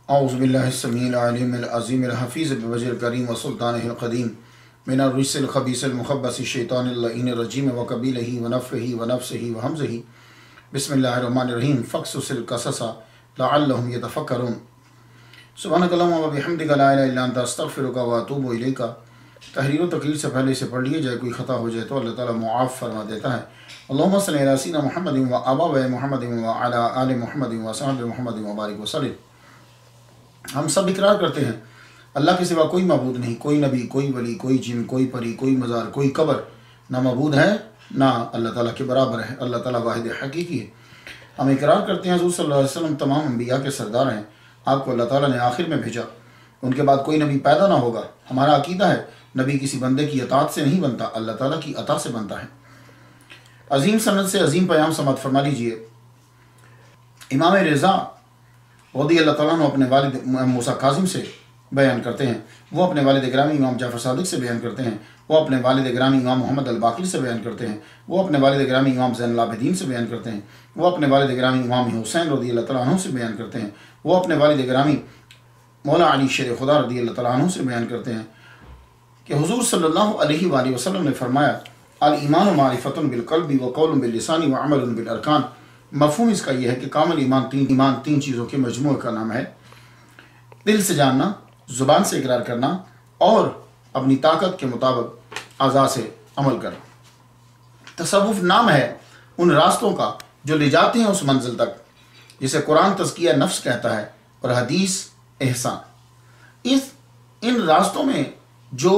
औज़ुबिल्लाहिस्समीइल अलीमिल अज़ीमिल हफ़ीज़ बिवजहिल करीम व सुल्तानिहिल क़दीम मिनर रिज्ज़िल ख़बीसिल मुख़ब्बसिश शैतानिर लईनिर रजीम व क़बीलिही व नफ़्ख़िही व नफ़्सिही व हम्ज़िही बिस्मिल्लाहिर रहमानिर रहीम फ़क़्सुसिल क़ससा लअल्लहुम यतफ़क्करून। सुब्हानकल्लाहुम्मा व बिहम्दिका ला इलाहा इल्ला अंता अस्तग़फ़िरुका व अतूबु इलैका। तहरीर व तक़रीर से पहले इसे पढ़ लिए जाए, कोई ख़ता हो जाए तो अल्लाह ताला मुआफ़ फरमा देता है। अल्लाहुम्मा सल्लि अला सय्यिदिना मुहम्मदिन व अबवाए मुहम्मदिन व अला आलि मुहम्मदिन व असहाबि मुहम्मदिन व बारिक वसल्लिम। हम सब इकरार करते हैं अल्लाह के सिवा कोई मबूद नहीं, कोई नबी, कोई वली, कोई जिन, कोई परी, कोई मज़ार, कोई कब्र ना मबूद है ना अल्लाह ताला के बराबर है। अल्लाह ताला वाहिद हकीकी है। हम इकरार करते हैं हुज़ूर सल्लल्लाहु अलैहि वसल्लम तमाम अंबिया के सरदार हैं। आपको अल्लाह ताला ने आखिर में भेजा, उनके बाद कोई नबी पैदा ना होगा। हमारा अकीदा है नबी किसी बंदे की अतात से नहीं बनता, अल्लाह ताला की अता से बनता है। अजीम सनद से अजीम पैगाम समात फरमा लीजिए। इमाम रज़ा रज़ी अल्लाह तआला अन्हु अपने वालिद मूसा काज़िम से बयान करते हैं, वो अपने वालिद गिरामी इमाम जाफ़र सादिक से बयान करते हैं, वो अपने वालिद गिरामी इमाम मोहम्मद अल बाक़िर से बयान करते हैं, वो अपने वालिद गिरामी इमाम ज़ैनुल आबिदीन से बयान करते हैं, वो अपने वालिद गिरामी इमाम हुसैन रज़ी अल्लाह तआला अन्हु से बयान करते हैं, वो अपने वालिद गिरामी मौला अली शेर खुदा रज़ी अल्लाह तआला अन्हु से बयान करते हैं कि हुज़ूर सल्लल्लाहु अलैहि वसल्लम ने फरमाया, अल ईमान मारिफ़तुन बिल क़ल्बि व क़ौलुन बिल लिसानी व अमलुन बिल अरकान। मफ़हूम इसका यह है कि कामिल ईमान तीन चीज़ों के मजमूए का नाम है। दिल से जानना, ज़ुबान से इकरार करना और अपनी ताकत के मुताबिक अज़ा से अमल करना। तसव्वुफ़ नाम है उन रास्तों का जो ले जाते हैं उस मंजिल तक जिसे कुरान तज़किया नफ्स कहता है और हदीस एहसान। इन रास्तों में जो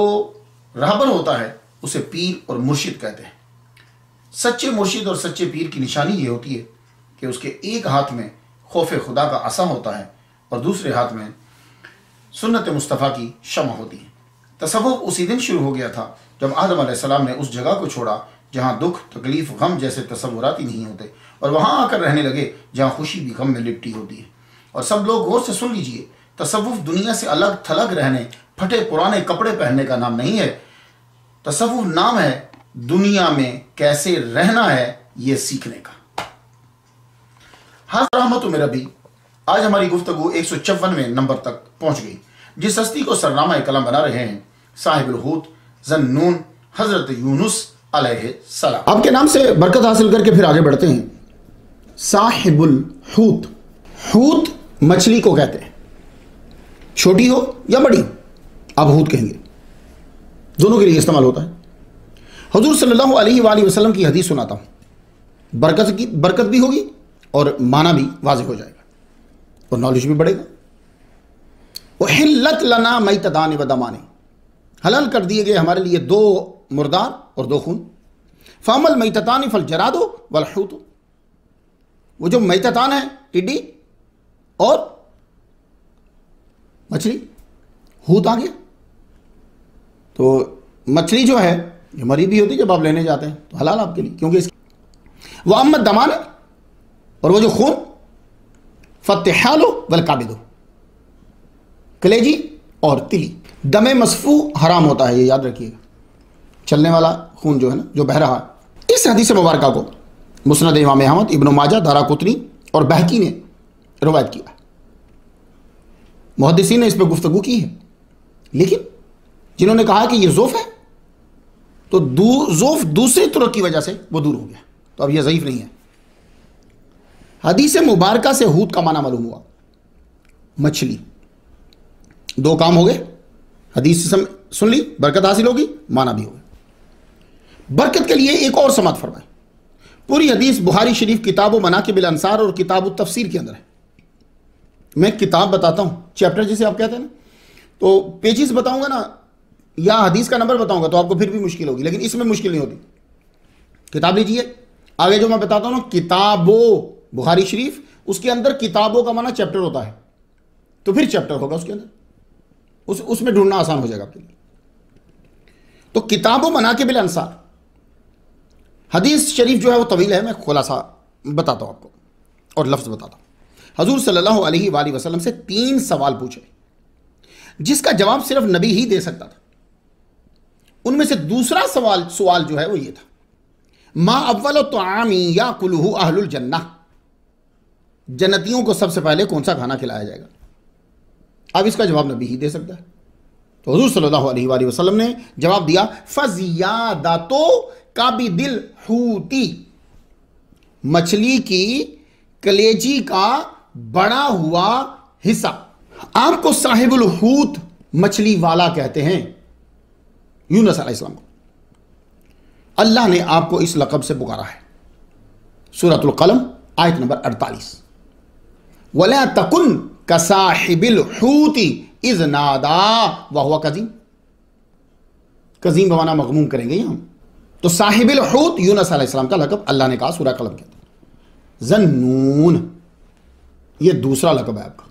रहबर होता है उसे पीर और मुर्शिद कहते हैं। सच्चे मुर्शिद और सच्चे पीर की निशानी ये होती है कि उसके एक हाथ में खौफ खुदा का असा होता है और दूसरे हाथ में सुन्नत मुस्तफ़ा की शमा होती है। तसव्वुफ़ उसी दिन शुरू हो गया था जब आदम अलैहिस्सलाम ने उस जगह को छोड़ा जहाँ दुख, तकलीफ़, गम जैसे तसव्वुरात ही नहीं होते और वहाँ आकर रहने लगे जहाँ खुशी भी गम में लिपटी होती है। और सब लोग गौर से सुन लीजिए, तसव्वुफ़ दुनिया से अलग थलग रहने, फटे पुराने कपड़े पहनने का नाम नहीं है। तसव्वुफ़ नाम है दुनिया में कैसे रहना है ये सीखने का। हाँ रहमत मेरा भी, आज हमारी गुफ्तगू 154वें नंबर तक पहुंच गई। जिस हस्ती को सरनामा कलम बना रहे हैं साहिबुल हूत ज़न्नून हज़रत यूनुस अलैहिस्सलाम। आपके नाम से बरकत हासिल करके फिर आगे बढ़ते हैं। साहिबुल हूत, हूत मछली को कहते हैं, छोटी हो या बड़ी आप हूत कहेंगे, दोनों के लिए इस्तेमाल होता है। हुज़ूर सल्लल्लाहु अलैहि वसल्लम की हदीस सुनाता हूँ, बरकत भी होगी और माना भी वाज़ेह हो जाएगा और नॉलेज भी बढ़ेगा। उहिल्लत लना मैततान व दमाने, हलाल कर दिए गए हमारे लिए दो मुर्दार और दो खून। फ़ामल मैततान फल जरादो वल हूत, वो जो मैततान है टिड्डी और मछली, हूत आ गया। तो मछली जो है ये मरी भी होती है, जब आप लेने जाते हैं तो हलाल आपके लिए, क्योंकि वह अम्मद दमान है, और वो जो खून फत्तेहालो वल काबिदो, कलेजी और तिली। दमे मसफू हराम होता है, ये याद रखिएगा, चलने वाला खून जो है ना, जो बह रहा है। इस हदीस मुबारक को मुस्नद इमाम अहमद, इब्न माजा, दाराकुतनी और बहकी ने रवायत किया। मुहद्दिसीन ने इस पर गुफ्तगू की है, लेकिन जिन्होंने कहा कि ये ज़ोफ़ है तो ज़ोफ़ दूसरी तुरक की वजह से वो दूर हो गया, तो अब यह ज़ईफ़ नहीं है। हदीस मुबारका से हूत का माना मालूम हुआ मछली। दो काम हो गए, हदीस से सुन ली, बरकत हासिल होगी, माना भी होगा। बरकत के लिए एक और समात फरमाए। पूरी हदीस बुखारी शरीफ किताब मनाकिबिल अंसार और किताब तफसीर के अंदर है। मैं किताब बताता हूँ, चैप्टर जिसे आप कहते हैं ना, तो पेजेस बताऊंगा ना या हदीस का नंबर बताऊंगा तो आपको फिर भी मुश्किल होगी, लेकिन इसमें मुश्किल नहीं होती। किताब लीजिए, आगे जो मैं बताता हूँ ना, किताबो बुखारी शरीफ, उसके अंदर किताबों का माना चैप्टर होता है, तो फिर चैप्टर होगा उसके अंदर, उसमें ढूंढना आसान हो जाएगा आपके लिए। तो किताबों मनाकिबिल अंसार, हदीस शरीफ जो है वो तवील है, मैं खुलासा बताता हूँ आपको और लफ्ज़ बताता हूँ। हुज़ूर सल्लल्लाहु अलैहि वसल्लम से 3 सवाल पूछे जिसका जवाब सिर्फ नबी ही दे सकता था। उनमें से दूसरा सवाल जो है वो ये था, मा अव्वल तआमी याकुलुहु अहलुल जन्नह, जन्नतियों को सबसे पहले कौन सा खाना खिलाया जाएगा। अब इसका जवाब नबी ही दे सकता है। तो हुजूर सल्लल्लाहु अलैहि वसल्लम ने जवाब दिया, फज़ियादतो काबिदिल हूती, मछली की कलेजी का बड़ा हुआ हिस्सा। आपको साहिबुल हूत, मछली वाला कहते हैं यूनुस अलैहिस्सलाम को। अल्लाह ने आपको इस लक़ब से पुकारा है। सूरतुल क़लम आयत नंबर 48, वला तकुन कसाहिबिल हूती इज़ नादा वहुवा कज़ीम। कज़ीम बमाना मग़मूम करेंगे हम। तो साहिबिल हूत यूनुस अलैहिस्सलाम का लक़ब अल्लाह ने कहा, सूरह क़लम के अंदर। ज़न्नून, ये दूसरा लक़ब है आपका।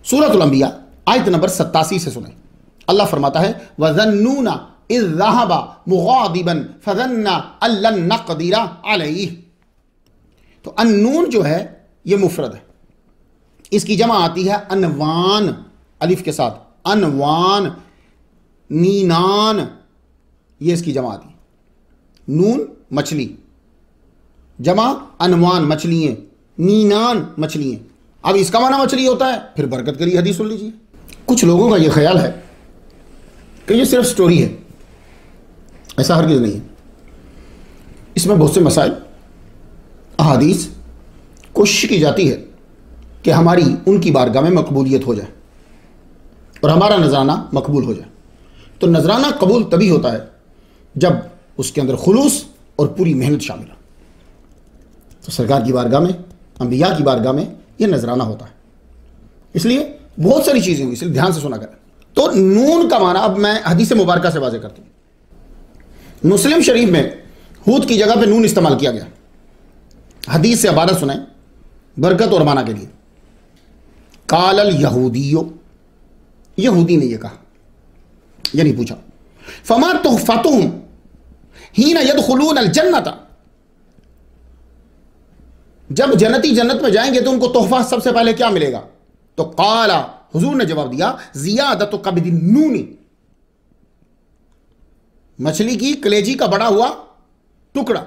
सूरतुल अंबिया आयत नंबर 87 से सुने, अल्लाह फरमाता है, वज़न्नूना इज़ ज़हबा मुग़ादिबन फ़ज़न्ना अल्लन नक़दिरा अलैहि। तो अन्नून जो है ये मुफ़रद है, इसकी जमा आती है अनवान, अलिफ के साथ, अनवान, नीनान, ये इसकी जमा आती है। नून मछली, जमा अनवान मछलियाँ, नीनान मछलियाँ। अब इसका माना मछली होता है, फिर बरकत करी हदीस सुन लीजिए। कुछ लोगों का ये ख्याल है कि ये सिर्फ स्टोरी है, ऐसा हरगिज़ नहीं है। इसमें बहुत से मसाइल, अहादीस, कोशिश की जाती है कि हमारी उनकी बारगाह में मकबूलियत हो जाए और हमारा नजराना मकबूल हो जाए। तो नजराना कबूल तभी होता है जब उसके अंदर खुलूस और पूरी मेहनत शामिल हो। तो सरकार की बारगाह में, अंबिया की बारगाह में यह नजराना होता है। इसलिए बहुत सारी चीज़ें हुई, इसलिए ध्यान से सुना करें। तो नून का माना, अब मैं हदीस मुबारका से वाज़ेह करता हूँ। मुस्लिम शरीफ में हूद की जगह पे नून इस्तेमाल किया गया। हदीस से इबारत सुने बरकत और माना के लिए। कालल यहूदियो, यहूदी ने यह कहा, यानी पूछा, फमा तुहफतुहुम हीना यदखुलून अल जन्नता, जब जन्नती जन्नत में जाएंगे तो उनको तोहफा सबसे पहले क्या मिलेगा? तो काला, हुजूर ने जवाब दिया, ज़ियादतु कबिदिन नूनी, मछली की कलेजी का बड़ा हुआ टुकड़ा।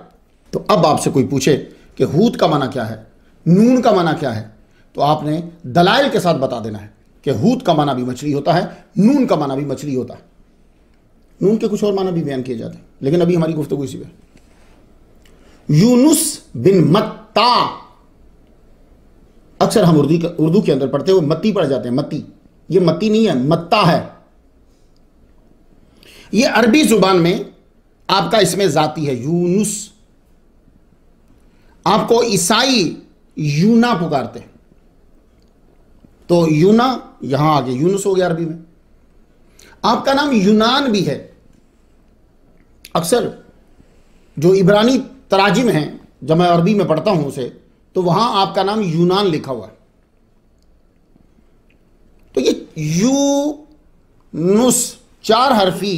तो अब आपसे कोई पूछे कि हूत का माना क्या है, नून का माना क्या है, तो आपने दलाइल के साथ बता देना है कि हूत का माना भी मछली होता है, नून का माना भी मछली होता है। नून के कुछ और माना भी बयान किए जाते हैं, लेकिन अभी हमारी गुफ्तगू इसी पे। यूनुस बिन मत्ता, अक्सर हम उर्दू के अंदर पढ़ते हुए मत्ती पढ़ जाते हैं। मत्ती, ये मत्ती नहीं है, मत्ता है। ये अरबी जुबान में आपका इसमें जाती है यूनुस। आपको ईसाई यूना पुकारते हैं, तो यूना यहां आगे यूनुस हो गया अरबी में। आपका नाम यूनान भी है। अक्सर जो इब्रानी तराजिम हैं, जब मैं अरबी में पढ़ता हूं उसे, तो वहां आपका नाम यूनान लिखा हुआ है। तो ये यूनुस 4 हरफी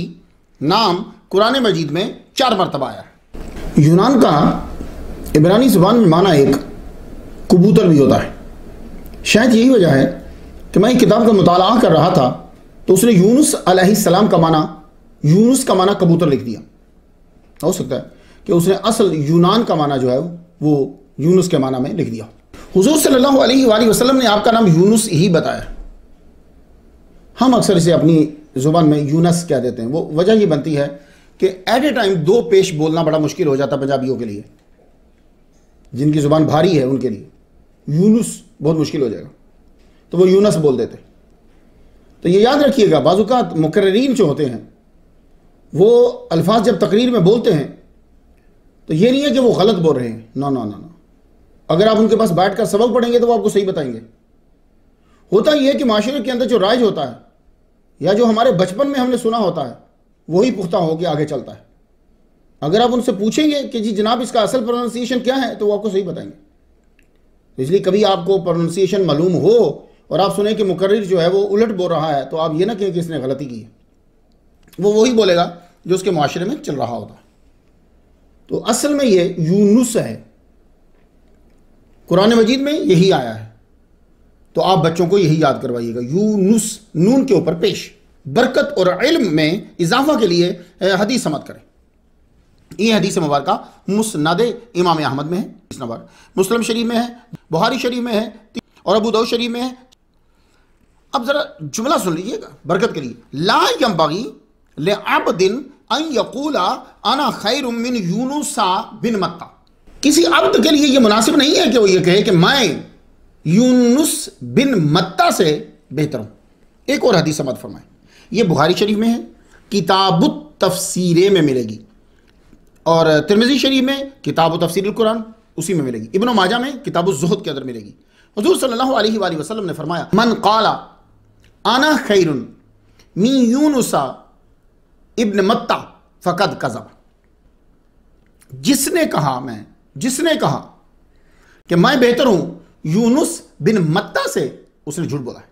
नाम कुरान मजीद में 4 मरतबा आया है। यूनान का इब्रानी जुबान में माना एक कबूतर भी होता है। शायद यही वजह है कि मैं किताब का मुताला कर रहा था तो उसने यूनुस अलैहिस्सलाम का माना, यूनुस का माना कबूतर लिख दिया। हो सकता है कि उसने असल यूनान का माना जो है वो यूनुस के माना में लिख दिया। हुजूर सल्लल्लाहु अलैहि वसल्लम ने आपका नाम यूनुस ही बताया। हम अक्सर इसे अपनी ज़ुबान में यूनस कह देते हैं। वो वजह ये बनती है कि एट ए टाइम 2 पेश बोलना बड़ा मुश्किल हो जाता पंजाबियों के लिए, जिनकी ज़ुबान भारी है उनके लिए यूनुस बहुत मुश्किल हो जाएगा, तो वो यूनस बोल देते। तो ये याद रखिएगा, बाज़-औक़ात मुकर्रिरीन जो होते हैं वो अल्फाज जब तकरीर में बोलते हैं तो ये नहीं है कि वो गलत बोल रहे हैं, ना ना ना ना। अगर आप उनके पास बैठ कर सबक पढ़ेंगे तो वो आपको सही बताएंगे। होता यह है कि माशरे के अंदर जो राइज होता है या जो हमारे बचपन में हमने सुना होता है वही पुख्ता होकर आगे चलता है। अगर आप उनसे पूछेंगे कि जी जनाब इसका असल प्रोनाउंसिएशन क्या है, तो वो आपको सही बताएंगे। इसलिए कभी आपको प्रोनाउंसिएशन मालूम हो और आप सुने कि मुकर्रिर जो है वो उलट बोल रहा है, तो आप ये ना कहें कि इसने गलती की है। वो वही बोलेगा जो उसके माशरे में चल रहा होता है। तो असल में ये यूनुस है, कुरान मजीद में यही आया है। तो आप बच्चों को यही याद करवाइएगा, यूनुस नून के ऊपर पेश। बरकत और इल्म में इजाफा के लिए हदीस समझ करें। ये हदीस मुबारका मुस्नद इमाम अहमद में है, इस नंबर मुस्लिम शरीफ में है, बुखारी शरीफ में है और अबू दाऊद शरीफ में है। अब जरा जुमला सुन लीजिएगा बरकत के लिए। ला यंबगी ले अब्दिन अन यकूला अना खैरुम मिन यूनुसा बिन मत्ता। किसी अब्द के लिए यह मुनासिब नहीं है कि वो ये कहे कि मैं यूनुस बिन मत्ता से बेहतर हूं। एक और हदीस मत फरमाएं, यह बुखारी शरीफ में है, किताबुत तफसीरे में मिलेगी, और तिरमिज़ी शरीफ में किताबुत तफसीरुल कुरान उसी में मिलेगी, इब्न माजा में किताबुज़ ज़ुहद के अंदर मिलेगी। हुज़ूर सल्लल्लाहु अलैहि वसल्लम ने फरमाया, मन क़ाला आना खैरुन मिन यूनुसा इब्न मत्ता फ़क़द कज़ब। जिसने कहा कि मैं बेहतर हूं यूनुस बिन मत्ता से, उसने झूठ बोला है।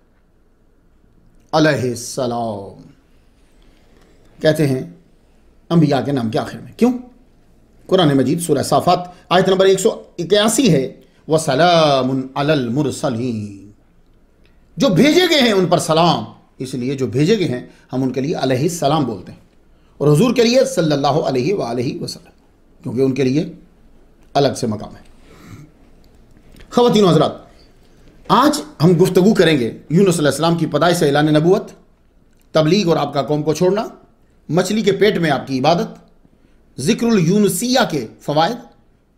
अलैहिस्सलाम कहते हैं अंबिया के नाम के आखिर में। क्यों? कुरान मजीद सूरह साफात आयत नंबर 181 है, वसलामुन अलल मुरसलीन, जो भेजे गए हैं उन पर सलाम, इसलिए जो भेजे गए हैं हम उनके लिए अलैहिस्सलाम बोलते हैं, और हुजूर के लिए सल्लल्लाहु अलैहि वसल्लम, क्योंकि उनके लिए अलग से मकाम है। ख़वातीन हज़रात, आज हम गुफ्तगू करेंगे यूनुस अलैहिस्सलाम की पैदाइश से ऐलान नबूवत, तबलीग और आपका कौम को छोड़ना, मछली के पेट में आपकी इबादत, ज़िक्रुल यूनुसिया के फ़वाइद,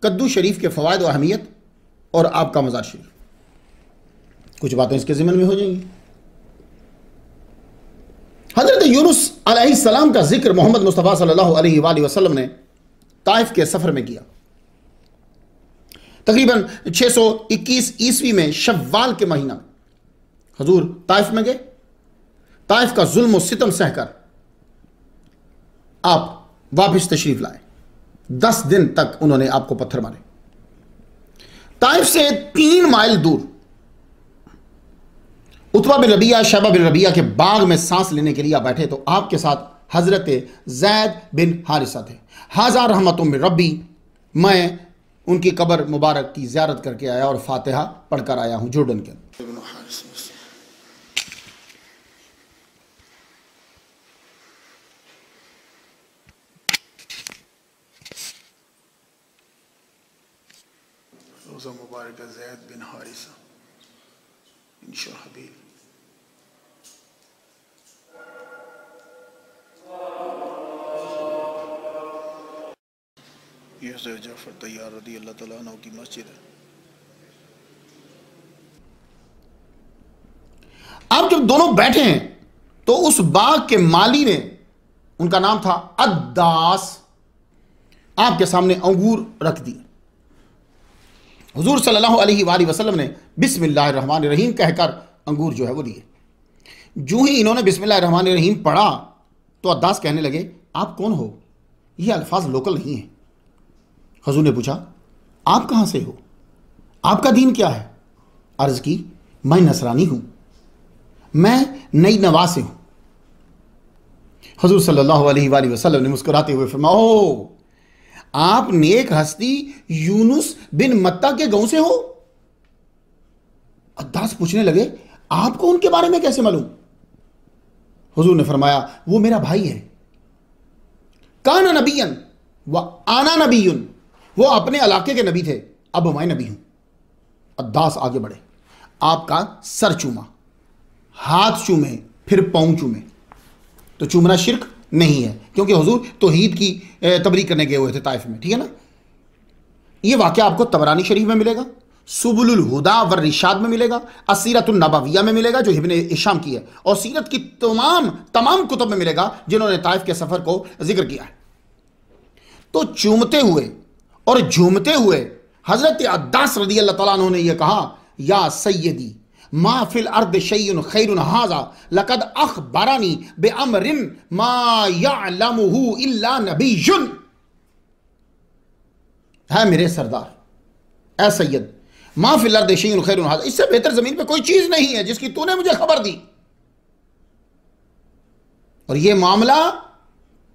कद्दू शरीफ के फ़वाइद और अहमियत, और आपका मज़ार शरीफ। कुछ बातें इसके ज़िम्मन में हो जाएंगी। हज़रत यूनुस अलैहिस्सलाम का जिक्र मोहम्मद मुस्तफ़ा सल्लल्लाहु अलैहि वसल्लम ने ताइफ के सफ़र में किया। तकरीबन 621 ईस्वी में शव्वाल के महीना में हजूर ताइफ में गए। ताइफ का जुल्म और सितम सहकर आप वापस तशरीफ लाए। 10 दिन तक उन्होंने आपको पत्थर मारे। ताइफ से 3 माइल दूर उतबा बिन रबिया, शैबा बिन रबिया के बाग में सांस लेने के लिए आप बैठे, तो आपके साथ हजरत ज़ैद बिन हारिसा थे। हाज़ा रहमतुम मिन रब्बी, मैं उनकी कब्र मुबारक की ज़ियारत करके आया और फातिहा पढ़कर आया हूं जॉर्डन के अंदर। रोज़ा मुबारक ज़ैद बिन हारिसा इंशाअल्लाह। ये जाफर तैयार रज़ी अल्लाह तआला अन्हु की मस्जिद है। अब जब दोनों बैठे हैं तो उस बाग के माली ने, उनका नाम था अद्दास, आपके सामने अंगूर रख दिए। हुजूर सल्लल्लाहु अलैहि वसल्लम ने बिस्मिल्लाहिर्रहमानिर्रहीम कहकर अंगूर जो है वो दिए। जो ही इन्होंने बिस्मिल्लाहिर्रहमानिर्रहीम पढ़ा तो अद्दास कहने लगे, आप कौन हो? ये अल्फाज लोकल नहीं है। हुजूर ने पूछा, आप कहां से हो? आपका दीन क्या है? अर्ज की, मैं नसरानी हूं, मैं नई नवा से हूं। हुजूर सल्लल्लाहु अलैहि वसल्लम ने मुस्कुराते हुए फरमाया, ओ, आप नेक हस्ती यूनुस बिन मत्ता के गांव से हो? अद्दास पूछने लगे, आपको उनके बारे में कैसे मालूम? हुजूर ने फरमाया, वो मेरा भाई है। काना नबियन व आना नबियुन, वो अपने इलाके के नबी थे, अब मैं नबी हूं। अद्दास आगे बढ़े, आपका सर चूमा, हाथ चूमे, फिर पांव चूमे। तो चूमना शिर्क नहीं है, क्योंकि हुजूर तौहीद की तबलीग करने गए हुए थे ताइफ में, ठीक है ना। यह वाक़या आपको तबरानी शरीफ में मिलेगा, सुबुलुल हुदा व रिशाद में मिलेगा, असीरतुन नबविया में मिलेगा जो इब्न हिशाम की है, और सीरत की तमाम कुतुब में मिलेगा जिन्होंने ताइफ के सफर को जिक्र किया है। तो चूमते हुए और झूमते हुए हजरत अद्दास रज़ी अल्लाह तआला अन्हु ने यह कहा, या सय्यदी मा फिल अर्द शैउन खैरुन हाज़ा लक़द अख़बरनी बिअम्रिन मा यअलमुहु इल्ला नबियुन। है मेरे सरदार, ऐ सैयद, मा फिल अर्द शैउन खैरुन हाज़ा, इससे बेहतर जमीन पे कोई चीज नहीं है जिसकी तूने मुझे खबर दी। और यह मामला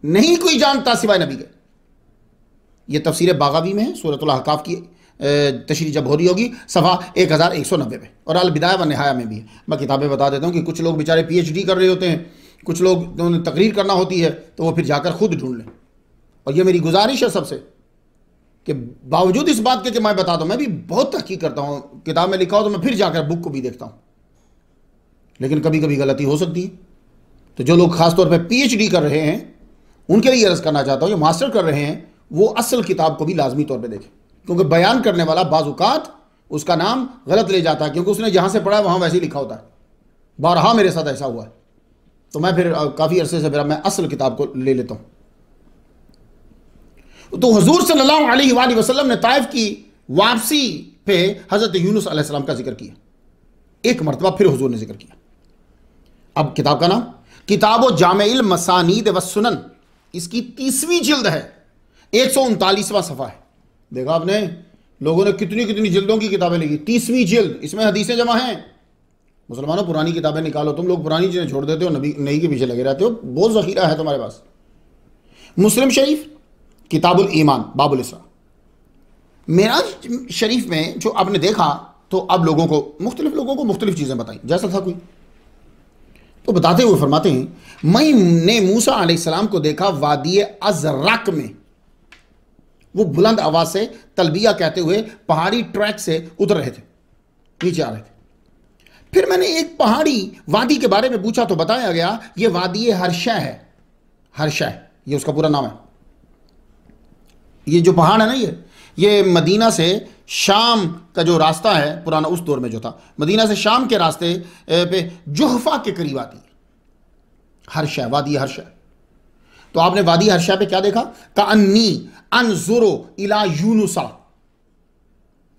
नहीं कोई जानता सिवाय नबी के। यह तफसीर बागावी में है, सूरतुल अहकाफ की तशरीह जब हो रही होगी सफ़ा 1190 पे, और अल बिदाया व निहाया में भी है। मैं किताबें बता देता हूँ कि कुछ लोग बेचारे PhD कर रहे होते हैं, कुछ लोग उन्हें तकरीर करना होती है तो वो फिर जाकर खुद ढूंढ लें। और ये मेरी गुजारिश है सबसे कि बावजूद इस बात के कि मैं बता दूँ, मैं भी बहुत तहकीक करता हूँ, किताब में लिखा हो तो मैं फिर जाकर बुक को भी देखता हूँ लेकिन कभी कभी गलती हो सकती है। तो जो लोग खासतौर पर PhD कर रहे हैं उनके लिए अर्ज करना चाहता हूं, जो मास्टर कर रहे हैं वो असल किताब को भी लाजमी तौर पे देखें, क्योंकि बयान करने वाला बाजुकात उसका नाम गलत ले जाता है, क्योंकि उसने जहां से पढ़ा है वहां वैसे ही लिखा होता है। बारहा मेरे साथ ऐसा हुआ है, तो मैं फिर काफी अरसे से फिर मैं असल किताब को ले लेता हूं। तो हुजूर सल्लल्लाहु अलैहि वसल्लम ने ताइफ की वापसी पे हजरत यूनुस अलैहिस्सलाम का जिक्र किया, एक मरतबा फिर हुजूर ने जिक्र किया। अब किताब का नाम किताब जामिल मसानीद व सुनन, इसकी 30वीं जिल्द है, 139वां सफ़ा है। देखा आपने, लोगों ने कितनी कितनी जिल्दों की किताबें लिखी, 30वीं जिल्द, इसमें हदीसें जमा हैं। मुसलमानों पुरानी किताबें निकालो, तुम लोग पुरानी चीज़ें छोड़ देते हो, नई के पीछे लगे रहते हो, बहुत ज़ख़ीरा है तुम्हारे पास। मुस्लिम शरीफ किताबुल ईमान बाबुल इस्लाम, मेराज शरीफ में जो आपने देखा, तो अब लोगों को मुख्तलिफ चीज़ें बताई, जैसा था कोई। तो बताते हुए फरमाते हैं, मैंने मूसा अलैहिस्सलाम को देखा वादी अज़रक में, वो बुलंद आवाज से तलबिया कहते हुए पहाड़ी ट्रैक से उतर रहे थे, नीचे आ रहे थे। फिर मैंने एक पहाड़ी वादी के बारे में पूछा तो बताया गया ये वादी हर्षा है। हर्षा ये उसका पूरा नाम है। ये जो पहाड़ है ना, ये मदीना से शाम का जो रास्ता है, पुराना उस दौर में जो था, मदीना से शाम के रास्ते पे जुहफा के करीब आती है हर्षा, वादी हर्षा। तो आपने वादी हर्षा पे क्या देखा? कान्नी अनजुरो इला यूनुसा,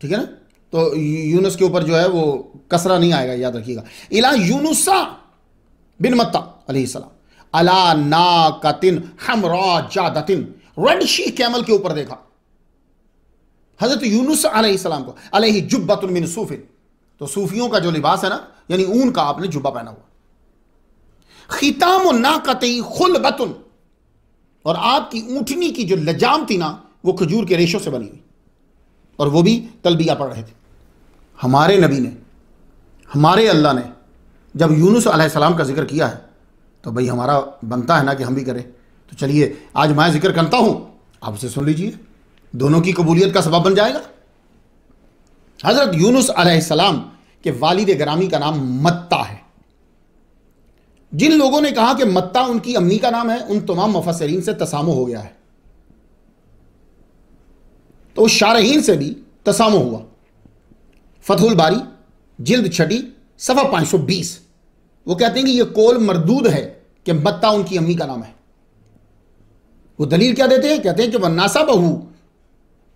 ठीक है ना। तो यूनुस के ऊपर जो है वो कसरा नहीं आएगा, याद रखिएगा। इला यूनुसा बिन मत्ता अलैहिस्सलाम अला नाकतिन हमरा जादतिन, रेड शी कैमल के ऊपर देखा हजरत यूनुस अलैहिस्सलाम को। अलैहि जुब्बतुन मिन सूफिन, तो सूफियों का जो लिबास है ना, यानी ऊन का आपने जुब्बा पहना हुआ। खिताम नाकती खुलबतुन, और आपकी ऊँटनी की जो लजाम थी ना, वो खजूर के रेशों से बनी हुई, और वो भी तलबिया पढ़ रहे थे। हमारे नबी ने, हमारे अल्लाह ने जब यूनुस अलैहिस्सलाम का जिक्र किया है, तो भाई हमारा बनता है ना कि हम भी करें। तो चलिए आज मैं जिक्र करता हूं, आप उसे सुन लीजिए, दोनों की कबूलियत का सबब बन जाएगा। हजरत यूनुस अलैहिस्सलाम के वालिद गिरामी का नाम मत्ता है। जिन लोगों ने कहा कि मत्ता उनकी अम्मी का नाम है, उन तमाम मुफस्सिरीन से तसामु हो गया है। तो शारहीन से भी तसामु हुआ। फतहुल बारी जिल्द 6 सफ़ा 520, वो कहते हैं कि यह कौल मरदूद है कि मत्ता उनकी अम्मी का नाम है। वो दलील क्या देते हैं? कहते हैं कि वह नासबहु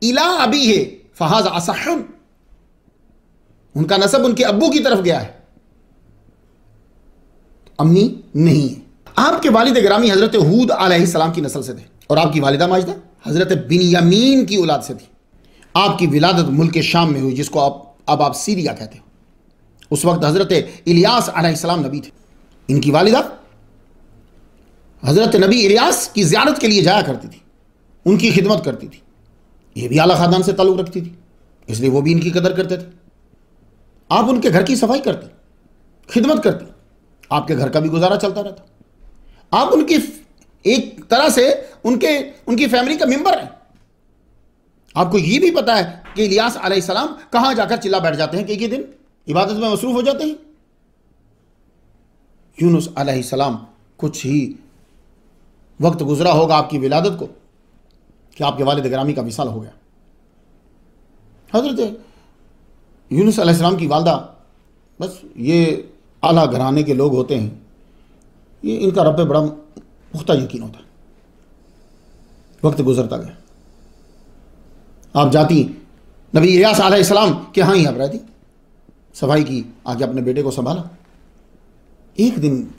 इला अबी है फहाज असहन, उनका नसब उनके अब्बू की तरफ गया है, अम्मी नहीं है। आपके वालिद गिरामी हजरत हूद अलैहिस्सलाम की नस्ल से थे, और आपकी वालिदा माजिदा हजरत बिन्यामीन की औलाद से थी। आपकी विलादत मुल्क शाम में हुई, जिसको आप सीरिया कहते हो। उस वक्त हजरत इलियास अलैहिस्सलाम नबी थे। इनकी वालिदा हजरत नबी इलियास की ज़ियारत के लिए जाया करती थी, उनकी खिदमत करती थी। ये भी आला खानदान से ताल्लुक़ रखती थी, इसलिए वो भी इनकी कदर करते थे। आप उनके घर की सफाई करते, खिदमत करती, आपके घर का भी गुजारा चलता रहता। आप उनकी एक तरह से उनकी फैमिली का मेंबर हैं। आपको ये भी पता है कि इलियास अलैहिस्सलाम कहां जाकर चिल्ला बैठ जाते हैं कि एक दिन इबादत में मसरूफ हो जाते हैं। यूनुस अलैहिस्सलाम कुछ ही वक्त गुजरा होगा आपकी विलादत को कि आपके वालिद गिरामी का विसाल हो गया। हजरत यूनुस अलैहिस्सलाम की वालदा, बस ये आला घराने के लोग होते हैं, ये इनका रब पे बड़ा पुख्ता यकीन होता है। वक्त गुजरता गया, आप जाती नबी इलियास अलैहिस्सलाम के यहाँ ही आप रहती, सफाई की, आके अपने बेटे को संभाला। एक दिन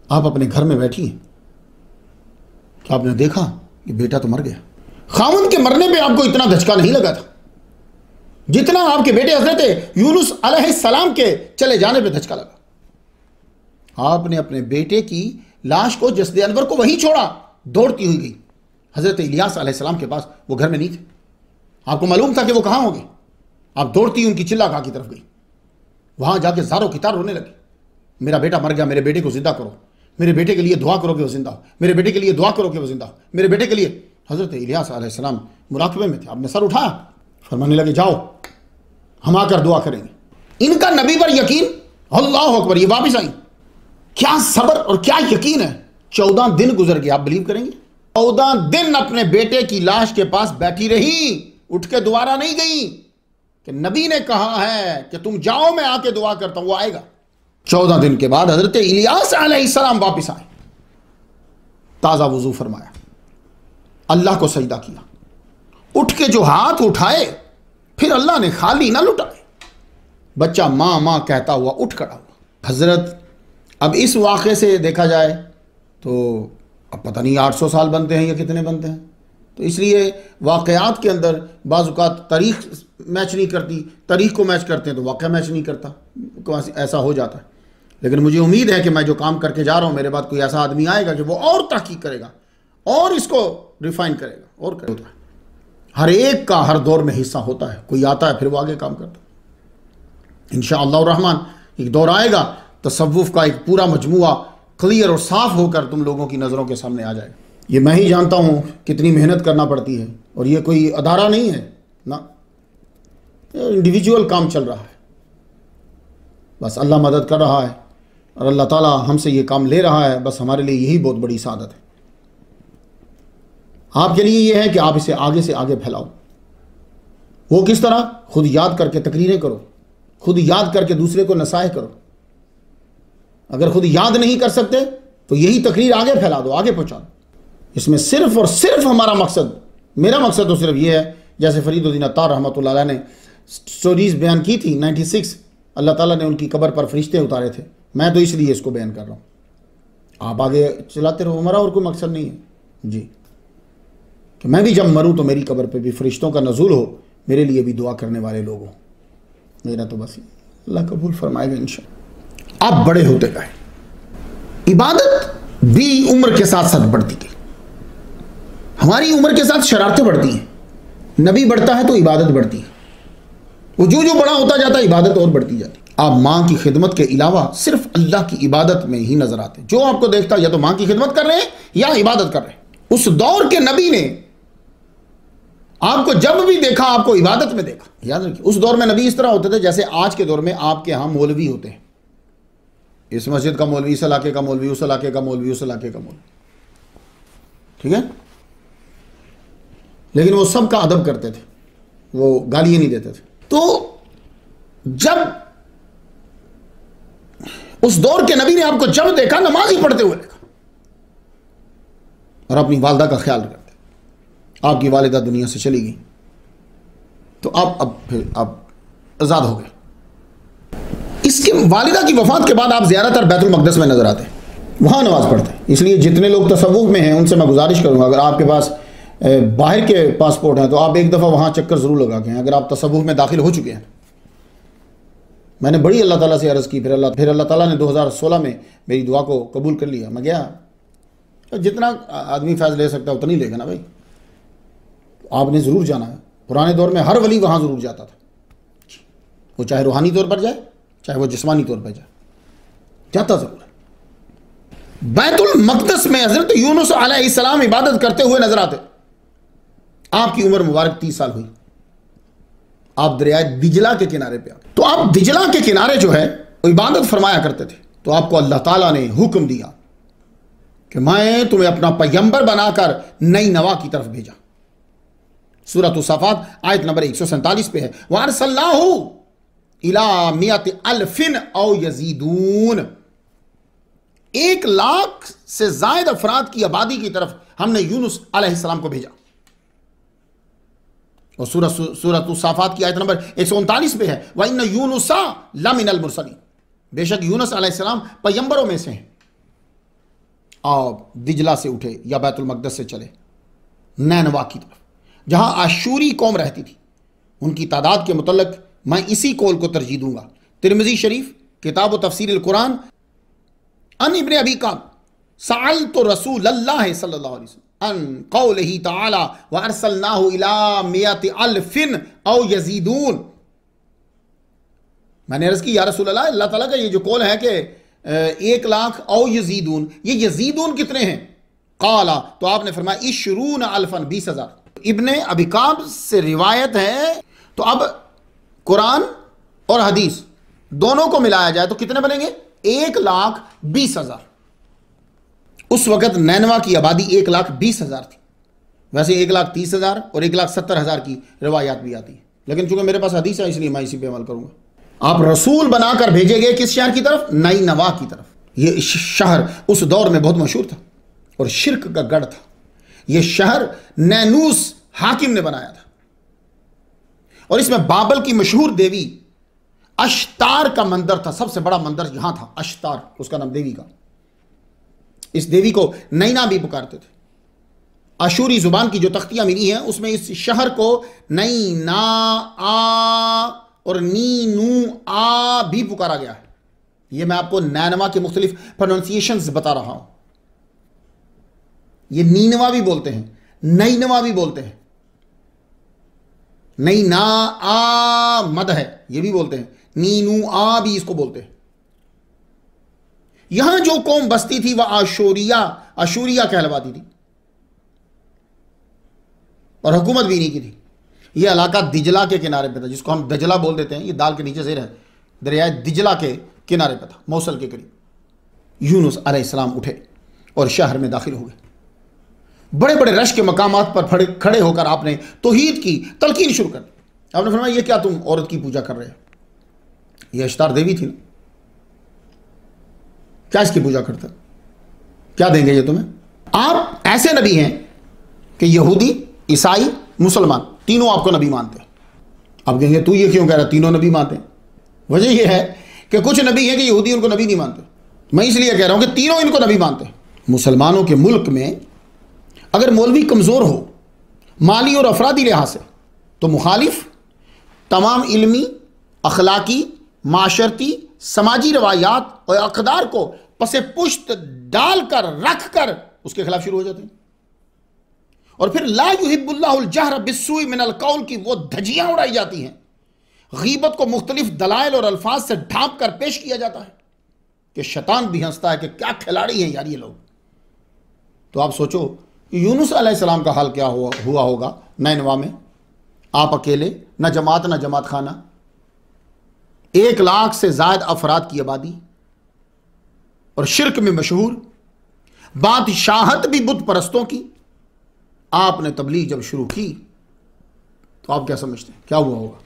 आप अपने घर में बैठी हैं तो आपने देखा कि बेटा तो मर गया। खावंद के मरने पे आपको इतना धचका नहीं लगा था जितना आपके बेटे हजरत यूनुस अलैहिस्सलाम के चले जाने पे धचका लगा। आपने अपने बेटे की लाश को जस्द अनवर को वहीं छोड़ा, दौड़ती हुई गई हजरत इलियास अलैहिस्सलाम के पास। वो घर में नहीं थे, आपको मालूम था कि वो कहां होंगे। आप दौड़ती उनकी चिल्ला गाह की तरफ गई, वहां जाके ज़ारो की तार रोने लगी, मेरा बेटा मर गया, मेरे बेटे को जिंदा करो, मेरे बेटे के लिए दुआ करो कि वो जिंदा हो, मेरे बेटे के लिए दुआ करो कि वो जिंदा हो, मेरे बेटे के लिए। हजरत इलियास अलैहिस्सलाम मुराकबे में थे, आपने सर उठाया, फरमाने लगे जाओ हम आकर दुआ करेंगे। इनका नबी पर यकीन अल्लाह अकबर, ये वापिस आई। क्या सब्र और क्या यकीन है। 14 दिन गुजर गए, आप बिलीव करेंगे? 14 दिन अपने बेटे की लाश के पास बैठी रही, उठ के दोबारा नहीं गई कि नबी ने कहा है कि तुम जाओ, मैं आके दुआ करता हूं, वो आएगा। 14 दिन के बाद हजरत इलियास अलैहिस्सलाम वापिस आए, ताजा वुजू फरमाया, अल्लाह को सजदा किया, उठ के जो हाथ उठाए, फिर अल्लाह ने खाली ना लुटाए, बच्चा मां मां कहता हुआ उठ खड़ा हुआ। हजरत अब इस वाक़े से देखा जाए तो अब पता नहीं 800 साल बनते हैं या कितने बनते हैं, तो इसलिए वाक़यात के अंदर बाज़ औक़ात तारीख़ मैच नहीं करती, तारीख़ को मैच करते हैं तो वाक़या मैच नहीं करता, ऐसा हो जाता है। लेकिन मुझे उम्मीद है कि मैं जो काम करके जा रहा हूँ, मेरे बाद कोई ऐसा आदमी आएगा कि वो और तहक़ीक़ करेगा और इसको रिफ़ाइन करेगा और करेगा। हर एक का हर दौर में हिस्सा होता है, कोई आता है फिर वो आगे काम करता है। इंशाअल्लाह रहमान एक दौर आएगा, तसव्वुफ़ का एक पूरा मजमूआ क्लियर और साफ़ होकर तुम लोगों की नज़रों के सामने आ जाएगा। ये मैं ही जानता हूँ कितनी मेहनत करना पड़ती है, और ये कोई अदारा नहीं है ना, इंडिविजुअल काम चल रहा है। बस अल्लाह मदद कर रहा है और अल्लाह ताला हमसे ये काम ले रहा है, बस हमारे लिए यही बहुत बड़ी सादत है। आपके लिए ये है कि आप इसे आगे से आगे फैलाओ। वो किस तरह? खुद याद करके तकरीरें करो, खुद याद करके दूसरे को नसाह करो। अगर खुद याद नहीं कर सकते तो यही तकरीर आगे फैला दो, आगे पहुंचा दो। इसमें सिर्फ और सिर्फ हमारा मकसद, मेरा मकसद तो सिर्फ ये है, जैसे फरीदुद्दीन अत्तार रहमतुल्लाह अलैह ने स्टोरीज़ बयान की थी 96, अल्लाह ताला ने उनकी कब्र पर फरिश्ते उतारे थे, मैं तो इसलिए इसको बयान कर रहा हूँ। आप आगे चलाते रहो, हमारा और कोई मकसद नहीं है जी, कि मैं भी जब मरूँ तो मेरी कब्र पर भी फरिश्तों का नज़ूल हो, मेरे लिए भी दुआ करने वाले लोग हों। मेरा तो बस अल्लाह कबूल फरमाएगा इंशाअल्लाह। आप बड़े होते गए, इबादत भी उम्र के साथ साथ बढ़ती गई। हमारी उम्र के साथ शरारतें बढ़ती हैं, नबी बढ़ता है तो इबादत बढ़ती है, वो जो जो बड़ा होता जाता है इबादत और बढ़ती जाती है। आप माँ की खिदमत के अलावा सिर्फ अल्लाह की इबादत में ही नजर आते, जो आपको देखता या तो माँ की खिदमत कर रहे हैं या इबादत कर रहे हैं। उस दौर के नबी ने आपको जब भी देखा आपको इबादत में देखा। याद रखिए, उस दौर में नबी इस तरह होते थे जैसे आज के दौर में आपके यहाँ मौलवी होते हैं, इस मस्जिद का मौलवी, इस इलाके का मौलवी, उस इलाके का मौलवी, उस इलाके का मौलवी, ठीक है। लेकिन वो सब का अदब करते थे, वो गालियां नहीं देते थे। तो जब उस दौर के नबी ने आपको जब देखा नमाज ही पढ़ते हुए देखा और अपनी वालिदा का ख्याल करते। आपकी वालिदा दुनिया से चली गई तो अब फिर आप आज़ाद हो गए। इसके वालिदा की वफात के बाद आप ज़्यादातर बैतुल मक़दस में नजर आते हैं, वहां नमाज पढ़ते हैं। इसलिए जितने लोग तसव्वुफ़ में हैं उनसे मैं गुजारिश करूंगा, अगर आपके पास बाहर के पासपोर्ट हैं तो आप एक दफ़ा वहाँ चक्कर ज़रूर लगा के हैं, अगर आप तसव्वुफ़ में दाखिल हो चुके हैं। मैंने बड़ी अल्लाह ताला से अर्ज़ की, फिर अल्लाह ताला ने 2016 में मेरी दुआ को कबूल कर लिया। मैं गया, जितना आदमी फैज़ ले सकता है उतना ही लेगा ना भाई, आपने ज़रूर जाना है। पुराने दौर में हर वली वहाँ ज़रूर जाता था, वो चाहे रूहानी तौर पर जाए चाहे वो जिस्मानी तौर पर जाए, जाता ज़रूर है। बैतुल मक़दस में हज़रत यूनुस अलैहिस्सलाम इबादत करते हुए नजर आते। आपकी उम्र मुबारक 30 साल हुई, आप दरिया दिजला के किनारे पे आते। तो आप दिजला के किनारे जो है वो इबादत फरमाया करते थे। तो आपको अल्लाह ताला ने हुक्म दिया कि मैं तुम्हें अपना पैगंबर बनाकर नई नवा की तरफ भेजा। सूरत सफ़ात आयत नंबर 147 पे है, वअरसलनाहु इला मियति अल्फिन औ यजीदून, 1 लाख से ज्यादा अफराद की आबादी की तरफ हमने यूनुस अलैहिस्सलाम को भेजा। और सूरत साफात की आयत नंबर 139 पे है, व इन्न यूनुसा लमिनल मुरसलीन, बेशक यूनुस अलैहिस्सलाम पैगंबरों में से हैं। और दिजला से उठे या बैतुल मक़दस से चले नैनवा की तरफ, जहां आशूरी कौम रहती थी। उनकी तादाद के मुतल्लिक मैं इसी कौल को तरजीह दूंगा। तिरमिज़ी शरीफ किताब व तफसीर अल कुरान अन इब्न अबी काब सअलतु रसूलल्लाह सल्लल्लाहु अलैहि वसल्लम अन कौलिही तआला व अरसलनाहु इला मियति अल्फिन औ यजीदून। मैंने अर्ज़ की, या रसूल अल्लाह, अल्लाह ताला का ये जो कौल है कि 1 लाख औ यजीदून, ये यजीदून कितने हैं? काला, तो आपने फरमाया इशरून अल्फन, 20,000। इब्ने अबी काब से रिवायत है। तो अब कुरान और हदीस दोनों को मिलाया जाए तो कितने बनेंगे? 1,20,000। उस वक्त नैनवा की आबादी 1,20,000 थी। वैसे 1,30,000 और 1,70,000 की रिवायात भी आती है, लेकिन चूंकि मेरे पास हदीस है इसलिए मैं इसी पे अमल करूंगा। आप रसूल बनाकर भेजे गए किस शहर की तरफ? नैनवा की तरफ। यह शहर उस दौर में बहुत मशहूर था और शिर्क का गढ़ था। यह शहर नैनूस हाकिम ने बनाया था और इसमें बाबल की मशहूर देवी अश्तार का मंदिर था। सबसे बड़ा मंदिर यहां था, अश्तार उसका नाम देवी का। इस देवी को नैना भी पुकारते थे। अशूरी जुबान की जो तख्तियां मिली हैं उसमें इस शहर को नैना आ और नीनू आ भी पुकारा गया है। यह मैं आपको नैनवा के मुख्तलिफ प्रोनाउंसिएशंस बता रहा हूं। यह नीनवा भी बोलते हैं, नैनवा भी बोलते हैं, नैना आ मद है यह भी बोलते हैं, नीनू आ भी इसको बोलते हैं। यहां जो कौम बसती थी वह अशूरिया कहलवाती थी और हुकूमत भी नहीं की थी। यह इलाका दिजला के किनारे पे था, जिसको हम दजला बोल देते हैं। ये दाल के नीचे से है, दरिया दिजला के किनारे पे था, मौसल के करीब। यूनुस अलैहिस्सलाम उठे और शहर में दाखिल हो गए। बड़े बड़े रश के मकामात पर खड़े होकर आपने तौहीद की तलकीन शुरू कर दी। आपने फरमाया ये क्या तुम औरत की पूजा कर रहे हो? ये अश्तार देवी थी ना, क्या इसकी पूजा करता? क्या देंगे ये तुम्हें? आप ऐसे नबी हैं कि यहूदी, ईसाई, मुसलमान तीनों आपको नबी मानते हैं। आप कहेंगे तू ये क्यों कह रहा है तीनों नबी मानते हैं? वजह यह है कि कुछ नबी हैं कि यहूदी उनको नबी नहीं मानते। मैं इसलिए कह रहा हूं कि तीनों इनको नबी मानते हैं। मुसलमानों के मुल्क में अगर मौलवी कमजोर हो माली और अफरादी लिहाज से तो मुखालिफ तमाम इल्मी, अखलाकी, माशरती, समाजी रवायात और अकदार को पसे पुश्त डालकर रख कर उसके खिलाफ शुरू हो जाते हैं। और फिर ला युहिब्बुल्लाहुल जहर बिस्सूइ मिनल कौल की वो धजियां उड़ाई जाती हैं। गीबत को मुख्तलिफ दलाइल और अल्फाज से ढांप कर पेश किया जाता है कि शैतान भी हंसता है कि क्या खिलाड़ी हैं यार ये लोग। तो आप सोचो यूनुस अलैहिस्सलाम का हाल क्या हुआ होगा नैनवा में। आप अकेले, न जमात न जमात खाना, 1,00,000 से ज्यादा अफराद की आबादी और शिर्क में मशहूर, बादशाहत भी बुत परस्तों की। आपने तबलीग जब शुरू की तो आप क्या समझते हैं क्या हुआ होगा?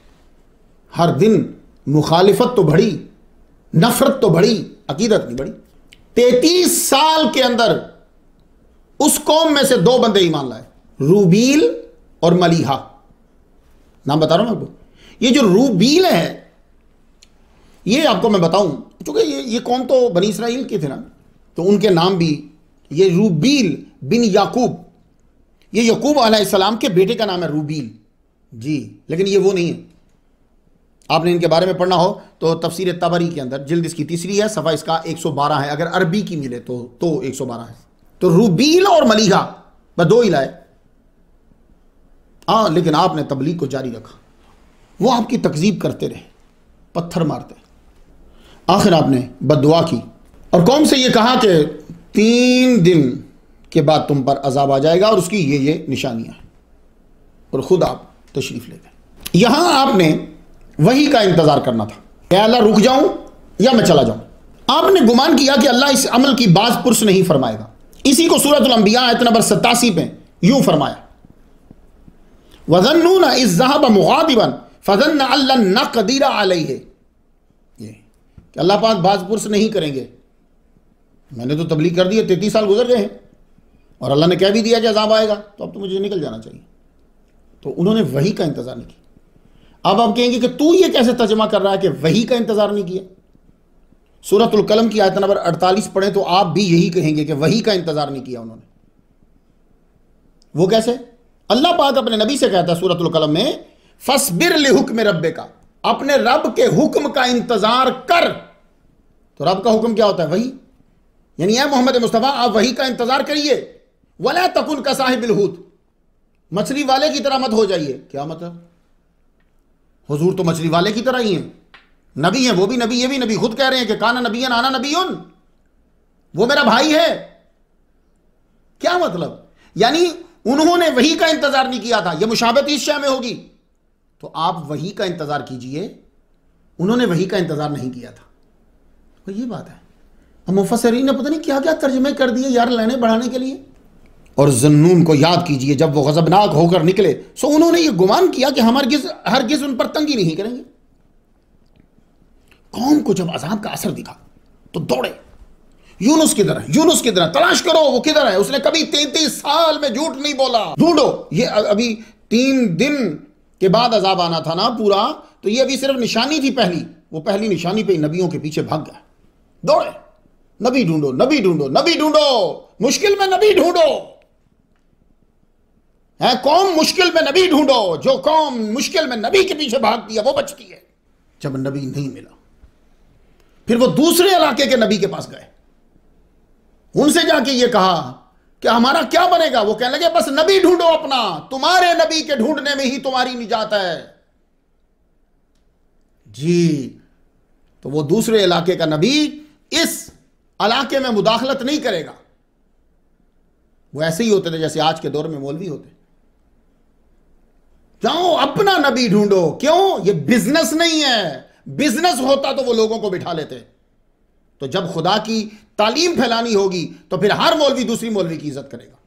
हर दिन मुखालिफत तो बढ़ी, नफरत तो बढ़ी, अकीदत नहीं बढ़ी। 33 साल के अंदर उस कौम में से 2 बंदे ईमान लाए, रूबील और मलीहा। नाम बता रहा हूं मैं आपको। ये जो रूबील है ये आपको मैं बताऊं, क्योंकि ये कौम तो बनी इसराइल के थे ना, तो उनके नाम भी ये रूबील बिन याकूब, ये याकूब अलैहिस्सलाम के बेटे का नाम है रूबील जी, लेकिन ये वो नहीं है। आपने इनके बारे में पढ़ना हो तो तफसीर तबरी के अंदर जिल्द इसकी 3 है, सफ़ा इसका 112 है, अगर अरबी की मिले तो 112 है। तो रूबील और मलीहा बस 2 ही लाए। हाँ, लेकिन आपने तबलीग को जारी रखा। वो आपकी तकजीब करते रहे, पत्थर मारते। आखिर आपने बद्दुआ की और कौम से ये कहा कि 3 दिन के बाद तुम पर अजाब आ जाएगा और उसकी ये निशानियां हैं, और खुद आप तशरीफ ले गए। यहां आपने वही का इंतजार करना था कि अल्लाह रुक जाऊं या मैं चला जाऊं। आपने गुमान किया कि अल्लाह इस अमल की बाज पुरस नहीं फरमाएगा। इसी को सूरतुल अंबिया आयत नंबर 87 पे यूं फरमाया, वज़न्नून इज़ ज़हब मुग़ादिबन फ़ज़न्न अल्लन नक़दिर अलैहि। ये कि अल्लाह पाक बाज पुरस नहीं करेंगे। मैंने तो तबलीग कर दी है, 33 साल गुजर गए हैं और अल्लाह ने कह भी दिया कि अज़ाब आएगा, तो अब तो मुझे निकल जाना चाहिए। तो उन्होंने वही का इंतजार नहीं किया। अब आप कहेंगे कि तू ये कैसे तर्जुमा कर रहा है कि वही का इंतजार नहीं किया? सूरतुल कलम की आयत नंबर 48 पढ़े तो आप भी यही कहेंगे कि वही का इंतजार नहीं किया उन्होंने। वो कैसे? अल्लाह पाक अपने नबी से कहता है सूरतुल कलम में, फस्बिर लिहुक्म रब्बिका, अपने रब के हुक्म का इंतजार कर। तो रब का हुक्म क्या होता है? वही। यानी है मोहम्मद मुस्तफ़ा आप वही का इंतजार करिए। वला तकुन का साहिबिल हूत, मछली वाले की तरह मत हो जाइए। क्या मतलब? हुजूर तो मछली वाले की तरह ही हैं, नबी हैं, वो भी नबी, ये भी नबी, खुद कह रहे हैं कि काना नबीयन आना नबीयुन, वो मेरा भाई है। क्या मतलब? यानी उन्होंने वही का इंतजार नहीं किया था। यह मुशाबत इस शय में होगी तो आप वही का इंतजार कीजिए, उन्होंने वही का इंतजार नहीं किया था। तो ये बात है। अब मुफस्सिरीन ने पता नहीं क्या क्या तर्जुमे कर दिए यार लेने बढ़ाने के लिए। और ज़न्नून को याद कीजिए, जब वो गज़बनाक होकर निकले सो उन्होंने ये गुमान किया कि हम हरगिज़ उन पर तंगी नहीं करेंगे। कौम को जब अज़ाब का असर दिखा तो दौड़े, यूनुस किधर है, यूनुस किधर है, तलाश करो वो किधर है। उसने कभी 33 साल में झूठ नहीं बोला, ढूंढो। ये अभी 3 दिन के बाद अज़ाब आना था ना पूरा, तो ये अभी सिर्फ निशानी थी पहली। वो पहली निशानी पे नबियों के पीछे भाग गया, दौड़े, नबी ढूंढो, नबी ढूंढो, नबी ढूंढो, मुश्किल में नबी ढूंढो है। कौम मुश्किल में नबी ढूंढो। जो कौम मुश्किल में नबी के पीछे भागती है वो बचती है। जब नबी नहीं मिला फिर वो दूसरे इलाके के नबी के पास गए, उनसे जाके ये कहा कि हमारा क्या बनेगा। वो कहने लगे बस नबी ढूंढो अपना, तुम्हारे नबी के ढूंढने में ही तुम्हारी निजात है जी। तो वो दूसरे इलाके का नबी इस इलाके में मुदाखलत नहीं करेगा। वो ऐसे ही होते थे जैसे आज के दौर में मौलवी होते। जाओ अपना नबी ढूंढो। क्यों? ये बिजनेस नहीं है। बिजनेस होता तो वो लोगों को बिठा लेते। तो जब खुदा की तालीम फैलानी होगी तो फिर हर मौलवी दूसरी मौलवी की इज्जत करेगा।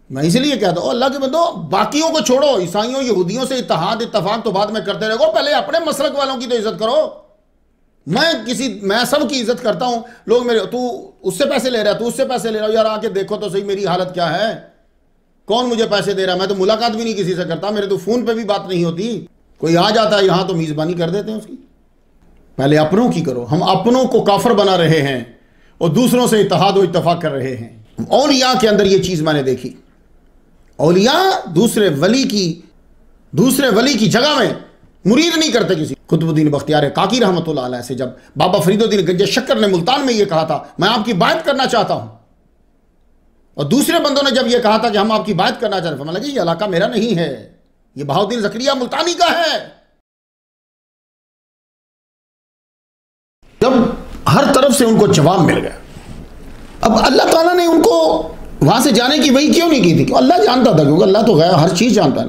मैं इसलिए कहता हूं अल्लाह के बंदो, बाकियों को छोड़ो, ईसाइयों यहूदियों से इत्तेहाद इत्तफाक तो बाद में करते रहो, पहले अपने मसलक वालों की तो इज्जत करो। मैं सब की इज्जत करता हूं। लोग मेरे, तू उससे पैसे ले रहा है, तू उससे पैसे ले रहा है, यार आके देखो तो सही मेरी हालत क्या है, कौन मुझे पैसे दे रहा है। मैं तो मुलाकात भी नहीं किसी से करता, मेरे तो फोन पे भी बात नहीं होती। कोई आ जाता है यहां तो मेजबानी कर देते हैं उसकी। पहले अपनों की करो। हम अपनों को काफर बना रहे हैं और दूसरों से इत्तेहाद और इत्तफाक कर रहे हैं। औलिया के अंदर यह चीज मैंने देखी। औलिया दूसरे वली की जगह में मुरीद नहीं करते किसी। कुतुबुद्दीन बख्तियार काकी रहमतुल्लाह अलैह से जब बाबा फरीदुद्दीन गंज शक्कर ने मुल्तान में यह कहा था मैं आपकी बात करना चाहता हूं, और दूसरे बंदों ने जब यह कहा था कि हम आपकी बात करना चाहते हैं, फरमाया लगे ये इलाका मेरा नहीं है, यह बहाउद्दीन ज़करिया मुल्तानी का है। जब हर तरफ से उनको जवाब मिल गया, अब अल्लाह ताला ने उनको वहां से जाने की वही क्यों नहीं की थी? क्यों? अल्लाह जानता था, क्योंकि अल्लाह तो गया हर चीज जानता है।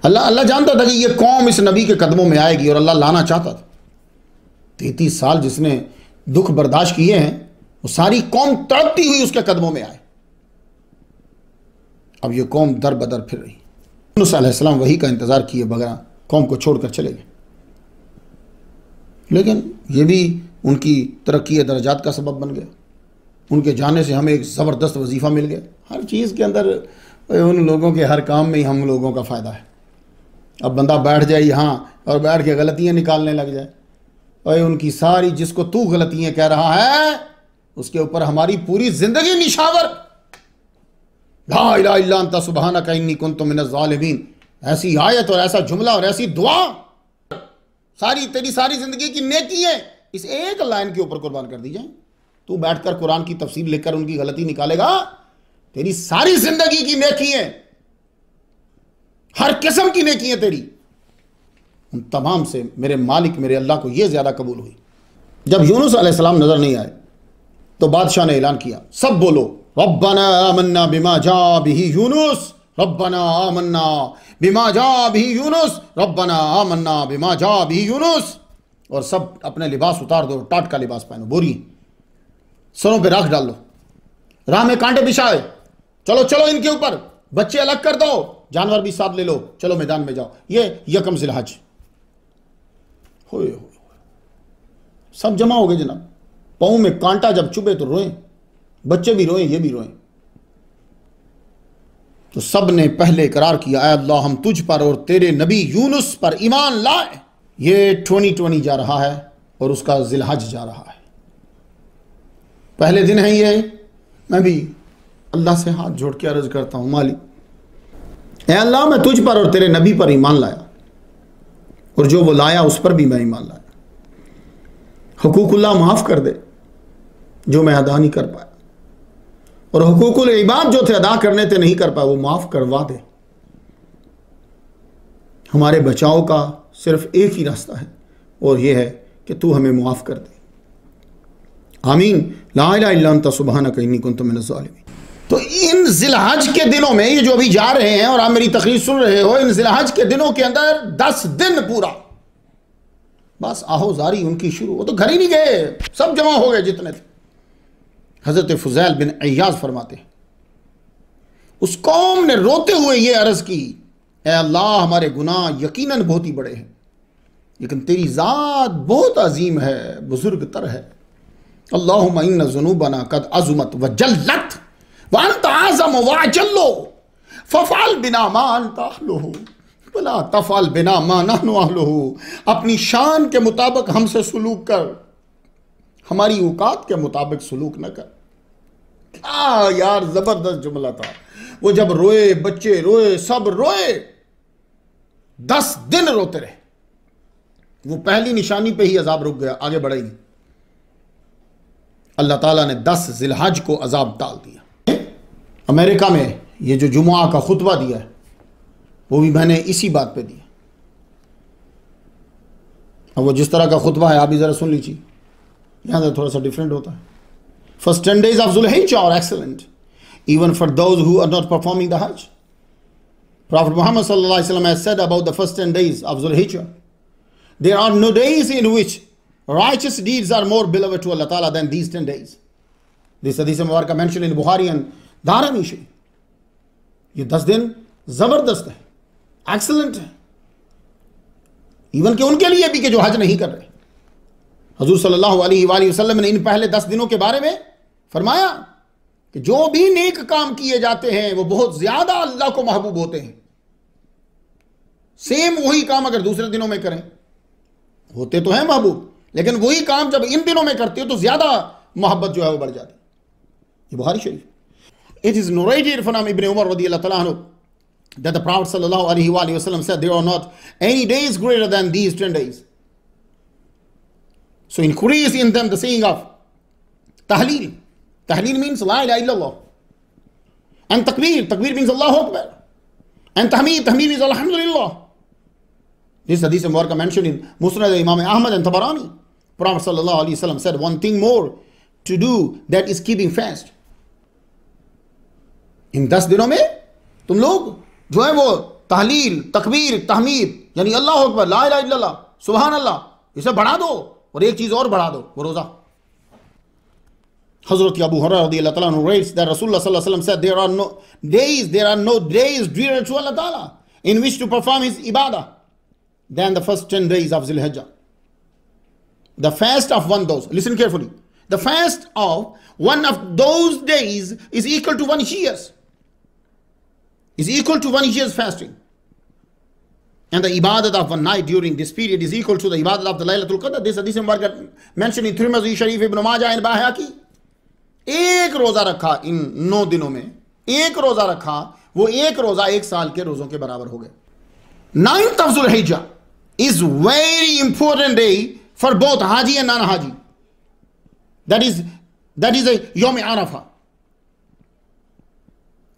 अल्लाह जानता था कि ये कौम इस नबी के कदमों में आएगी और अल्लाह लाना चाहता था। 33 साल जिसने दुख बर्दाश्त किए हैं वो सारी कौम तड़पती हुई उसके कदमों में आए। अब ये कौम दर बदर फिर रही। यूनुस अलैहिस्सलाम वही का इंतजार किए बगैर कौम को छोड़कर चले गए, लेकिन ये भी उनकी तरक्की दर्जात का सबब बन गया। उनके जाने से हमें एक ज़बरदस्त वजीफ़ा मिल गया। हर चीज़ के अंदर उन लोगों के हर काम में ही हम लोगों का फ़ायदा है। अब बंदा बैठ जाए यहाँ और बैठ के गलतियाँ निकालने लग जाए, और उनकी सारी, जिसको तू गलतियाँ कह रहा है उसके ऊपर हमारी पूरी ज़िंदगी निशावर। ला इलाहा इल्ला अंता सुब्हानका इन्नी कुन्तु मिनज़ ज़ालिमीन, ऐसी आयत और ऐसा जुमला और ऐसी दुआ, तेरी सारी ज़िंदगी की नेकियाँ इस एक लाइन के ऊपर कुर्बान कर दी जाए। तू बैठकर कुरान की तफसीर लेकर उनकी गलती निकालेगा, तेरी सारी जिंदगी की नेकियां, हर किस्म की नेकियां तेरी, उन तमाम से मेरे मालिक मेरे अल्लाह को यह ज्यादा कबूल हुई। जब यूनुस अलैहिस्सलाम नजर नहीं आए तो बादशाह ने ऐलान किया, सब बोलो रब्बना आमन्ना बिमा जा बिही यूनुस, रब्बना आमन्ना बिमा जा बिही यूनुस, रब्बना आमन्ना बिमा जा बिही यूनुस। और सब अपने लिबास उतार दो, टाट का लिबास पहनो, बोरी सरों पे राख डाल लो, राह में कांटे बिछाए, चलो चलो इनके ऊपर, बच्चे अलग कर दो, जानवर भी साथ ले लो, चलो मैदान में जाओ। ये यकम ज़िलहज हो, सब जमा हो गए जनाब। पाँव में कांटा जब चुभे तो रोए, बच्चे भी रोए, ये भी रोए। तो सब ने पहले इकरार किया, ऐ अल्लाह हम तुझ पर और तेरे नबी यूनुस पर ईमान लाए। ये 2020 जा रहा है और उसका ज़िलहज जा रहा है, पहले दिन है ये। मैं भी अल्लाह से हाथ जोड़ के अर्ज करता हूँ, मालिक ऐ अल्लाह मैं तुझ पर और तेरे नबी पर ईमान लाया, और जो वो लाया उस पर भी मैं ईमान लाया। हुकूकुल्लाह माफ़ कर दे जो मैं अदा नहीं कर पाया, और हुकूकुल इबाद जो थे अदा करने थे नहीं कर पाया, वो माफ़ करवा दे। हमारे बचाव का सिर्फ एक ही रास्ता है, और यह है कि तू हमें मुआफ़ कर दे। आमीन। ला इलाहा इल्ला अंता सुब्हानका इन्नी कुन्तु मिनज़ ज़ालिमीन। तो इन ज़िलहज के दिनों में, ये जो अभी जा रहे हैं और आप मेरी तकरीर सुन रहे हो, इन ज़िलहज के दिनों के अंदर 10 दिन पूरा बस आहोजारी उनकी शुरू। वो तो घर ही नहीं गए, सब जमा हो गए जितने थे। हजरत फुज़ैल बिन अय्याज़ फरमाते हैं, उस कौम ने रोते हुए ये अर्ज की, ए अल्लाह हमारे गुनाह यकीनन बहुत ही बड़े हैं, लेकिन तेरी ज़ात बहुत अजीम है, बुजुर्ग तर है। अल्लाहुम्मा इन्ना ज़ुनूबना कद अज़ुमत व जल्लत व अंत आज़म व अजल्लो फफ़अल बिना मा अंत अहलुहु वला तफ़अल बिना मा नहनु अहलुहु। अपनी शान के मुताबिक हमसे सुलूक कर, हमारी औकात के मुताबिक सुलूक न कर। क्या यार जबरदस्त जुमला था। वो जब रोए, बच्चे रोए, सब रोए, 10 दिन रोते रहे। वो पहली निशानी पे ही अजाब रुक गया, आगे बढ़ा ही नहीं। अल्लाह ताला ने 10 जिलहज को अजाब टाल दिया। अमेरिका में ये जो जुमुआ का खुतबा दिया है वो भी मैंने इसी बात पे दिया। अब वो जिस तरह का खुतबा है आप भी जरा सुन लीजिए, यहां से थोड़ा सा डिफरेंट होता है। First 10 days of Zulhijjah are excellent, even for those who are not performing the Hajj. Prophet Muhammad sallallahu alaihi wasallam has said about the first 10 days of Zulhijjah, there are no days in which righteous deeds are more beloved to Allah Ta'ala than these 10 days. This hadith mubarak mentioned in Bukhari and Darimi Sharif. ये 10 दिन जबरदस्त है, excellent है, even के उनके लिए भी कि जो हज नहीं कर रहे। हजूर सल्लल्लाहु अलैहि वसल्लम ने इन पहले 10 दिनों के बारे में फरमाया कि जो भी नेक काम किए जाते हैं वो बहुत ज्यादा अल्लाह को महबूब होते हैं। सेम वही काम अगर दूसरे दिनों में करें, होते तो हैं महबूब, लेकिन वही काम जब इन दिनों में करते हो तो ज्यादा मोहब्बत जो है वो बढ़ जाती है। ये बुखारी शरीफ। It is narrated from Ibn Umar radiyallahu ta'ala anhu that the Prophet sallallahu alaihi wasallam said there are not any days greater than these 10 days. So increase in them the saying of tahleel. Tahleel means la ilaha illallah. And takbir. Takbir means Allahu Akbar. And tahmeed. Tahmeed means alhamdulillah. This hadith of Mubarak mentioned in Musnad Imam Ahmad and Tabarani. Prophet sallallahu alaihi wasallam said one thing more to do, that is keeping fast. इन 10 दिनों में तुम लोग जो है वो तहलील, तकबीर, तहमीद यानी अल्लाह अकबर, ला इलाहा इल्लल्लाह, सुभान अल्लाह, इसे बढ़ा दो और एक चीज और बढ़ा दो, वो रोजा। हजरत अबू हुरैरा रज़ियल्लाहु ताला अन्हु writes that Rasulullah sallallahu alaihi wasallam said there are no days dearer to Allah Ta'ala in which to perform his ibadah than the first 10 days of Zul-Hijjah. The fast of one of those, listen carefully, the fast of one of those days is equal to 1 year's. Is equal to 1 year's fasting. And the ibadat of one night during this period is equal to the ibadat of the Laylatul Qadr. This hadith mentioned in Tirmidhi Sharif, Ibn Majah and Bayhaqi. एक रोजा रखा इन 9 दिनों में, एक रोजा रखा, वो एक रोजा 1 साल के रोजों के बराबर हो गए। 9th of Zulhijjah is very important day for both Haji and non-Haji. That is a Yawm Arafah.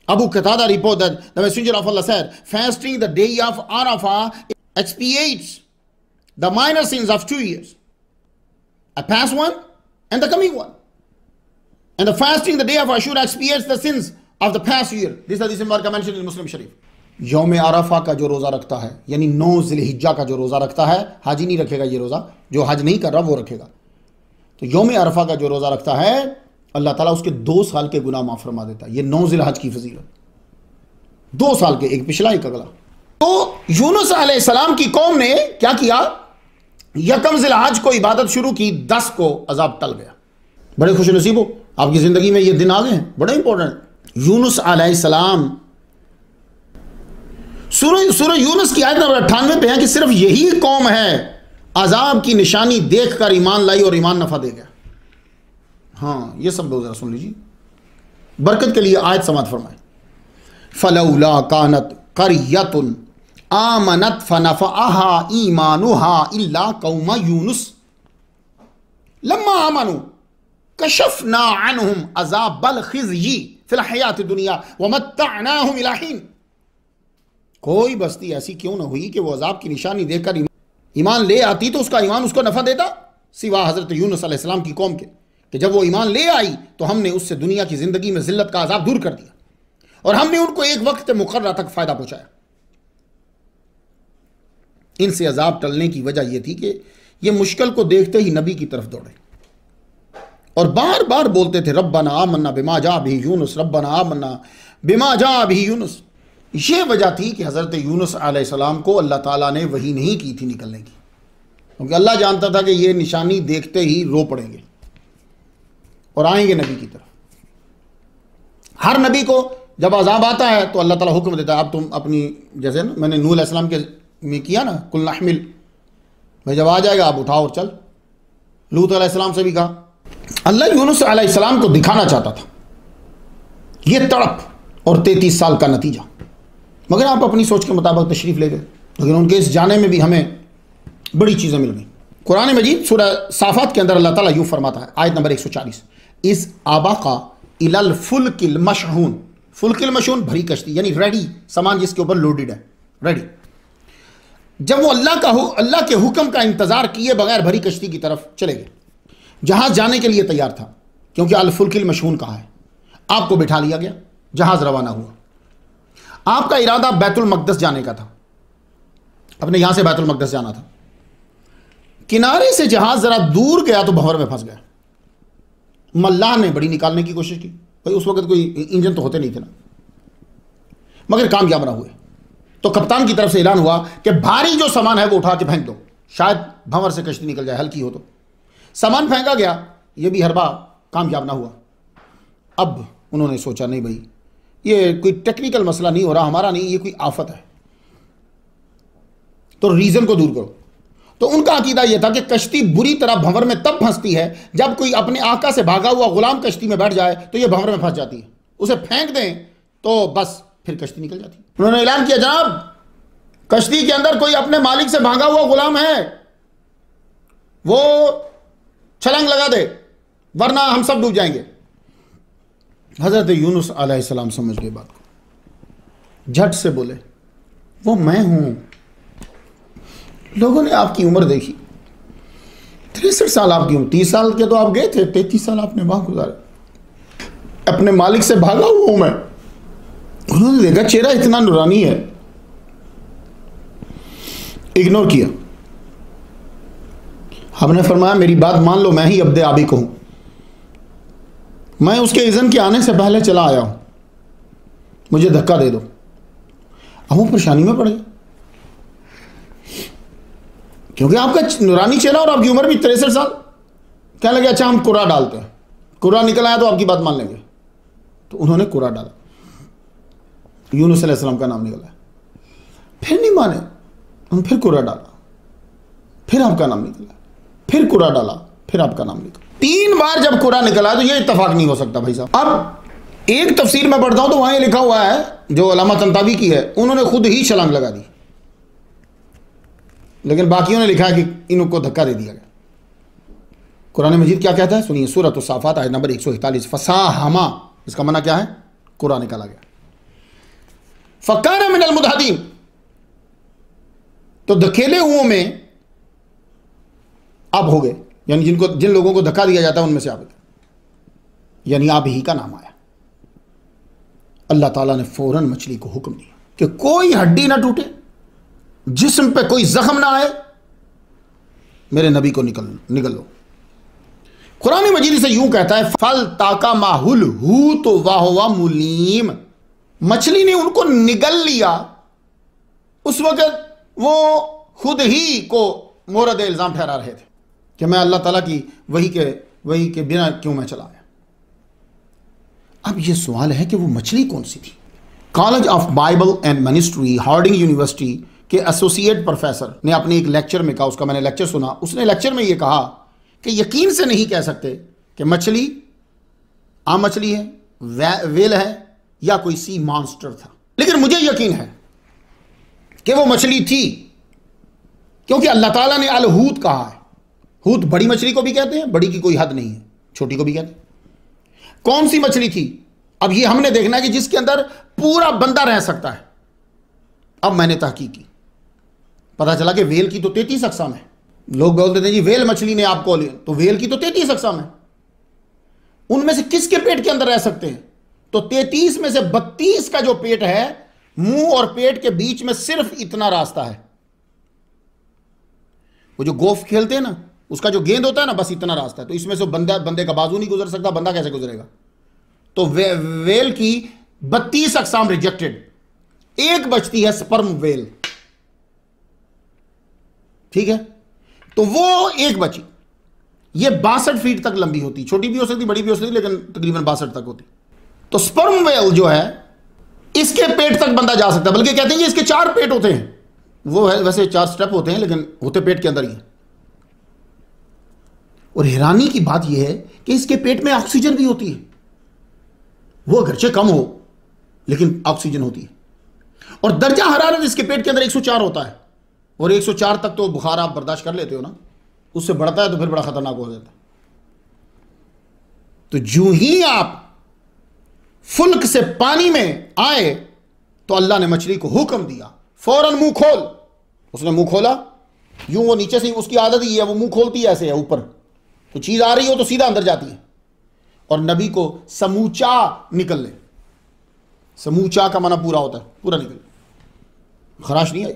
Abu Qatada report that the Messenger of Allah said, fasting the day of Arafah expiates the minor sins of 2 years, a past one and the coming one. And the fasting the day of Ashura expiates the sins of the past year. This hadith is mentioned in Muslim Sharif. यौम आराफा का जो रोज़ा रखता है, यानी 9 ज़िलहिज्जा का जो रोज़ा रखता है, हाजी नहीं रखेगा ये रोज़ा, जो हज नहीं कर रहा वो रखेगा। तो यौम आराफा का जो रोज़ा रखता है, अल्लाह ताला उसके 2 साल के गुनाह माफ़ फरमा देता है। ये 9 ज़िलहज की फजीलत, 2 साल के, एक पिछला एक अगला। तो यूनुस अलैहिस्सलाम की कौम ने क्या किया, यकम ज़िलहज को इबादत शुरू की, 10 को अजाब टल गया। बड़े खुश नसीब हो, आपकी ज़िंदगी में ये दिन आ गए हैं, बड़ा इंपॉर्टेंट। यूनुस अलैहिस्सलाम, सूरह यूनुस की आयत नंबर 98 पे है कि सिर्फ यही कौम है अजाब की निशानी देखकर ईमान लाई और ईमान नफा दे गया। हाँ, ये सब लोग जरा सुन लीजिए, बरकत के लिए आयत समात फरमाए। फलौला कानत करियतुन आमनत फनफअहा ईमानुहा इल्ला कौम यूनुस लम्मा आमनु कशफना अन्हुम अज़ाबल खिज़्यि फिल हयात दुनिया व मत्तअनाहुम इला हीन। कोई बस्ती ऐसी क्यों ना हुई कि वो अजाब की निशानी देखकर ईमान ले आती तो उसका ईमान उसको नफा देता, सिवा हजरत यूनुस अलैहिस्सलाम की कौम के, कि जब वो ईमान ले आई तो हमने उससे दुनिया की जिंदगी में जिल्लत का अजाब दूर कर दिया और हमने उनको एक वक्त मुकर्रर तक फायदा पहुंचाया। इनसे अजाब टलने की वजह यह थी कि ये मुश्किल को देखते ही नबी की तरफ दौड़े और बार बार बोलते थे रब्बना आमन्ना बिमा जा भी यूनुस, रब्बना आमन्ना बिमा जा भी यूनुस। ये वजह थी कि हज़रत यूनुस अलैहिस्सलाम को अल्लाह ताला ने वही नहीं की थी निकलने की, क्योंकि अल्लाह जानता था कि ये निशानी देखते ही रो पड़ेंगे और आएंगे नबी की तरफ। हर नबी को जब अजाब आता है तो अल्लाह ताला हुक्म देता है अब तुम अपनी, जैसे ना मैंने नूह अलैहिस्सलाम के में किया ना, कुल नहमिल, भाई जब आ जाएगा आप उठाओ और चल। लूत अलैहिस्सलाम से भी कहा। अल्लाह यूनुस अलैहिस्सलाम को दिखाना चाहता था ये तड़प और 33 साल का नतीजा, मगर आप अपनी सोच के मुताबिक तशरीफ़ ले गए। लेकिन उनके इस जाने में भी हमें बड़ी चीज़ें मिल गई। कुरान मजीद सूरह साफ़ात के अंदर अल्लाह ताला यूँ फरमाता है, आयत नंबर 140, इस आबाका इलल फुल्किल मशहून, फुल्किल मशहून भरी कश्ती, यानी रेडी, सामान जिसके ऊपर लोडेड है, रेडी। जब वो अल्लाह के हुक्म का इंतज़ार किए बगैर भरी कश्ती की तरफ चले गए, जहाज़ जाने के लिए तैयार था, क्योंकि अल फुल्किल मशहून कहा है। आपको बिठा लिया गया, जहाज़ रवाना हुआ। आपका इरादा बैतुल मक़दस जाने का था, अपने यहाँ से बैतुल मक़दस जाना था। किनारे से जहाज़ ज़रा दूर गया तो भंवर में फंस गया। मल्लाह ने बड़ी निकालने की कोशिश की, भाई उस वक्त कोई इंजन तो होते नहीं थे ना, मगर कामयाब ना हुए। तो कप्तान की तरफ से ऐलान हुआ कि भारी जो सामान है वो उठा के फेंक दो, शायद भंवर से कश्ती निकल जाए, हल्की हो तो। सामान फेंका गया, ये भी हरबा कामयाब ना हुआ। अब उन्होंने सोचा नहीं भाई ये कोई टेक्निकल मसला नहीं हो रहा हमारा, नहीं, ये कोई आफत है, तो रीज़न को दूर करो। तो उनका अकीदा यह था कि कश्ती बुरी तरह भंवर में तब फंसती है जब कोई अपने आका से भागा हुआ गुलाम कश्ती में बैठ जाए तो यह भंवर में फंस जाती है, उसे फेंक दें तो बस फिर कश्ती निकल जाती है। उन्होंने ऐलान किया, जनाब कश्ती के अंदर कोई अपने मालिक से भागा हुआ गुलाम है, वो छलांग लगा दे वरना हम सब डूब जाएंगे। हजरत यूनुस अलैहिस्सलाम समझ गए बात को, झट से बोले वो मैं हूं। लोगों ने आपकी उम्र देखी, 63 साल आपकी उम्र, 30 साल के तो आप गए थे, 33 साल आपने वहां गुजारे। अपने मालिक से भागा हुआ हूं मैं। उन्होंने देखा चेहरा इतना नूरानी है, इग्नोर किया। हमने फरमाया मेरी बात मान लो, मैं ही अब्दे आबी को हूं, मैं उसके इज़न के आने से पहले चला आया हूं, मुझे धक्का दे दो। अब वो परेशानी में पड़ गए, क्योंकि आपका नूरानी चेहरा और आपकी उम्र भी 63 साल। क्या लगे अच्छा हम कुरा डालते हैं, कुरा निकल आया तो आपकी बात मान लेंगे। तो उन्होंने कुरा डाला, यूनुस अलैहिस्सलाम का नाम निकला, फिर नहीं माने, उन्होंने फिर कुरा डाला, फिर आपका नाम निकला, फिर कुरा डाला, फिर आपका नाम निकला। 3 बार जब कुरा निकला तो यह इत्तफाक नहीं हो सकता भाई साहब। अब एक तफसीर में पढ़ता हूं तो वहां लिखा हुआ है, जो अल्लामा तंतावी की है, उन्होंने खुद ही छलांग लगा दी, लेकिन बाकियों ने लिखा है कि इनको धक्का दे दिया गया। कुरान मजीद क्या कहता है सुनिए, सूरत साफात आयत नंबर 141, फसाहमा, इसका माना क्या है, कुरा निकाला गया। फकाना मिनल मुदहदीन, तो धकेले हुओं में आप हो गए, यानी जिन लोगों को धक्का दिया जाता है उनमें से आप, यानी आप ही का नाम आया। अल्लाह ताला ने फौरन मछली को हुक्म दिया कि कोई हड्डी ना टूटे, जिस्म पे कोई जख्म ना आए, मेरे नबी को निकल लो। कुरान मजीद से यूं कहता है, फल ताका माहुल हु तो वाह मुलीम, मछली ने उनको निगल लिया। उस वक्त वो खुद ही को मोरद इल्जाम ठहरा रहे थे कि मैं अल्लाह ताला की वही के बिना क्यों मैं चला आया। अब यह सवाल है कि वो मछली कौन सी थी। College of Bible and ministry, Harding university के एसोसिएट प्रोफेसर ने अपने एक लेक्चर में कहा, उसका मैंने लेक्चर सुना, उसने लेक्चर में यह कहा कि यकीन से नहीं कह सकते कि मछली आम मछली है, वेल है या कोई सी मॉन्स्टर था, लेकिन मुझे यकीन है कि वो मछली थी, क्योंकि अल्लाह ताला ने अल हूत कहा है। हूत बड़ी मछली को भी कहते हैं, बड़ी की कोई हद नहीं है, छोटी को भी कहते हैं। कौन सी मछली थी, अब ये हमने देखना है कि जिसके अंदर पूरा बंदा रह सकता है। अब मैंने तहकीक की, पता चला कि वेल की तो 33 अक़साम है। लोग बोलते थे जी वेल मछली ने आपको लिया, तो वेल की तो 33 अक़साम है, उनमें से किसके पेट के अंदर रह सकते हैं? तो 33 में से 32 का जो पेट है, मुंह और पेट के बीच में सिर्फ इतना रास्ता है, वो जो गोल्फ खेलते हैं ना, उसका जो गेंद होता है ना, बस इतना रास्ता है। तो इसमें से बंदे का बाजू नहीं गुजर सकता, बंदा कैसे गुजरेगा? तो वेल की 32 अकसाम रिजेक्टेड, एक बचती है स्पर्म वेल, ठीक है? तो वो एक बची, ये 62 फीट तक लंबी होती, छोटी भी हो सकती, बड़ी भी हो सकती, लेकिन तकरीबन 62 तक होती। तो स्पर्म वेल जो है, इसके पेट तक बंदा जा सकता है, बल्कि कहते हैं कि इसके 4 पेट होते हैं। वो है वैसे 4 स्टेप होते हैं, लेकिन होते पेट के अंदर ही है। और हैरानी की बात यह है कि इसके पेट में ऑक्सीजन भी होती है। वो अगरचे कम हो, लेकिन ऑक्सीजन होती है। और दर्जा हरारत इसके पेट के अंदर 104 होता है। और 104 तक तो बुखार आप बर्दाश्त कर लेते हो ना, उससे बढ़ता है तो फिर बड़ा खतरनाक हो जाता है। तो जो ही आप फुल्क से पानी में आए तो अल्लाह ने मछली को हुक्म दिया, फौरन मुंह खोल। उसने मुंह खोला, यूं वो नीचे से, उसकी आदत ही है, वो मुंह खोलती है ऐसे है ऊपर, तो चीज आ रही हो तो सीधा अंदर जाती है। और नबी को समूचा निकल ले, समूचा का माना पूरा होता है, पूरा निकल, खराश नहीं आई।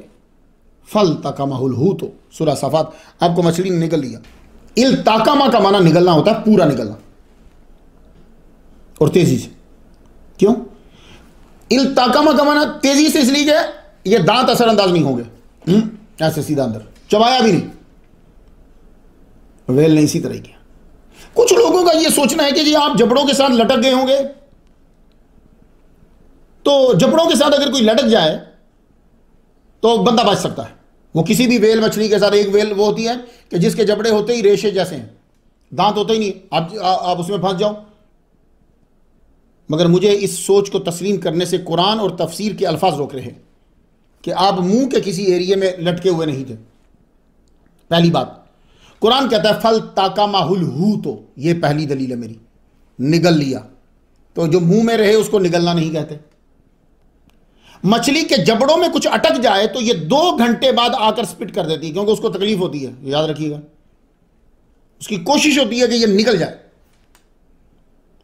फल ताकामाहुल हूत, सूरह सफात, आपको मछली ने निकल लिया। इल ताकामा का माना निकलना होता है, पूरा निकलना, और तेजी से। क्यों इल ताकामा का माना तेजी से? इसलिए कि ये दांत असरअंदाज नहीं होंगे, ऐसे सीधा अंदर, चबाया भी नहीं। वेल ने इसी तरह किया। कुछ लोगों का यह सोचना है कि जी आप जबड़ों के साथ लटक गए होंगे, तो जबड़ों के साथ अगर कोई लटक जाए तो बंदा बच सकता है। वो किसी भी वेल मछली के साथ, एक वेल वो होती है कि जिसके जबड़े होते ही रेशे जैसे हैं, दांत होते ही नहीं, आप उसमें फंस जाओ। मगर मुझे इस सोच को तस्लीम करने से कुरान और तफसीर के अल्फाज रोक रहे हैं कि आप मुंह के किसी एरिए में लटके हुए नहीं थे। पहली बात, कुरान कहता है फल ताकामाहुल हू, तो ये पहली दलील है मेरी, निगल लिया। तो जो मुंह में रहे उसको निगलना नहीं कहते। मछली के जबड़ों में कुछ अटक जाए तो ये 2 घंटे बाद आकर स्पिट कर देती है, क्योंकि उसको तकलीफ होती है, याद रखिएगा। उसकी कोशिश होती है कि ये निकल जाए,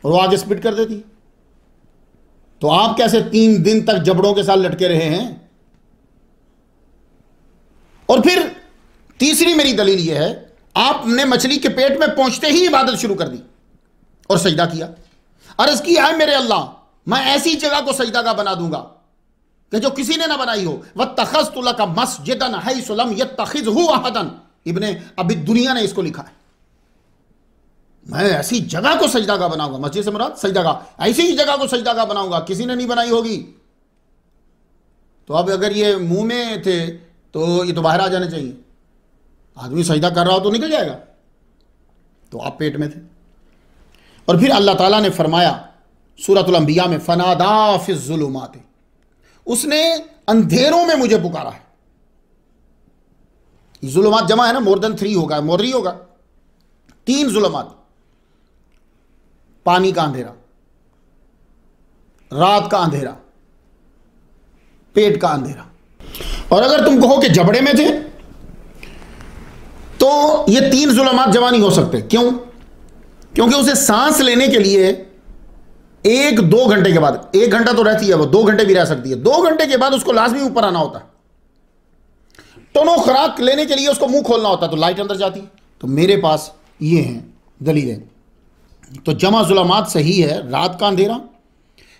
और वो आगे स्पिट कर देती है। तो आप कैसे 3 दिन तक जबड़ों के साथ लटके रहे हैं? और फिर तीसरी मेरी दलील यह है, आपने मछली के पेट में पहुंचते ही इबादत शुरू कर दी और सजदा किया। अर्ज किया है मेरे अल्लाह, मैं ऐसी जगह को सजदा का बना दूंगा कि जो किसी ने ना बनाई हो। वत्तखज़तु लका मस्जिदन हैसु लम यत्तखिज़हु अहदन, इब्ने अबी दुनिया ने इसको लिखा है। मैं ऐसी जगह को सजदा का बनाऊंगा, मस्जिद से मुराद सजदा का, ऐसी ही जगह को सजदा का बनाऊंगा किसी ने नहीं बनाई होगी। तो अब अगर ये मुंह में थे तो ये तो बाहर आ जाने चाहिए। आदमी सजदा कर रहा हो तो निकल जाएगा, तो आप पेट में थे। और फिर अल्लाह ताला ने फरमाया सूरतुल अंबिया में, फनादा फिज़्ज़ुलुमात, उसने अंधेरों में मुझे पुकारा है। जुलुमात जमा है ना, मोर देन 3 होगा, मोर ही होगा। 3 जुलुमात, पानी का अंधेरा, रात का अंधेरा, पेट का अंधेरा। और अगर तुम कहो कि जबड़े में थे तो ये 3 जुलुमात जमा नहीं हो सकते। क्यों? क्योंकि उसे सांस लेने के लिए 1-2 घंटे के बाद, 1 घंटा तो रहती है वो, 2 घंटे भी रह सकती है, 2 घंटे के बाद उसको लाजमी ऊपर आना होता है। टोनो खुराक लेने के लिए उसको मुंह खोलना होता है, तो लाइट अंदर जाती है। तो मेरे पास ये हैं दलीलें। तो जमा जुलमात सही है, रात का अंधेरा,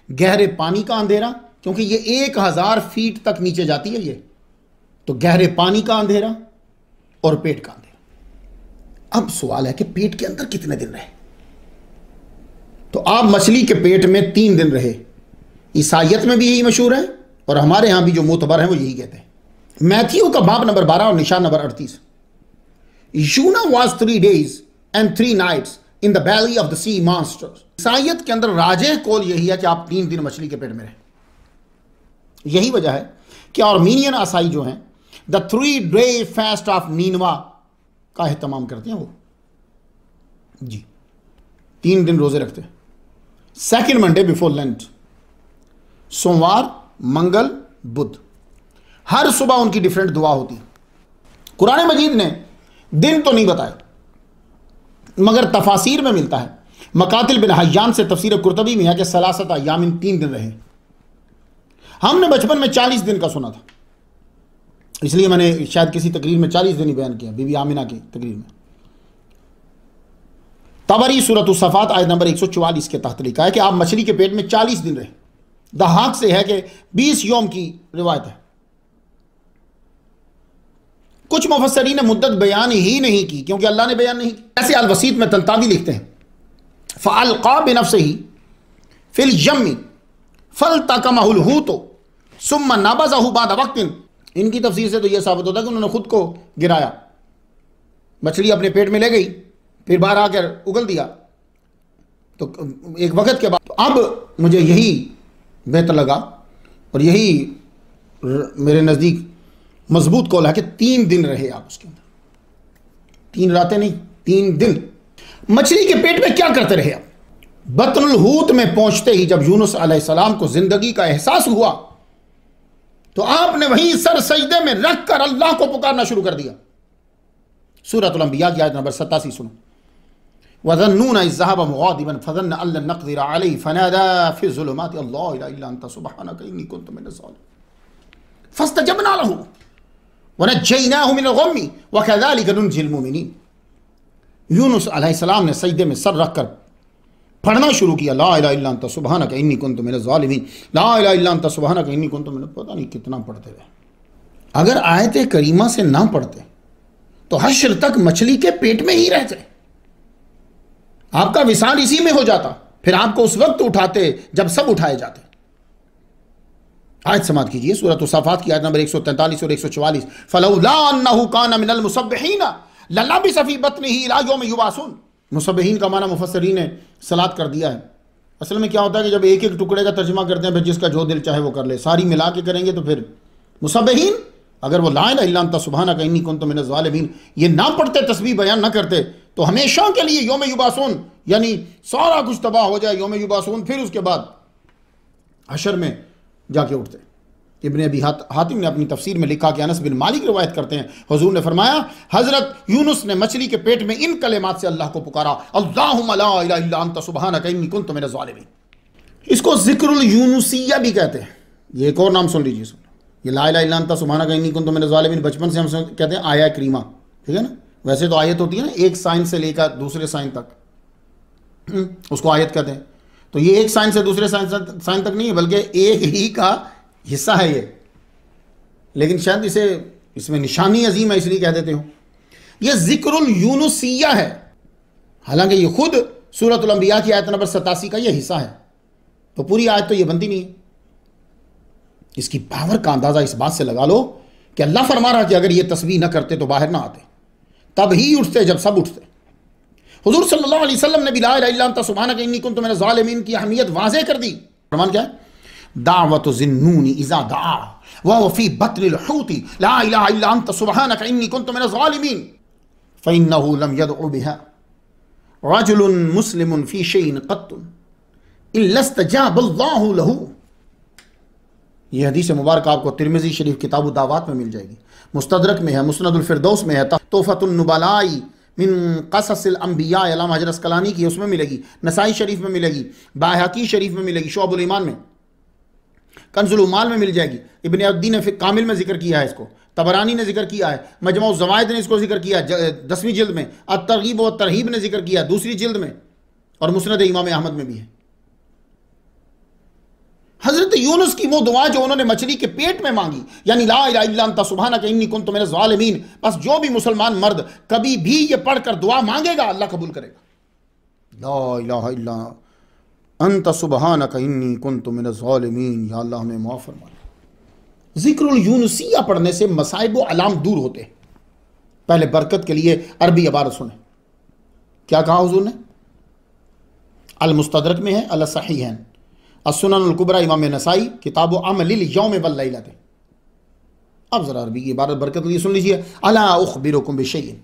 गहरे पानी का अंधेरा, क्योंकि ये 1000 फीट तक नीचे जाती है ये, तो गहरे पानी का अंधेरा और पेट का अंधेरा। अब सवाल है कि पेट के अंदर कितने दिन रहे? तो आप मछली के पेट में 3 दिन रहे। ईसाइयत में भी यही मशहूर है, और हमारे यहां भी जो मोतबर है वो यही कहते हैं। मैथ्यू का बाब नंबर 12 और निशान number 38, Yuna was 3 days and 3 nights in the belly of the sea monsters. ईसाइयत के अंदर राजे कौल यही है कि आप 3 दिन मछली के पेट में रहे। यही वजह है कि आर्मीनियन ईसाई जो हैं द 3 day फास्ट ऑफ नीनवा का एहतमाम करते हैं। वो जी 3 दिन रोजे रखते हैं। सेकेंड मंडे बिफोर लेंट, सोमवार, मंगल, बुध, हर सुबह उनकी डिफरेंट दुआ होती है। कुरान मजीद ने दिन तो नहीं बताए, मगर तफासीर में मिलता है। मकातिल बिन हय्यान से तफसीर कुर्तबी में है कि सलासत अय्यामिन 3 दिन रहे। हमने बचपन में 40 दिन का सुना था, इसलिए मैंने शायद किसी तकरीर में 40 दिन ही बयान किया, बीबी आमिना की तकरीर में। तबरी सूरत सफ़ात आयत नंबर 144 के तहत लिखा है कि आप मछली के पेट में 40 दिन रहे। दहाक से है कि 20 यौम की रिवायत है। कुछ मुफस्सरीन ने मुद्दत बयान ही नहीं की क्योंकि अल्लाह ने बयान नहीं की। ऐसे अल वसीत में तंतावी लिखते हैं, फ़अल्क़ा बिनफ़्सिही फ़िल यम्मी फ़ल्तक़महुल हूत सुम्मा नबज़हु बअद वक़्तिन। इनकी तफसीर से तो यह साबित होता है कि उन्होंने खुद को गिराया, मछली अपने पेट में ले गई, फिर बाहर आकर उगल दिया, तो एक वक्त के बाद। तो अब मुझे यही बेहतर लगा और यही मेरे नज़दीक मजबूत कौल है कि 3 दिन रहे आप उसके अंदर, 3 रातें नहीं, 3 दिन। मछली के पेट में क्या करते रहे आप? बतनुल हूत में पहुंचते ही जब यूनुस अलैहिस्सलाम को जिंदगी का एहसास हुआ तो आपने वहीं सर सजदे में रखकर अल्लाह को पुकारना शुरू कर दिया। सूरतुल अंबिया की आयत नंबर 87 सुनो। वज़न्नून इज़ ज़हबा मुग़ादिबन फ़ज़न्ना अन लन नक़दिर अलैहि फ़नादा फ़ी ज़ुलुमाति अल्ला इलाहा इल्ला अन्ता सुब्हानका इन्नी कुन्तु मिनज़ ज़ालिमीन फ़स्तजबना लहु वनज्जयनाहु मिनल ग़म्मि वकज़ालिका नुनजिल मुमिनीन। यूनुस अलैहिस्सलाम ने सजदे में सर रखकर पढ़ना शुरू किया, ला इलाहा इल्ला अन्ता सुब्हानका इन्नी कुन्तु मिनज़ ज़ालिमीन, ला इलाहा इल्ला अन्ता सुब्हानका इन्नी कुन्तु मिनज़। पता नहीं कितना पढ़ते रहे। अगर आयत करीमा से ना पढ़ते तो हश्र तक मछली के पेट में ही रहते, आपका विसाल इसी में हो जाता, फिर आपको उस वक्त उठाते जब सब उठाए जाते। आयत समात कीजिए, सूरत सफ़ात की आयत नंबर 143 और 144। फलौला अन्नहु कान मिनल मुसब्बिहीन ललबिस फी बत्निही इला यौम युबासून। मुसब्बिहीन का माना मुफस्सरीन ने सलात कर दिया है। असल में क्या होता है कि जब एक एक टुकड़े का तर्जुमा करते हैं, फिर जिसका जो दिल चाहे वो कर ले, सारी मिला के करेंगे तो फिर मुसब्बिहीन, अगर वो ला इलाहा इल्ला अन्ता सुब्हानका इन्नी कुन्तु मिनज़ ज़ालिमीन ये ना पढ़ते, तस्बीह बयान ना करते, तो हमेशा के लिए यौम युबासून यानी सारा कुछ तबाह हो जाए, यौम युबासून, फिर उसके बाद हशर में जाके उठते। इब्ने अबी हातिम ने अपनी तफसीर में लिखा कि अनस बिन मालिक रिवायत करते हैं, हुजूर ने फरमाया हजरत यूनुस ने मछली के पेट में इन कलेमात से अल्लाह को पुकारा, अल्लाहुम्मा ला इलाहा इल्ला अन्ता सुब्हानका इन्नी कुन्तु मिनज़ ज़ालिमीन। इसको ज़िक्रुल यूनुसिया भी कहते हैं। ये एक और नाम सुन लीजिए, सुन ये ला इलाहा इल्ला अन्ता सुब्हानका इन्नी कुन्तु मिनज़ ज़ालिमीन बचपन से हम कहते हैं आया करीमा, ठीक है ना। वैसे तो आयत होती है ना, एक साइन से लेकर दूसरे साइन तक, उसको आयत कहते हैं। तो ये एक साइन से दूसरे साइन तक नहीं है, बल्कि एक ही का हिस्सा है ये, लेकिन शायद इसमें निशानी अजीम है इसलिए कह देते हो। ये ज़िक्रुल यूनुसिया है, हालांकि ये खुद सूरतुल अंबिया की आयत नंबर 87 का ये हिस्सा है, तो पूरी आयत तो ये बनती नहीं है। इसकी पावर का अंदाजा इस बात से लगा लो कि अल्लाह फरमा रहा कि अगर ये तस्बीह न करते तो बाहर ना आते, तब ही उठते जब सब उठते। हुजूर सल्लल्लाहु अलैहि वसल्लम ने भी ला इलाहा इल्ला अन्ता सुब्हानका इन्नी कुन्तु मिनज़ ज़ालिमीन की अहमियत वाज़ेह कर दी। प्रमाण क्या है? दावतु ज़िन्नूनी इज़ा दआ व फ़ी बत्निल हूती ला इलाहा इल्ला अन्ता सुब्हानका इन्नी कुन्तु मिनज़ ज़ालिमीन फ़इन्नहु लम यदउ बिहा रजुलुन मुस्लिमुन फ़ी शैइन क़त्तु इल्ला इस्तजाबल्लाहु लहू। यह हदीस मुबारक आपको तिरमिज़ी शरीफ किताबु दावात में मिल जाएगी, मुस्तदरक में है, मुस्नदुल फिरदौस में है, तोहफ़तुन नुबलाई मिन क़ससिल अंबिया अल्लामा हजरत अस्क़लानी की उसमें मिलेगी, नसाई शरीफ में मिलेगी, बायहक़ी शरीफ में मिलेगी, शुअबुल ईमान में, कंज़ुल उमाल में मिल जाएगी, इब्ने अद्दीन ने कामिल में जिक्र किया है इसको, तबरानी ने जिक्र किया है, मजमू ज़वाइद ने इसको जिक्र किया 10वीं जिल्द में, अत-तरग़ीब व तरहीब ने जिक्र किया 2री जिल्द में, और मुस्नद इमाम अहमद में भी है। हजरत यूनुस की वो दुआ जो उन्होंने मछली के पेट में मांगी, यानी ला इलाहा इल्ला अन्ता सुब्हानका इन्नी कुन्तु मिनज़ ज़ालिमीन, बस जो भी मुसलमान मर्द कभी भी ये पढ़कर दुआ मांगेगा अल्लाह कबूल करेगा। ला इलाहा इल्ला अन्ता सुब्हानका इन्नी कुन्तु मिनज़ ज़ालिमीन, या अल्लाह हमें माफ़ फरमा। ज़िक्रुल यूनुसिया पढ़ने से मसाइब व अलाम दूर होते हैं। पहले बरकत के लिए अरबी इबारत सुने, क्या कहा हुजूर ने? अल मुस्तदरक में है, अल सहीहैन, अस्सुननुल कुबरा इमाम नसाई, किताबु अमलिल यौम वल लैलत। अब जरा अरबी की इबारत बरकत लिए सुन लीजिए। अला उख़बिरुकुम बिशैइन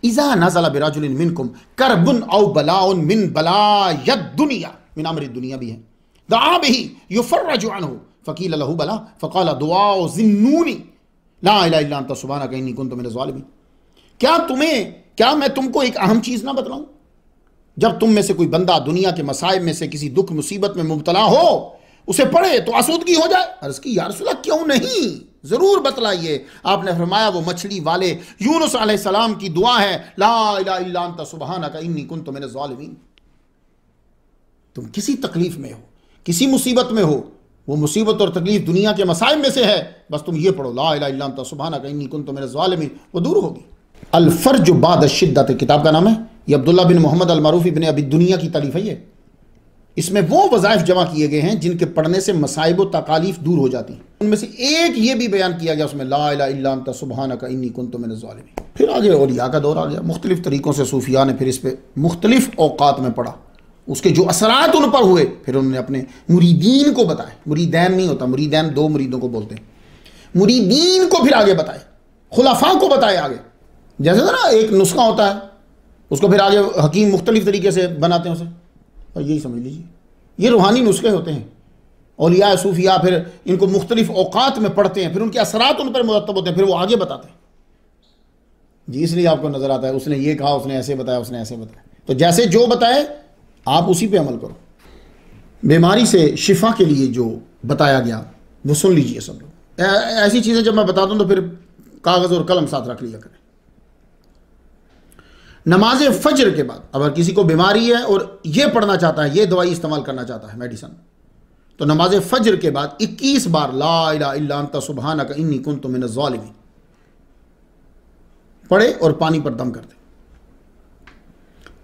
इज़ा नज़ला बिरजुलिन मिनकुम करबुन औ बलाउन मिन बलायद दुनिया, मिन अमरि दुनिया भी है, दआ बिही युफ़र्रजु अन्हु फ़क़ील लहु बला फ़क़ाल दुआउ ज़िन्नूनी ला इलाहा इल्ला अन्ता सुब्हानका इन्नी कुन्तु मिनज़ ज़ालिमीन। क्या मैं तुमको एक अहम चीज़ ना बतलाऊँ? जब तुम में से कोई बंदा दुनिया के मसाइब में से किसी दुख मुसीबत में मुब्तला हो, उसे पढ़े तो आसूदगी हो जाए। अर्ज़ की या रसूल अल्लाह क्यों नहीं, ज़रूर बतलाइए। आपने फरमाया वो मछली वाले यूनुस अलैहिस्सलाम की दुआ है, ला इलाहा इल्ला अंता सुब्हानका इन्नी कुन्तु मिनज़ ज़ालिमीन। तुम किसी तकलीफ में हो, किसी मुसीबत में हो, वो मुसीबत और तकलीफ दुनिया के मसाइब में से है, बस तुम ये पढ़ो ला इलाहा इल्ला अंता सुब्हानका इन्नी कुन्तु मिनज़ ज़ालिमीन, वो दूर होगी। अल फर्ज बाद शिद्दत किताब का नाम है, ये अब्दुल्ला बिन मोहम्मद अल मारूफ इब्न अबी दुनिया की तारीफ है। ये इसमें वो वज़ाइफ जमा किए गए हैं जिनके पढ़ने से मसाइब व तकालीफ दूर हो जाती हैं। उनमें से एक ये भी बयान किया गया उसमें, ला इलाहा इल्ला अंता सुब्हानका इन्नी कुन्तु मिनज़ ज़ालिमीन। फिर आगे औलिया का दौर आ गया, मुख्तलिफ तरीक़ों से सूफिया ने फिर इस पर मुख्तलिफ औक़ात में पढ़ा, उसके जो असरात उन पर हुए फिर उन्होंने अपने मुरीदीन को बताए। मुरीदैन नहीं होता, मुरीदैन दो मुरीदों को बोलते हैं, मुरीदीन को फिर आगे बताए, खुलाफा को बताए आगे। जैसे ना एक नुस्खा होता है, उसको फिर आगे हकीम मुख्तलिफ तरीके से बनाते हैं उसे, और यही समझ लीजिए ये रूहानी नुस्खे होते हैं। औलिया सूफिया फिर इनको मुख्तलिफ औकात में पढ़ते हैं, फिर उनके असरात उन पर मुरतब होते हैं, फिर वो आगे बताते हैं जी। इसलिए आपको नज़र आता है उसने ये कहा, उसने ऐसे बताया, उसने ऐसे बताया। तो जैसे जो बताए आप उसी पे अमल करो। बीमारी से शिफा के लिए जो बताया गया वो सुन लीजिए सब लोग। ऐसी चीज़ें जब मैं बताता हूँ तो फिर कागज़ और कलम साथ रख लिया करें। नमाज फजर के बाद अगर किसी को बीमारी है और ये पढ़ना चाहता है, ये दवाई इस्तेमाल करना चाहता है, मेडिसन, तो नमाज फजर के बाद 21 बार ला इलाहा इल्ला अंता सुब्हानका इन्नी कुन्तु मिनज़ ज़ालिमीन पढ़े और पानी पर दम कर दे।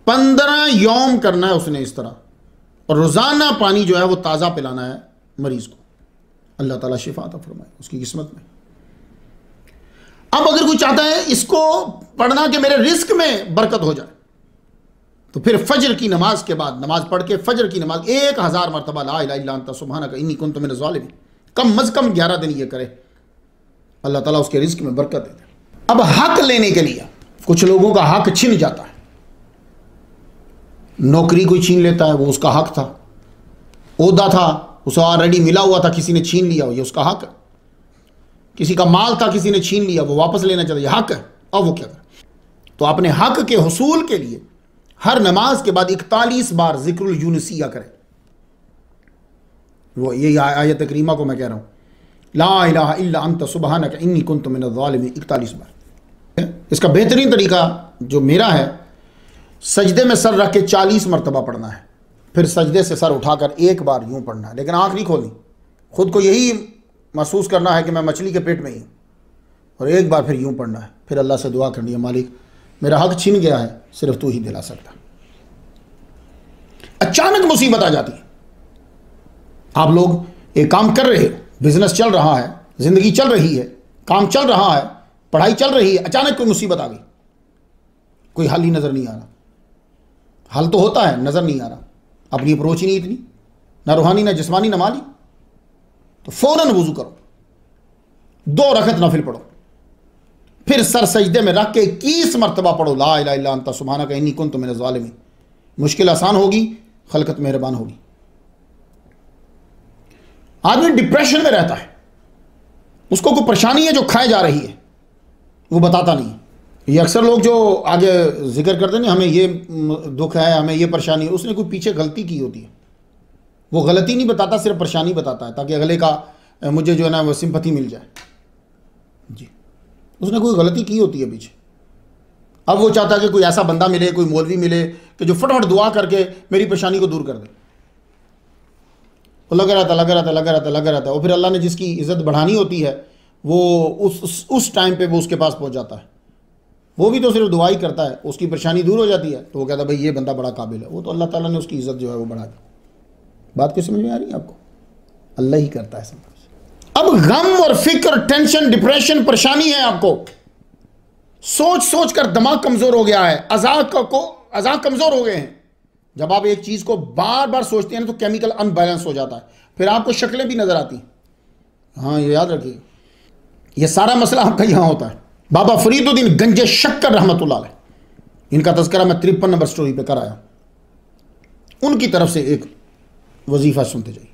15 यौम करना है उसने इस तरह, और रोज़ाना पानी जो है वो ताज़ा पिलाना है मरीज़ को। अल्लाह ताला शिफा अता फरमाए उसकी किस्मत में। अब अगर कोई चाहता है इसको पढ़ना कि मेरे रिस्क में बरकत हो जाए, तो फिर फजर की नमाज के बाद नमाज पढ़ के फजर की नमाज 1000 मरतबा ला इलाहा इल्ला अंता सुब्हानका इन्नी कुन्तु मिनज़ ज़ालिमीन कम अज़ कम 11 दिन ये करे, अल्लाह ताला उसके रिस्क में बरकत देते। अब हक लेने के लिए कुछ लोगों का हक छिन जाता है। नौकरी कोई छीन लेता है, वो उसका हक था, ओहदा था उसे ऑलरेडी मिला हुआ था, किसी ने छीन लिया, ये उसका हक है। किसी का माल था, किसी ने छीन लिया, वो वापस लेना चाहता है, ये हक है। अब वो क्या करे? तो अपने हक के हुसूल के लिए हर नमाज के बाद 41 बार जिक्रुल यूनुसिया करे। वो ये आयत करीमा को मैं कह रहा हूँ, ला इलाहा इल्ला अंता सुब्हानका इन्नी कुन्तु मिनज़ ज़ालिमीन 41 बार। इसका बेहतरीन तरीका जो मेरा है, सजदे में सर रख के 40 मरतबा पढ़ना है, फिर सजदे से सर उठाकर एक बार यूं पढ़ना है, लेकिन आँख नहीं खोलनी। खुद को यही महसूस करना है कि मैं मछली के पेट में ही हूँ, और एक बार फिर यूं पढ़ना है। फिर अल्लाह से दुआ करनी है, मालिक मेरा हक छीन गया है, सिर्फ तू ही दिला सकता। अचानक मुसीबत आ जाती है, आप लोग एक काम कर रहे हो, बिजनेस चल रहा है, जिंदगी चल रही है, काम चल रहा है, पढ़ाई चल रही है, अचानक कोई मुसीबत आ गई, कोई हल ही नजर नहीं आ रहा। हल तो होता है, नजर नहीं आ रहा, अपनी अप्रोच ही नहीं इतनी, ना रूहानी ना जिस्मानी ना माली। तो फौरन वुजू करो, 2 रकत नफिल पढ़ो, फिर सर सजदे में रख के 21 मरतबा पढ़ो ला इलाहा इल्ला अंता सुब्हानका इन्नी कुन्तु मिनज़ ज़ालिमीन। मुश्किल आसान होगी, खलकत मेहरबान होगी। आदमी डिप्रेशन में रहता है, उसको कोई परेशानी है जो खाए जा रही है, वो बताता नहीं। ये अक्सर लोग जो आगे जिक्र करते हैं, हमें ये दुख है, हमें ये परेशानी है, उसने कोई पीछे गलती की होती है। वो गलती नहीं बताता, सिर्फ परेशानी बताता है, ताकि अगले का मुझे जो है ना वो सिंपैथी मिल जाए जी। उसने कोई गलती की होती है पीछे। अब वो चाहता है कि कोई ऐसा बंदा मिले, कोई मौलवी मिले कि जो फटाफट दुआ करके मेरी परेशानी को दूर कर दे। वो लगा रहता है, और फिर अल्लाह ने जिसकी इज़्ज़त बढ़ानी होती है वो उस टाइम पे वो उसके पास पहुंच जाता है। वो भी तो सिर्फ दुआ ही करता है, उसकी परेशानी दूर हो जाती है, तो वो कहता है भाई ये बंदा बड़ा काबिल है। वो तो अल्लाह ताला ने उसकी इज़्ज़त जो है वो बढ़ा दी। बात क्यों समझ में आ रही है आपको? अल्लाह ही करता है सब कुछ। अब गम और फिक्र, टेंशन, डिप्रेशन, परेशानी है आपको, सोच सोच कर दिमाग कमजोर हो गया है, अज़ा कमजोर हो गए हैं। जब आप एक चीज को बार बार सोचते हैं तो केमिकल अनबैलेंस हो जाता है, फिर आपको शक्लें भी नजर आती हैं। हाँ ये याद रखिए, ये सारा मसला आपका यहां होता है। बाबा फरीदुद्दीन गंजे शक्कर रहमतुल्लाह अलैह, इनका तज़किरा मैं 53 नंबर स्टोरी पे कराया, उनकी तरफ से एक वजीफा सुनते जाइए।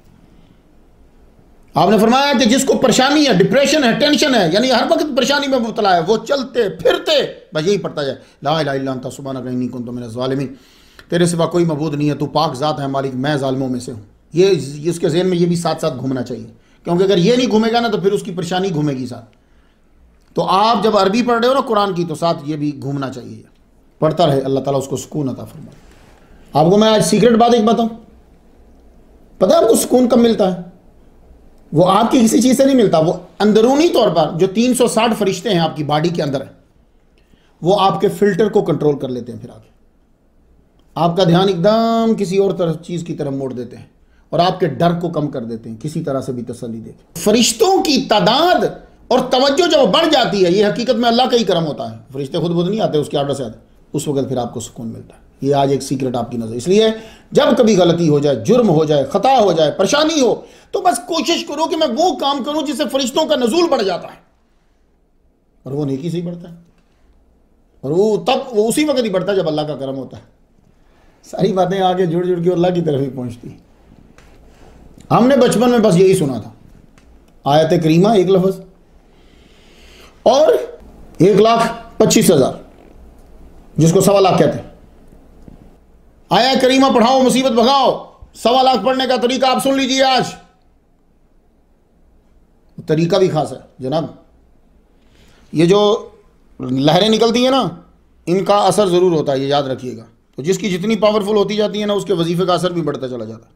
आपने फरमाया कि जिसको परेशानी है, डिप्रेशन है, टेंशन है, यानी हर वक्त परेशानी में मुब्तला है, वो चलते फिरते बस यही पढ़ता जाए ला इलाहा इल्ला अंता सुब्हानका इन्नी कुन्तु मिनज़ ज़ालिमीन। तेरे सिवा कोई मबूद नहीं है, तू पाक ज़ात है मालिक, मैं ज़ालिमों में से हूँ। ये इसके ज़हन में ये भी साथ साथ घूमना चाहिए क्योंकि अगर ये नहीं घूमेगा ना तो फिर उसकी परेशानी घूमेगी साथ। तो आप जब अरबी पढ़ रहे हो ना कुरान की, तो साथ ये भी घूमना चाहिए, पढ़ता रहे, अल्लाह ताला उसको सुकून अता फरमाए। आपको मैं आज सीक्रेट बात एक बताऊं, पता है आपको सुकून कब मिलता है? वो आपकी किसी चीज से नहीं मिलता, वो अंदरूनी तौर पर जो 360 फरिश्ते हैं आपकी बॉडी के अंदर है, वो आपके फिल्टर को कंट्रोल कर लेते हैं। फिर आगे आपका ध्यान एकदम किसी और तरफ चीज की तरफ मोड़ देते हैं और आपके डर को कम कर देते हैं, किसी तरह से भी तसल्ली देते। फरिश्तों की तादाद और तवज्जो जब बढ़ जाती है, ये हकीकत में अल्लाह का ही करम होता है, फरिश्ते खुद नहीं आते, उसके आर्डर से आते, उस वक्त फिर आपको सुकून मिलता है। ये आज एक सीक्रेट आपकी नजर। इसलिए जब कभी गलती हो जाए, जुर्म हो जाए, खता हो जाए, परेशानी हो, तो बस कोशिश करो कि मैं वो काम करूं जिससे फरिश्तों का नजूल बढ़ जाता है, और वो नेकी से ही बढ़ता है, और वो उसी वक्त ही बढ़ता है जब अल्लाह का करम होता है। सारी बातें आगे जुड़ जुड़ के अल्लाह की तरफ ही पहुंचती है। हमने बचपन में बस यही सुना था, आयत करीमा एक लफ्ज और 1,25,000, जिसको 1.25 लाख कहते हैं। आया करीमा पढ़ाओ मुसीबत भगाओ, 1.25 लाख पढ़ने का तरीका आप सुन लीजिए आज। तरीका भी खास है जनाब। ये जो लहरें निकलती हैं ना, इनका असर जरूर होता है, ये याद रखिएगा। तो जिसकी जितनी पावरफुल होती जाती है ना, उसके वजीफे का असर भी बढ़ता चला जाता है।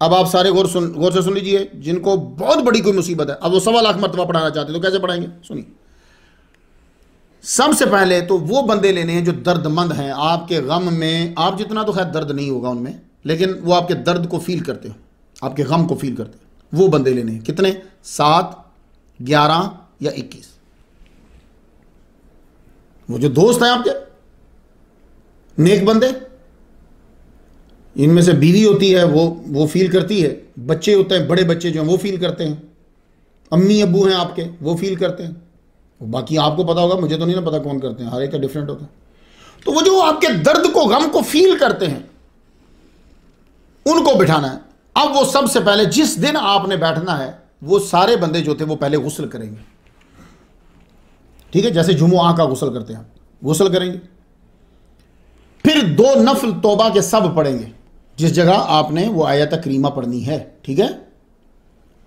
अब आप सारे गौर से सुन लीजिए, जिनको बहुत बड़ी कोई मुसीबत है, अब वो 1.25 लाख मरतबा पढ़ाना चाहते हैं, तो कैसे पढ़ाएंगे? सुनिए, सबसे पहले तो वो बंदे लेने हैं जो दर्दमंद हैं, आपके गम में, आप जितना तो खैर दर्द नहीं होगा उनमें, लेकिन वो आपके दर्द को फील करते हो, आपके गम को फील करते हो, वो बंदे लेने हैं। कितने? 7, 11 या 21। वो जो दोस्त हैं आपके नेक बंदे, इनमें से बीवी होती है, वो फील करती है, बच्चे होते हैं, बड़े बच्चे जो हैं वो फील करते हैं, अम्मी अब्बू हैं आपके, वो फील करते हैं, बाकी आपको पता होगा, मुझे तो नहीं ना पता कौन करते हैं, हर एक का डिफरेंट होता है। तो वो जो आपके दर्द को, गम को फील करते हैं, उनको बिठाना है। अब वो सबसे पहले जिस दिन आपने बैठना है, वो सारे बंदे जो थे वो पहले गुस्ल करेंगे, ठीक है, जैसे जुमुआ का गुस्ल करते हैं, गुस्ल करेंगे। फिर 2 नफल तौबा के सब पढ़ेंगे, जिस जगह आपने वो आयत करीमा पढ़नी है, ठीक है।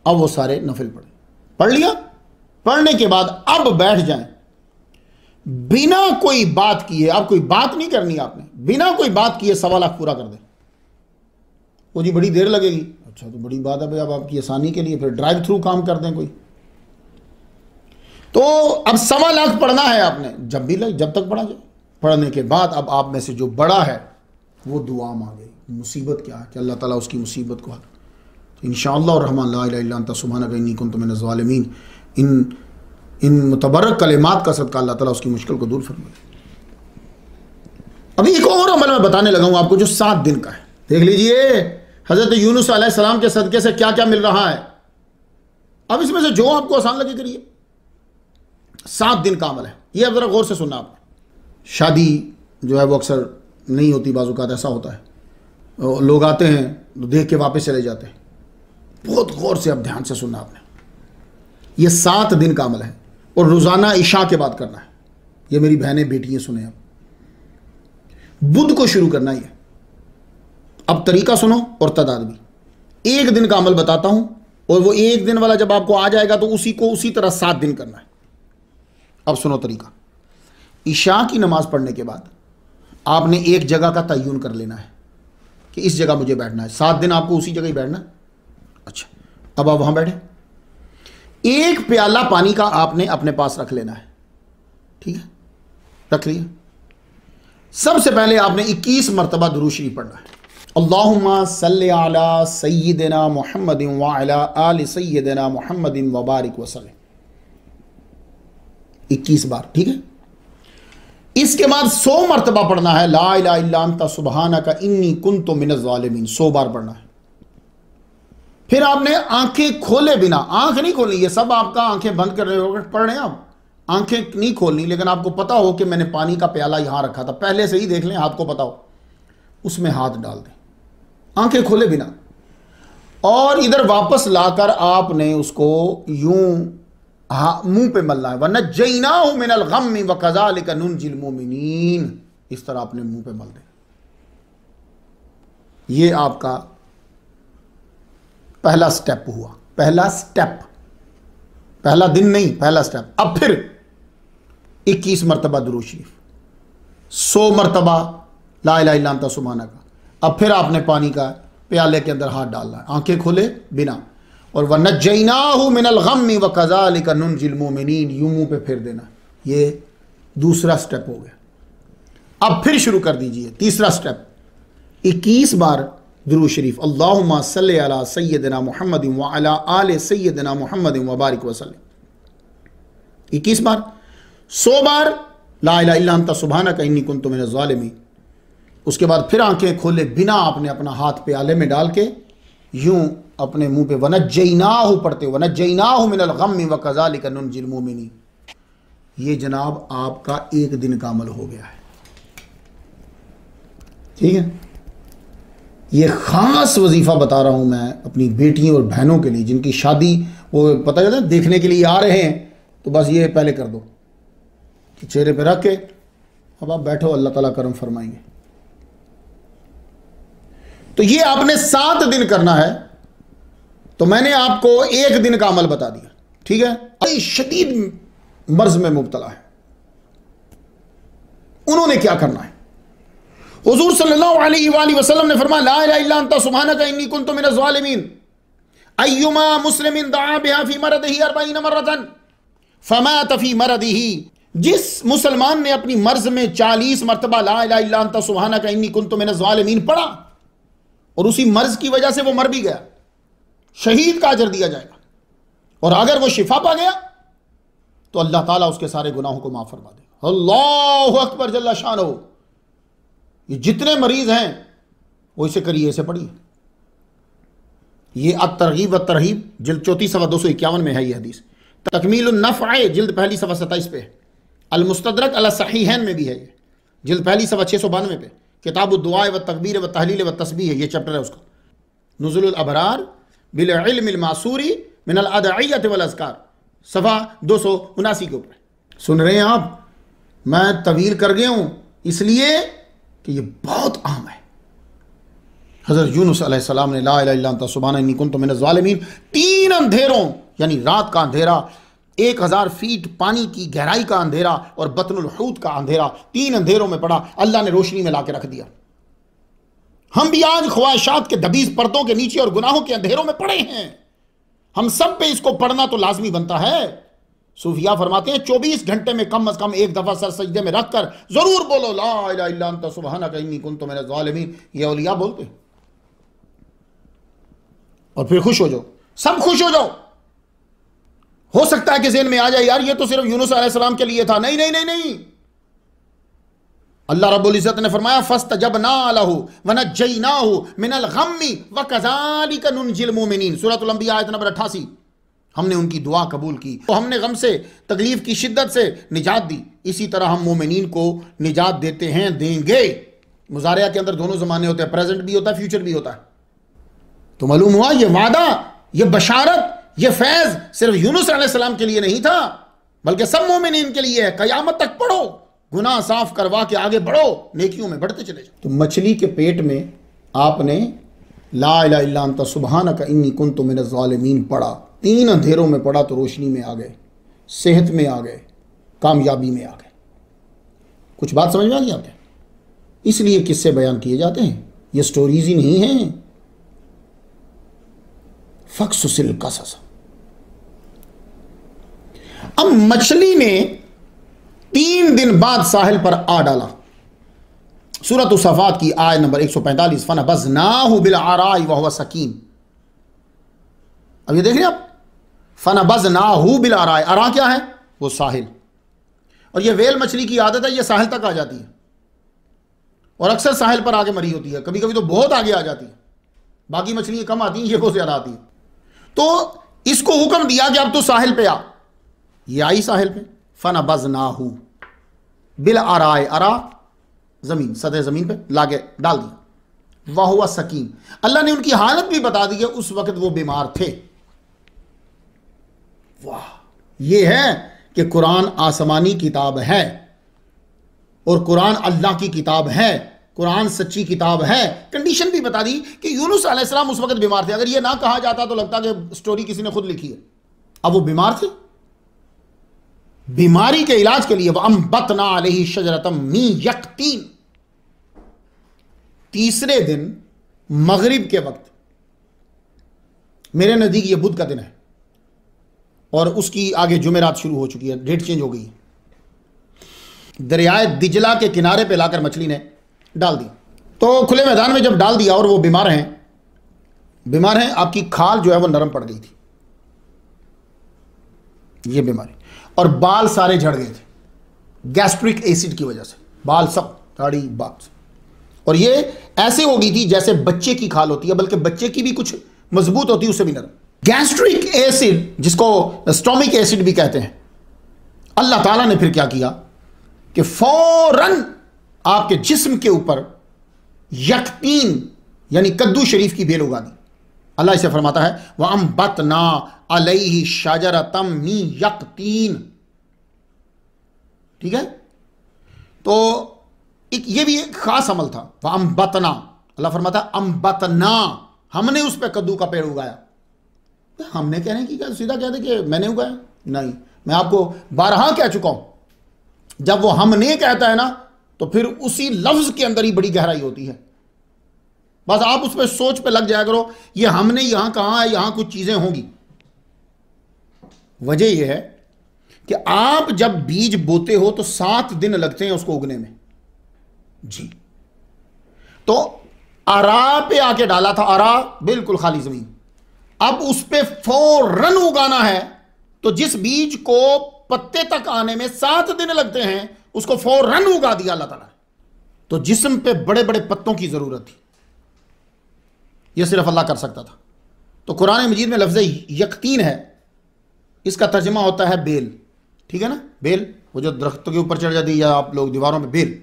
अब वो सारे नफल पढ़ लिया, पढ़ने के बाद अब बैठ जाएं, बिना कोई बात किए, अब कोई बात नहीं करनी आपने, बिना कोई बात किए 1.25 लाख पूरा कर दें। वो जी बड़ी देर लगेगी, अच्छा तो बड़ी बात है भाई, अब आपकी आसानी के लिए फिर ड्राइव थ्रू काम कर दें कोई। तो अब 1.25 लाख पढ़ना है आपने, जब भी लगे, जब तक पढ़ा जाए। पढ़ने के बाद अब आप में से जो बड़ा है वो दुआ मांगे। मुसीबत क्या है कि अल्लाह ताला उसकी मुसीबत को हल, तो इंशाअल्लाह रहमान ला इलाहा इल्ला अंता सुब्हानका इन्नी कुन्तु मिनज़ ज़ालिमीन, इन मुतबरक कलिमात का सदका अल्लाह ताला उसकी मुश्किल को दूर फरमाए। अभी एक और अमल मैं बताने लगा हूं आपको जो 7 दिन का है। देख लीजिए हजरत यूनुस अलैहिस्सलाम के सदके से क्या क्या मिल रहा है। अब इसमें से जो आपको आसान लगे करिए। 7 दिन का अमल है, ये अब जरा गौर से सुनना आपने। शादी जो है वो अक्सर नहीं होती, बाज़-औक़ात ऐसा होता है, लोग आते हैं तो देख के वापस चले जाते हैं। बहुत गौर से अब ध्यान से सुनना आपने। ये 7 दिन का अमल है और रोज़ाना इशा के बाद करना है। ये मेरी बहनें बेटियां सुने, अब बुध को शुरू करना ही है। अब तरीका सुनो और तादाद भी। 1 दिन का अमल बताता हूं और वो 1 दिन वाला जब आपको आ जाएगा तो उसी को उसी तरह 7 दिन करना है। अब सुनो तरीका। इशा की नमाज पढ़ने के बाद आपने एक जगह का तय्युन कर लेना है कि इस जगह मुझे बैठना है। 7 दिन आपको उसी जगह ही बैठना है। अच्छा, अब आप वहां बैठे, 1 प्याला पानी का आपने अपने पास रख लेना है, ठीक है, रख लिया। सबसे पहले आपने 21 मरतबा दुरूद शरीफ पढ़ना है। अल्लाहुम्मा सल्लि अला सय्यिदिना मुहम्मदिन व अला आलि सय्यिदिना मुहम्मदिन व बारिक वसल्लम, 21 बार, ठीक है। इसके बाद 100 मरतबा पढ़ना है ला इलाहा इल्ला अंता सुब्हानका इन्नी कुन्तु मिनज़ ज़ालिमीन, 100 बार पढ़ना है। फिर आपने आंखें खोले बिना, आंख नहीं खोलनी, ये सब आपका आंखें बंद कर रहे हो, पढ़ रहे हैं आप, आंखें नहीं खोलनी, लेकिन आपको पता हो कि मैंने पानी का प्याला यहां रखा था, पहले से ही देख लें, हाथ को पता हो, उसमें हाथ डाल दें आंखें खोले बिना, और इधर वापस लाकर आपने उसको यूं मुंह पे मलना है। वनज्जयनाहु मिनल गम्मि व कज़ालिका नुनजिल मोमिनीन, इस तरह आपने मुंह पे मल दें। ये आपका पहला स्टेप हुआ। पहला स्टेप, पहला दिन नहीं, पहला स्टेप। अब फिर 21 मरतबा दुरूद शरीफ, 100 मरतबा ला इलाहा इल्ला अंता सुब्हानक का। अब फिर आपने पानी का प्याले के अंदर हाथ डालना है, आंखें खोले बिना, और वनज्जैनाहु मिनल गम्मि व कज़ालिका नुनजिल मोमिनीन, यूं मुंह पे फेर देना। ये दूसरा स्टेप हो गया। अब फिर शुरू कर दीजिए तीसरा स्टेप, 21 बार दुरूद शरीफ, अल्लाहुम्मा सल्लि अला सय्यदिना मुहम्मद व अला आले सय्यदिना मुहम्मद व बारिक वसल्लम, 21 बार। 100 बार ला इलाहा इल्ला अंता सुब्हानक इन्नी कुन्तु मिनज़ ज़ालिमीन। उसके बाद फिर आंखें खोले बिना आपने अपना हाथ प्याले में डाल के यूं अपने मुंह पे वनज्जैनाहु पढ़ते, वनज्जैनाहु मिनल गम्मि व कज़ालिका नुनजिल मोमिनीन। ये जनाब आपका एक दिन का अमल हो गया है, ठीक है। ये खास वजीफा बता रहा हूं मैं अपनी बेटियों और बहनों के लिए, जिनकी शादी वो पता चलता है देखने के लिए आ रहे हैं, तो बस ये पहले कर दो कि चेहरे पे रख के अब आप बैठो, अल्लाह ताला करम फरमाएंगे। तो ये आपने 7 दिन करना है। तो मैंने आपको एक दिन का अमल बता दिया, ठीक है। बड़ी शदीद मर्ज में मुब्तला है, उन्होंने क्या करना है? हुजूर सल्लल्लाहु अलैहि वसल्लम ने फरमाया ला इलाहा इल्ला अंता सुब्हानका इन्नी कुन्तु मिनज़ ज़ालिमीन, अय्युमा मुस्लिमिन दआ बिहा फी मरदिही 40 मरतन फमात फी मरदिही। जिस मुसलमान ने अपनी मर्ज में 40 मरतबा ला इलाहा इल्ला अंता सुब्हानका इन्नी कुन्तु मिनज़ ज़ालिमीन पढ़ा और उसी मर्ज की वजह से वो मर भी गया, शहीद का अजर दिया जाएगा। और अगर वो शिफा पा गया तो अल्लाह ताला उसके सारे गुनाहों को माफ फरमा देगा। अल्लाहु अकबर जल्ला शानो। ये जितने मरीज हैं वो इसे करिए, इसे पढ़िए। ये अत-तरगीब व-तरहीब जिल्द 34 सफ़ा 251 में है ये हदीस। तकमीलुन नफ़अ जिल्द पहली सफ़ा 27 पे, अल-मुस्तदरक अला सहीहैन में भी है ये, जिल्द पहली सफ़ा 692 पे। किताबुद दुआ व तकबीर व तहलील व तस्बीह है, ये चैप्टर है उसका। नुज़ुलुल अबरार बिल इल्मिल मासूरी मिनल अदइयत वल अज़कार, सफ़ा 279 के ऊपर। सुन रहे हैं आप? मैं तवील कर गया हूँ इसलिए कि ये बहुत आम है। हज़रत यूनुस अलैहिस्सलाम ने ला इलाहा इल्ला अंता सुब्हानका इन्नी कुन्तु मिनज़ ज़ालिमीन 3 अंधेरों, यानी रात का अंधेरा, 1000 फीट पानी की गहराई का अंधेरा और बतनुल हूत का अंधेरा, 3 अंधेरों में पड़ा, अल्लाह ने रोशनी में लाके रख दिया। हम भी आज ख्वाहिशात के दबीज पर्दों के नीचे और गुनाहों के अंधेरों में पड़े हैं। हम सब पे इसको पढ़ना तो लाजमी बनता है। सूफिया फरमाते हैं 24 घंटे में कम अज कम एक दफा सर सजदे में रखकर जरूर बोलो ला इलाहा इल्ला अंता सुब्हानका इन्नी कुन्तु मिनज़ ज़ालिमीन। ये औलिया बोलते, और फिर खुश हो जाओ, सब खुश हो जाओ। हो सकता है कि ज़हन में आ जाए यार ये तो सिर्फ यूनुस अलैहिस्सलाम के लिए था। नहीं नहीं नहीं नहीं, अल्लाह रब्बुल इज़्ज़त ने फरमाया फस्तजबना लहू वनज्जैनाहु मिनल गम्मि व कज़ालिका नुनजिल मोमिनीन, सूरतुल अंबिया आयत नंबर 88। हमने उनकी दुआ कबूल की तो हमने गम से, तकलीफ की शिद्दत से निजात दी, इसी तरह हम मोमिनीन को निजात देते हैं, देंगे। मुज़ारिया के अंदर दोनों ज़माने होते हैं, प्रेजेंट भी होता है, फ्यूचर भी होता है। तो मालूम हुआ ये वादा, ये बशारत, ये फैज़ सिर्फ यूनुस अलैहिस्सलाम के लिए नहीं था, बल्कि सब मोमिनीन के लिए है। क़यामत तक पढ़ो, गुनाह साफ करवा के आगे बढ़ो, नेकियों में बढ़ते चले जाओ। तो मछली के पेट में आपने ला इलाहा इल्ला अंता सुब्हानका इन्नी कुन्तु मिनज़ ज़ालिमीन पढ़ा, 3 अंधेरों में पढ़ा तो रोशनी में आ गए, सेहत में आ गए, कामयाबी में आ गए। कुछ बात समझ में आ गई आपके? इसलिए किस्से बयान किए जाते हैं, ये स्टोरीज ही नहीं हैं। फ़क़्सुसिल क़सस। अब मछली ने 3 दिन बाद साहिल पर आ डाला। सूरत सफ़ात की आयत नंबर 145, फ़नबज़नाहु बिल-अराई वहुव सकीम। अब ये देख रहे हैं आप, फ़नबज़नाहु बिल-अराई, अरा क्या है? वो साहिल। और ये वेल मछली की आदत है, ये साहिल तक आ जाती है और अक्सर साहिल पर आगे मरी होती है, कभी कभी तो बहुत आगे आ जाती है। बाकी मछलियां कम आती हैं, ये बहुत ज़्यादा आती है। तो इसको हुक्म दिया कि अब तो साहिल पे आ। ये आई साहिल पे, फ़नबज़नाहु बिल-अराई, अरा ज़मीन, सतह ज़मीन पे लाके डाल दिया। वहुव सकीम, अल्लाह ने उनकी हालत भी बता दी है, उस वक्त वो बीमार थे। वाह, ये है कि कुरान आसमानी किताब है और कुरान अल्लाह की किताब है। कुरान सच्ची किताब है। कंडीशन भी बता दी कि यूनुस अलैहिस्सलाम उस वक्त बीमार थे। अगर ये ना कहा जाता तो लगता कि स्टोरी किसी ने खुद लिखी है। अब वो बीमार थे, बीमारी के इलाज के लिए वअंबतना अलैहि शजरतम मिन यक़तीन, तीसरे दिन मगरिब के वक्त, मेरे नजदीक ये बुध का दिन है और उसकी आगे जुमेरात शुरू हो चुकी है, डेट चेंज हो गई। दरियाए दिजला के किनारे पे लाकर मछली ने डाल दी। तो खुले मैदान में जब डाल दिया और वो बीमार हैं, आपकी खाल जो है वो नरम पड़ गई थी, ये बीमारी, और बाल सारे झड़ गए थे गैस्ट्रिक एसिड की वजह से, बाल सब, दाढ़ी, बाल। और ये ऐसे हो गई थी जैसे बच्चे की खाल होती है, बल्कि बच्चे की भी कुछ मजबूत होती है, उससे भी नरम। गैस्ट्रिक एसिड, जिसको स्टोमिक एसिड भी कहते हैं, अल्लाह ताला ने फिर क्या किया कि फौरन आपके जिस्म के ऊपर यक़तीन यानी कद्दू शरीफ की बेल उगा दी। अल्लाह इसे फरमाता है वअंबतना अलैहि शजरतम मिन यक़तीन। ठीक है, तो ये भी एक खास अमल था। वअंबतना, अल्लाह फरमाता अंबतना, हमने उस पर कद्दू का पेड़ उगाया। हमने कहने की क्या, सीधा कहते कि मैंने उगाया? नहीं, मैं आपको बारहा कह चुका हूं, जब वो हमने कहता है ना तो फिर उसी लफ्ज के अंदर ही बड़ी गहराई होती है। बस आप उस पर सोच पे लग जाया करो, ये हमने यहां कहा है, यहां कुछ चीजें होंगी। वजह यह है कि आप जब बीज बोते हो तो 7 दिन लगते हैं उसको उगने में जी। तो अरा पे आके डाला था, अरा बिल्कुल खाली जमीन, अब उस पे फौरन उगाना है, तो जिस बीज को पत्ते तक आने में 7 दिन लगते हैं उसको फौरन उगा दिया अल्लाह ताला। तो जिस्म पे बड़े बड़े पत्तों की जरूरत थी, यह सिर्फ अल्लाह कर सकता था। तो कुरान मजीद में लफ्ज़ यक़तीन है, इसका तर्जुमा होता है बेल। ठीक है ना, बेल, वो जो दरख्त के ऊपर चढ़ जाती है, या आप लोग दीवारों में, बेल।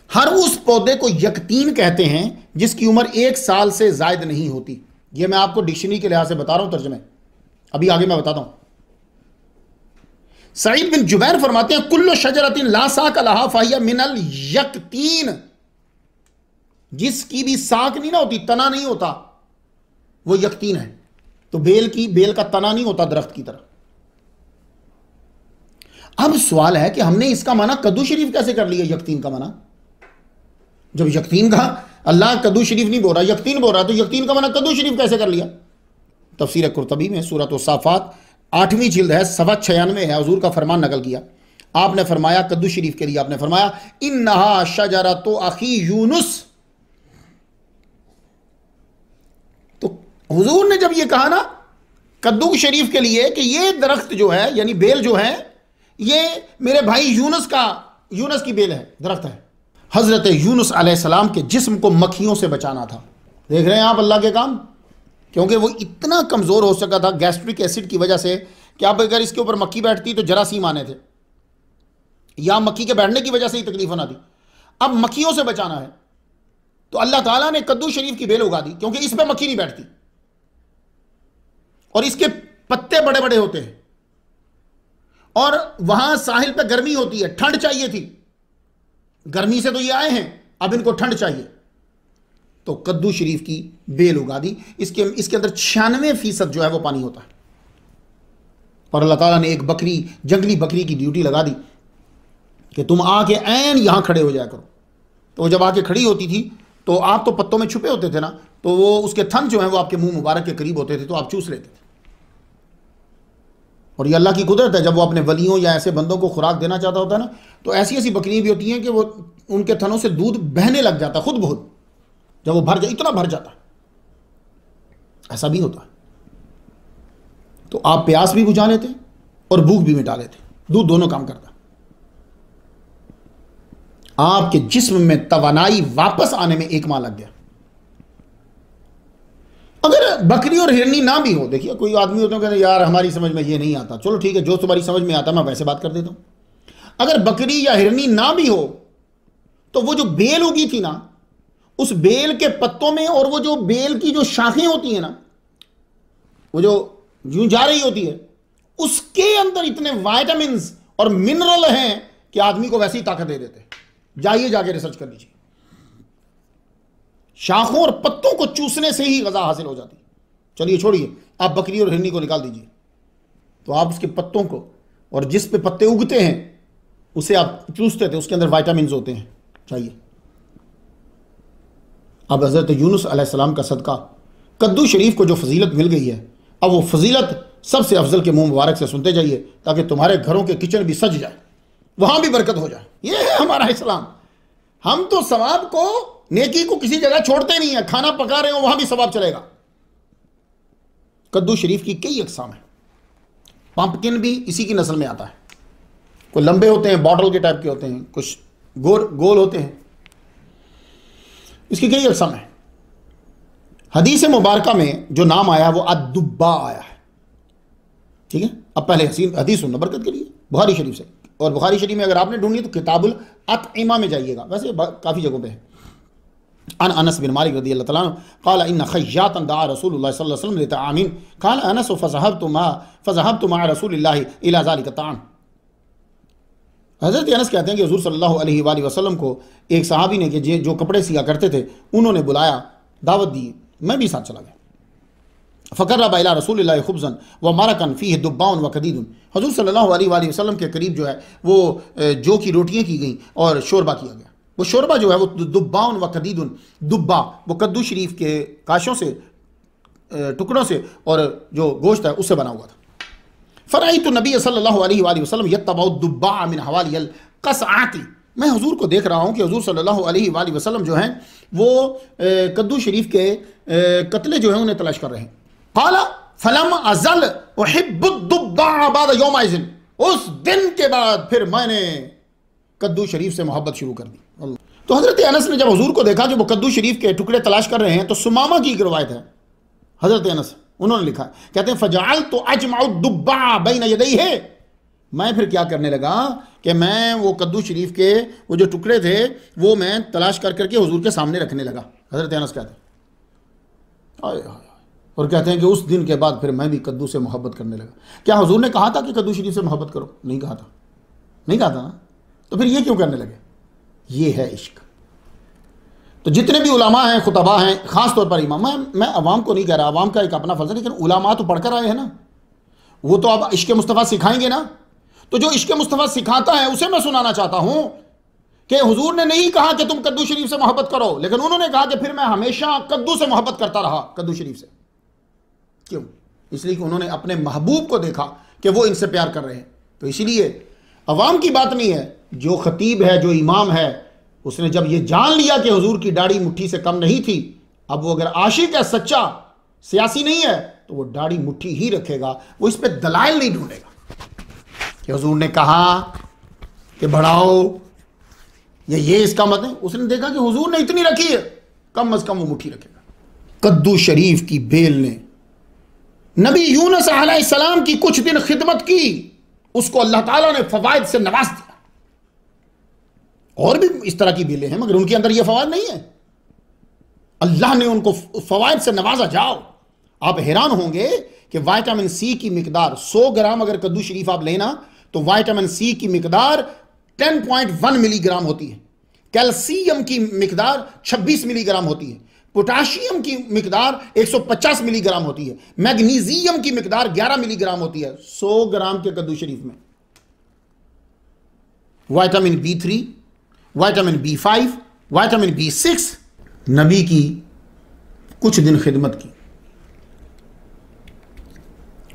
हर उस पौधे को यक़तीन कहते हैं जिसकी उम्र 1 साल से जायद नहीं होती। यह मैं आपको डिक्शनरी के लिहाज से बता रहा हूं, तर्जुमे अभी आगे मैं बताता हूं। सईद बिन जुबैर फरमाते हैं कुल्लु शजरतिन ला साक लहा फहिया मिनल यक़तीन, जिसकी भी साक नहीं ना होती, तना नहीं होता, वो यक़तीन है। तो बेल का तना नहीं होता दरख्त की तरह। अब सवाल है कि हमने इसका माना कद्दू शरीफ कैसे कर लिया, यक़तीन का माना? जब यक़तीन का अल्लाह कद्दू शरीफ नहीं बोल रहा, यक़तीन बोल रहा, तो यक़तीन का माना कद्दू शरीफ कैसे कर लिया? तफसीर कुर्तबी में सूरत साफ़ात 8वीं जिल्द है, 96 है, हुजूर का फरमान नकल किया। आपने फरमाया कद्दू शरीफ के लिए, आपने फरमाया इन्नहा शजरतु अखी यूनुस। तो हुजूर ने जब ये कहा ना कद्दू शरीफ के लिए कि ये दरख्त जो है, यानी बेल जो है, ये मेरे भाई यूनुस की बेल है, दरख्त है। हजरत यूनुस अलैहिस्सलाम के जिस्म को मक्खियों से बचाना था। देख रहे हैं आप अल्लाह के काम, क्योंकि वो इतना कमज़ोर हो सका था गैस्ट्रिक एसिड की वजह से कि अब अगर इसके ऊपर मक्खी बैठती तो जरासीम आने थे, या मक्खी के बैठने की वजह से ही तकलीफ आना थी। अब मक्खियों से बचाना है तो अल्लाह ताला ने कद्दू शरीफ की बेल उगा दी, क्योंकि इस पर मक्खी नहीं बैठती और इसके पत्ते बड़े बड़े होते हैं, और वहां साहिल पे गर्मी होती है, ठंड चाहिए थी, गर्मी से तो ये आए हैं, अब इनको ठंड चाहिए, तो कद्दू शरीफ की बेल उगा दी। इसके अंदर 96% जो है वो पानी होता है। और अल्लाह ताला ने एक बकरी, जंगली बकरी की ड्यूटी लगा दी कि तुम आके ऐन यहां खड़े हो जाया करो। तो वो जब आके खड़ी होती थी तो आप तो पत्तों में छुपे होते थे ना, तो वो उसके थन जो है वो आपके मुंह मुबारक के करीब होते थे, तो आप चूस लेते थे। और ये अल्लाह की कुदरत है, जब वो अपने वलियों या ऐसे बंदों को खुराक देना चाहता होता है ना, तो ऐसी ऐसी बकरियां भी होती हैं कि वो उनके थनों से दूध बहने लग जाता खुद बहुत, जब वो इतना भर जाता है, ऐसा भी होता है। तो आप प्यास भी बुझा लेते और भूख भी मिटा लेते, दूध दोनों काम करता। आपके जिस्म में तवानाई वापस आने में 1 माह लग गया। अगर बकरी और हिरनी ना भी हो, देखिए कोई आदमी होते हैं कहते यार हमारी समझ में ये नहीं आता, चलो ठीक है, जो तुम्हारी समझ में आता मैं वैसे बात कर देता हूं। अगर बकरी या हिरनी ना भी हो तो वो जो बेल उगी थी ना, उस बेल के पत्तों में, और वो जो बेल की जो शाखें होती है ना, वो जो यूं जा रही होती है, उसके अंदर इतने विटामिन्स और मिनरल हैं कि आदमी को वैसी ताकत दे देते हैं। जाइए जाके रिसर्च कर लीजिए। शाखों और पत्तों को चूसने से ही गज़ा हासिल हो जाती। चलिए छोड़िए, आप बकरी और हिरनी को निकाल दीजिए, तो आप उसके पत्तों को, और जिस पे पत्ते उगते हैं उसे आप चूसते थे, उसके अंदर विटामिन होते हैं, चाहिए। अब हज़रत यूनुस अलैहिस्सलाम का सदका कद्दू शरीफ को जो फजीलत मिल गई है, अब वो फजीलत सबसे अफजल के मुंह मुबारक से सुनते जाइए, ताकि तुम्हारे घरों के किचन भी सज जाए, वहां भी बरकत हो जाए। ये है हमारा इस्लाम। हम तो सवाब को, नेकी को किसी जगह छोड़ते नहीं है। खाना पका रहे हो वहां भी सवाब चलेगा। कद्दू शरीफ की कई अकसाम है। पंपकिन भी इसी की नस्ल में आता है। कुछ लंबे होते हैं, बॉटल के टाइप के होते हैं, कुछ गोल होते हैं। इसकी कई अकसाम है। हदीस मुबारका में जो नाम आया वो अद्दुब्बा आया है, ठीक है। अब पहले हदीस सुनना बरकत के लिए, बुखारी शरीफ से। और बुखारी शरीफ में अगर आपने ढूंढी तो किताबुल अतइमा में जाइएगा, वैसे काफ़ी जगहों पे है। अन अनस बिन मालिक रज़ियल्लाहु तआला अन्हु क़ाल इन्न ख़य्यातन दआ रसूलुल्लाह सल्लल्लाहु अलैहि वसल्लम लितआमीन क़ाल अनस फ़ज़हबतु मअ रसूलिल्लाहि इला ज़ालिका ताम। हज़रत अनस कहते हैं कि हुज़ूर सल्लल्लाहु अलैहि वसल्लम को एक सहाबी ने, कि जो कपड़े सिया करते थे, उन्होंने बुलाया, दावत दी, मैं भी साथ चला गया। फ़क़र्रब इला रसूलिल्लाहि खुब्ज़न व मरकन फ़ीहि दुब्बाउन व कदीदुन। हुज़ूर सल्लल्लाहु अलैहि वसल्लम के करीब जो है वो जौ की रोटियाँ की गई और शोरबा किया गया। वो शोरबा जो है वो दुब्बाउन व कदीदुन, दुब्बा वो कद्दू शरीफ के काशों से, टुकड़ों से, और जो गोश्त है उससे बना हुआ था। फ़रअयतु नबी सल्लल्लाहु अलैहि वसल्लम यत्तबउ दुब्बा मिन हवालियल क़सआती। मैं हुजूर को देख रहा हूँ कि हुजूर सल्लल्लाहु अलैहि वसल्लम जो हैं वो कद्दू शरीफ के कतले जो हैं उन्हें तलाश कर रहे हैं। क़ाला फ़लम अज़ल उहिब्बु दुब्बा बाद यौमइज़िन। उस दिन के बाद फिर मैंने कद्दू शरीफ से मोहब्बत शुरू कर दी। तो हज़रत अनस ने जब हुजूर को देखा कि वो कद्दू शरीफ के टुकड़े तलाश कर रहे हैं, तो सुमामा की एक रवायत है, हज़रत अनस उन्होंने लिखा, कहते हैं फ़जअल तो अजमउ दुब्बा बैन यदैहि। मैं फिर क्या करने लगा कि मैं वो कद्दू शरीफ के वो जो टुकड़े थे वो मैं तलाश कर करके हुजूर के सामने रखने लगा। हज़रत अनस कहते हैं, और कहते हैं कि उस दिन के बाद फिर मैं भी कद्दू से मोहब्बत करने लगा। क्या हुजूर ने कहा था कि कद्दू शरीफ से मोहब्बत करो? नहीं कहा था, नहीं कहा था ना। तो फिर ये क्यों करने लगे? ये है इश्क। तो जितने भी उलमा हैं, खुतबा हैं, ख़ास तौर पर इमाम, मैं अवाम को नहीं कह रहा, अवाम का एक अपना फर्ज है, लेकिन उलमा तो पढ़कर आए हैं ना, वो तो अब इश्क मुस्तफ़ा सिखाएंगे ना। तो जो इश्क मुस्तफ़ा सिखाता है उसे मैं सुनाना चाहता हूँ कि हुजूर ने नहीं कहा कि तुम कद्दू शरीफ से मोहब्बत करो, लेकिन उन्होंने कहा कि फिर मैं हमेशा कद्दू से मोहब्बत करता रहा, कद्दू शरीफ से। क्यों? इसलिए कि उन्होंने अपने महबूब को देखा कि वो इनसे प्यार कर रहे हैं। तो इसीलिए अवाम की बात नहीं है, जो खतीब है, जो इमाम है, उसने जब ये जान लिया कि हुजूर की दाढ़ी मुट्ठी से कम नहीं थी, अब वो अगर आशिक है, सच्चा सियासी नहीं है, तो वो दाढ़ी मुट्ठी ही रखेगा। वो इस पे दलाइल नहीं ढूंढेगा कि हुजूर ने कहा कि बढ़ाओ, ये इसका मत है। उसने देखा कि हुजूर ने इतनी रखी है, कम अज कम वो मुट्ठी रखेगा। कद्दू शरीफ की बेल ने नबी यूनुस अलैहिस्सलाम की कुछ दिन खिदमत की, उसको अल्लाह ताला ने फवाइद से नवाज दिया। और भी इस तरह की बेलें हैं, मगर उनके अंदर ये फवाइद नहीं है। अल्लाह ने उनको फवाइद से नवाजा। जाओ, आप हैरान होंगे कि विटामिन सी की मिकदार 100 ग्राम अगर कद्दू शरीफ आप लेना, तो विटामिन सी की मिकदार 10.1 मिलीग्राम होती है। कैल्शियम की मिकदार 26 मिलीग्राम होती है। पोटाशियम की मिकदार 150 मिलीग्राम होती है। मैग्नीशियम की मिकदार 11 मिलीग्राम होती है 100 ग्राम के कद्दू शरीफ में। Vitamin B3, vitamin B5, vitamin B6, नबी की कुछ दिन खिदमत की,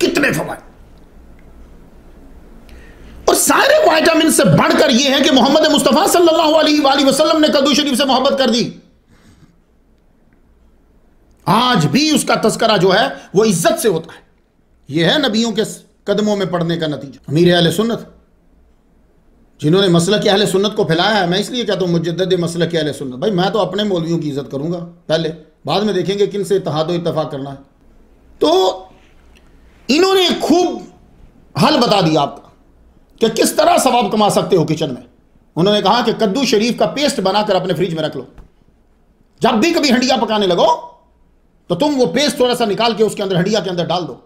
कितने फवाइद। और सारे विटामिन से बढ़कर यह है कि मोहम्मद मुस्तफा सल्लल्लाहु अलैहि वसल्लम ने कद्दू शरीफ से मोहब्बत कर दी। आज भी उसका तस्करा जो है वो इज्जत से होता है। यह है नबियों के कदमों में पड़ने का नतीजा। अमीर अहले सुन्नत, जिन्होंने मसलक अहले सुन्नत को फैलाया है, मैं इसलिए कहता हूं मुजद्दिद मसलक अहले सुन्नत। भाई मैं तो अपने मौलवियों की इज्जत करूंगा पहले, बाद में देखेंगे किन से इत्तेहाद व इत्तफाक करना है। तो इन्होंने खूब हल बता दिया आपका कि किस तरह सवाब कमा सकते हो किचन में। उन्होंने कहा कि कद्दू शरीफ का पेस्ट बनाकर अपने फ्रिज में रख लो, जब भी कभी हंडिया पकाने लगो तो तुम वो पेस्ट थोड़ा सा निकाल के उसके अंदर, हंडिया के अंदर डाल दो।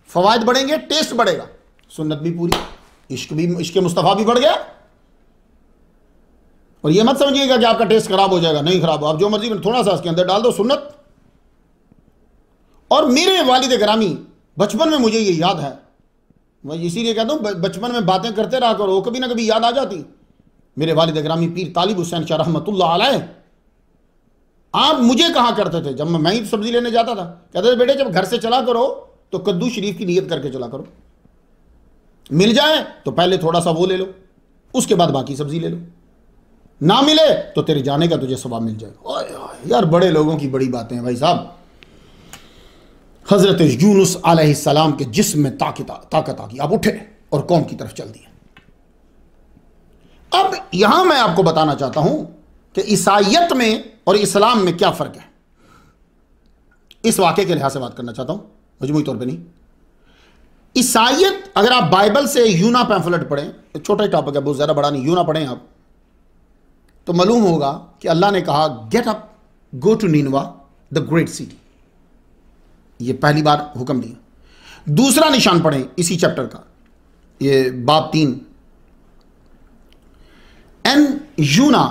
फवाइद बढ़ेंगे, टेस्ट बढ़ेगा, सुन्नत भी पूरी, इश्क मुस्तफ़ा भी बढ़ गया और ये मत समझिएगा कि आपका टेस्ट खराब हो जाएगा, नहीं खराब, आप जो मर्जी में थोड़ा सा इसके अंदर डाल दो, सुन्नत। और मेरे वालिद गिरामी बचपन में मुझे ये याद है, मैं इसीलिए कहता हूँ बचपन में बातें करते रहा करो, कभी ना कभी याद आ जाती। मेरे वालिद गिरामी पीर तालिब हुसैन शाह रहमतुल्लाह अलैह, आप मुझे कहा करते थे जब मैं ही सब्जी लेने जाता था, कहते थे बेटे जब घर से चला करो तो कद्दू शरीफ की नियत करके चला करो, मिल जाए तो पहले थोड़ा सा वो ले लो, उसके बाद बाकी सब्जी ले लो, ना मिले तो तेरे जाने का तुझे सवाब मिल जाएगा। यार बड़े लोगों की बड़ी बातें हैं भाई साहब। हजरत यूनुस अलैहिस्सलाम के जिस्म में ताकत आ गई, आप उठे और कौम की तरफ चल दिए। अब यहां मैं आपको बताना चाहता हूं कि ईसाइयत में और इस्लाम में क्या फर्क है, इस वाक़े के लिहाज से बात करना चाहता हूं, मजमूई तौर पे नहीं। ईसाइयत, अगर आप बाइबल से यूना पैम्फलेट पढ़ें, एक छोटा ही टॉपिक है, बहुत ज़्यादा बड़ा नहीं, यूना पढ़ें आप, तो मालूम होगा कि अल्लाह ने कहा get up go to Nineveh the great city, ये पहली बार हुक्म दिया। दूसरा निशान पढ़ें इसी चैप्टर का, ये बाब 3, and Yuna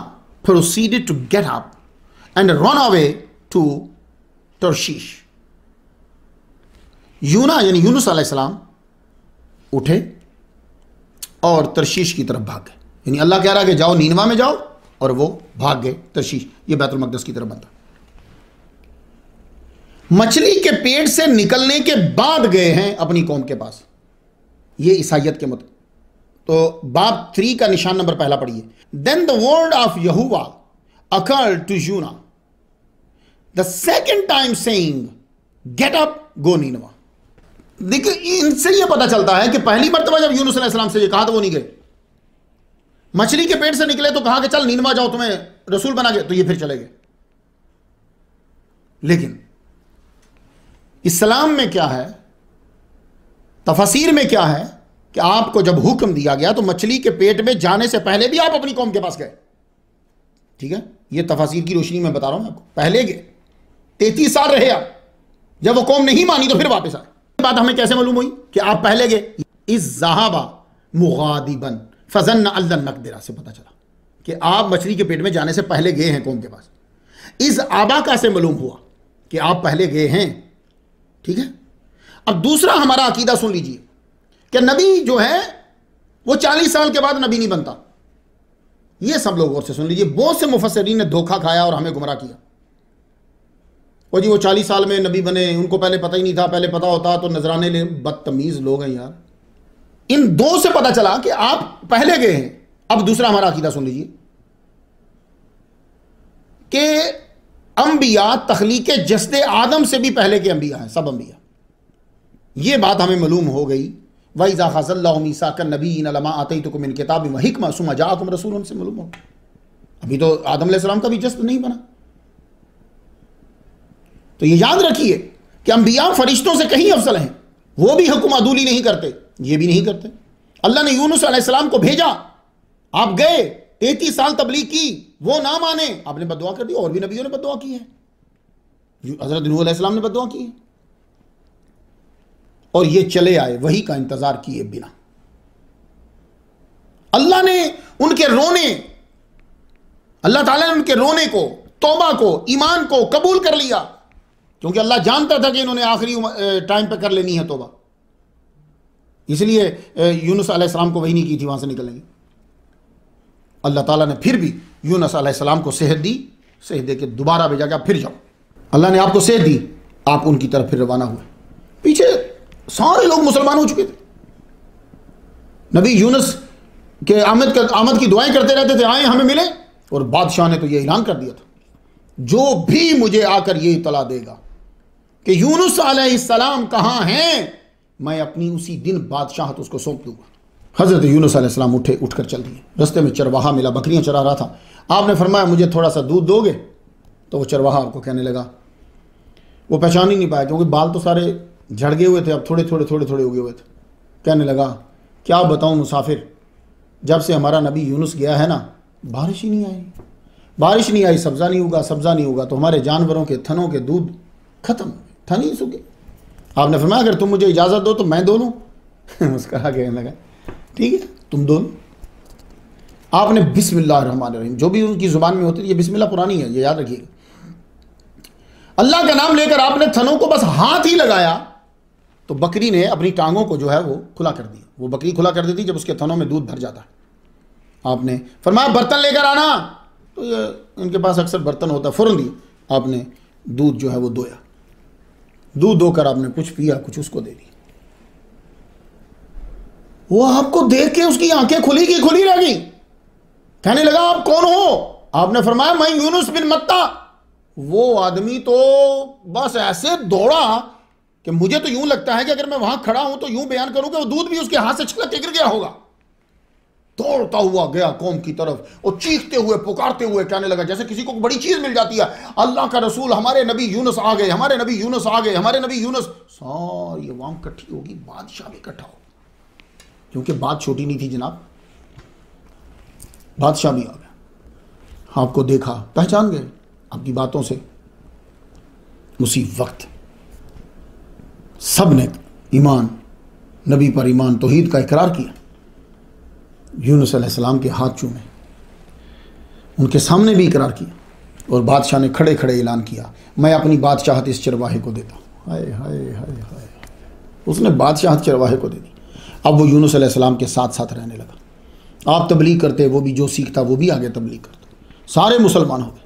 proceeded to get up and run away to Tarshish. Yuna यानी यूनुस अलैहिस्सलाम उठे और तरशीश की तरफ भाग गए, यानी अल्लाह कह रहा है कि जाओ नीनवा में जाओ, और वो भाग गए तरशीश, ये बैतुल मक़दस की तरफ बनता। मछली के पेट से निकलने के बाद गए हैं अपनी कौम के पास, ये ईसाइयत के मतलब। तो बाब 3 का निशान नंबर पहला पढ़िए, then the word of Jehovah accord to Yuna the second time saying get up go Nineveh. देखिए इनसे यह पता चलता है कि पहली मर्तबा जब यूनुस अलैहिस्सलाम से ये कहा तो वो नहीं गए, मछली के पेट से निकले तो कहा कि चल नीनवा जाओ तुम्हें रसूल बना के, तो ये फिर चले गए। लेकिन इस्लाम में क्या है, तफसीर में क्या है कि आपको जब हुक्म दिया गया तो मछली के पेट में जाने से पहले भी आप अपनी कौम के पास गए। ठीक है, यह तफसीर की रोशनी में बता रहा हूं आपको, पहले गए, 33 साल रहे आप, जब वो कौम नहीं मानी तो फिर वापस आए। बात हमें कैसे मालूम हुई कि आप पहले गए? इस ज़हाबा मुगादिबन फजन्न अल्लन नकदिरा से पता चला कि आप मछली के पेट में जाने से पहले गए हैं कौम के पास। इस आबाका से मालूम हुआ कि आप पहले गए हैं। ठीक है, अब दूसरा हमारा अकीदा सुन लीजिए कि नबी जो है वो 40 साल के बाद नबी नहीं बनता। ये सब लोग गौर से सुन लीजिए, बहुत से मुफस्सिरीन ने धोखा खाया और हमें गुमराह किया। वो जी वो 40 साल में नबी बने, उनको पहले पता ही नहीं था, पहले पता होता तो नजराने ले। बदतमीज लोग हैं यार। इन दो से पता चला कि आप पहले गए हैं। अब दूसरा हमारा अकीदा सुन लीजिए कि अंबिया तखलीक जस्दे आदम से भी पहले के अंबिया हैं, सब अंबिया। ये बात हमें मालूम हो गई। वइज़ा ख़ज़ल्लाहु मीसाक़ नबिय्यीन लमा आतैतुकुम मिन किताबिन व हिकमा सुम्मा जाअकुम रसूलुन से मालूम हो। अभी तो आदम अलैहिस्सलाम का भी जस्द नहीं बना। तो ये याद रखिए कि अंबिया फरिश्तों से कहीं अफजल हैं। वो भी हुक्म अदूली नहीं करते, ये भी नहीं करते। अल्लाह ने यूनुस अलैहिस्सलाम को भेजा, आप गए, 33 साल तबलीग की, वो ना माने, आपने बद्दुआ कर दी। और भी नबियों ने बद्दुआ की है, हज़रत नूह अलैहिस्सलाम ने बद्दुआ की है। और ये चले आए वही का इंतजार किए बिना। अल्लाह ने उनके रोने, अल्लाह ताला ने उनके रोने को, तौबा को, ईमान को कबूल कर लिया, क्योंकि अल्लाह जानता था कि इन्होंने आखिरी टाइम पे कर लेनी है तौबा। इसलिए यूनुस अलैहिस्सलाम को वही नहीं की थी वहां से निकलेंगे। अल्लाह ताला ने फिर भी यूनुस अलैहिस्सलाम को सेहत दी, सेहत दे के दोबारा भेजा कि आप फिर जाओ। अल्लाह ने आपको सेहत दी, आप उनकी तरफ फिर रवाना हुए। पीछे सारे लोग मुसलमान हो चुके थे। नबी यूनुस के आमद की दुआएं करते रहते थे, आए हमें मिले। और बादशाह ने तो ये ऐलान कर दिया था, जो भी मुझे आकर ये इतला देगा कि यूनुस अलैहिस्सलाम कहाँ हैं, मैं अपनी उसी दिन बादशाहत उसको सौंप दूंगा। हज़रत यूनुस अलैहिस्सलाम उठकर चल दिए। रास्ते में चरवाहा मिला, बकरियां चरा रहा था। आपने फरमाया मुझे थोड़ा सा दूध दोगे? तो वो चरवाहा आपको कहने लगा, वो पहचान ही नहीं पाया क्योंकि बाल तो सारे झड़ गए हुए थे, अब थोड़े थोड़े हो गए हुए थे। कहने लगा, क्या बताऊँ मुसाफिर, जब से हमारा नबी यूनुस गया है ना, बारिश ही नहीं आई, बारिश नहीं आई, सब्ज़ा नहीं होगा, सब्ज़ा नहीं होगा, तो हमारे जानवरों के थनों के दूध खत्म, थन ही सूखे। आपने फरमाया अगर तुम मुझे इजाज़त दो तो मैं दो लूँ। उसका कहने लगा ठीक है तुम दो लो। आपने बिस्मिल्लाहिर्रहमानिर्रहीम, जो भी उनकी ज़ुबान में होती है, ये बिस्मिल्लाह पुरानी है, ये याद रखिएगा। अल्लाह का नाम लेकर आपने थनों को बस हाथ ही लगाया तो बकरी ने अपनी टांगों को जो है वो खुला कर दिया। वो बकरी खुला कर देती जब उसके थनों में दूध भर जाता है। आपने फरमाया बर्तन लेकर आना, तो ये इनके पास अक्सर बर्तन होता है, फ़ौरन दिया। आपने दूध जो है वो दोया, दूध धोकर आपने कुछ पिया, कुछ उसको दे दिया। वो आपको देख के उसकी आंखें खुली की खुली रह गई। कहने लगा आप कौन हो? आपने फरमाया मैं यूनुस बिन मत्ता। वो आदमी तो बस ऐसे दौड़ा कि मुझे तो यूं लगता है कि अगर मैं वहां खड़ा हूं तो यूं बयान करूं कि वो दूध भी उसके हाथ से छलक के गिर गया होगा। दौड़ता हुआ गया कौम की तरफ और चीखते हुए पुकारते हुए कहने लगा जैसे किसी को बड़ी चीज मिल जाती है, अल्लाह का रसूल, हमारे नबी यूनुस आ गए, हमारे नबी यूनुस आ गए, हमारे नबी यूनुस। सारी अवाम इकट्ठी होगी, बादशाह भी इकट्ठा हो, क्योंकि बात छोटी नहीं थी जनाब। बादशाह भी आ गया, आपको देखा, पहचान गए आपकी बातों से। उसी वक्त सब ने ईमान, नबी पर ईमान, तौहीद का इकरार किया। यूनुस अलैहिस्सलाम के हाथ चूमे, उनके सामने भी इकरार किया और बादशाह ने खड़े खड़े ऐलान किया मैं अपनी बादशाहत इस चरवाहे को देता हूँ। हाय हाय हाय हाय, उसने बादशाहत चरवाहे को दे दी। अब वो यूनुस अलैहिस्सलाम के साथ साथ रहने लगा। आप तबलीग करते, वो भी जो सीखता वो भी आगे तबलीग करता, सारे मुसलमान हो गए।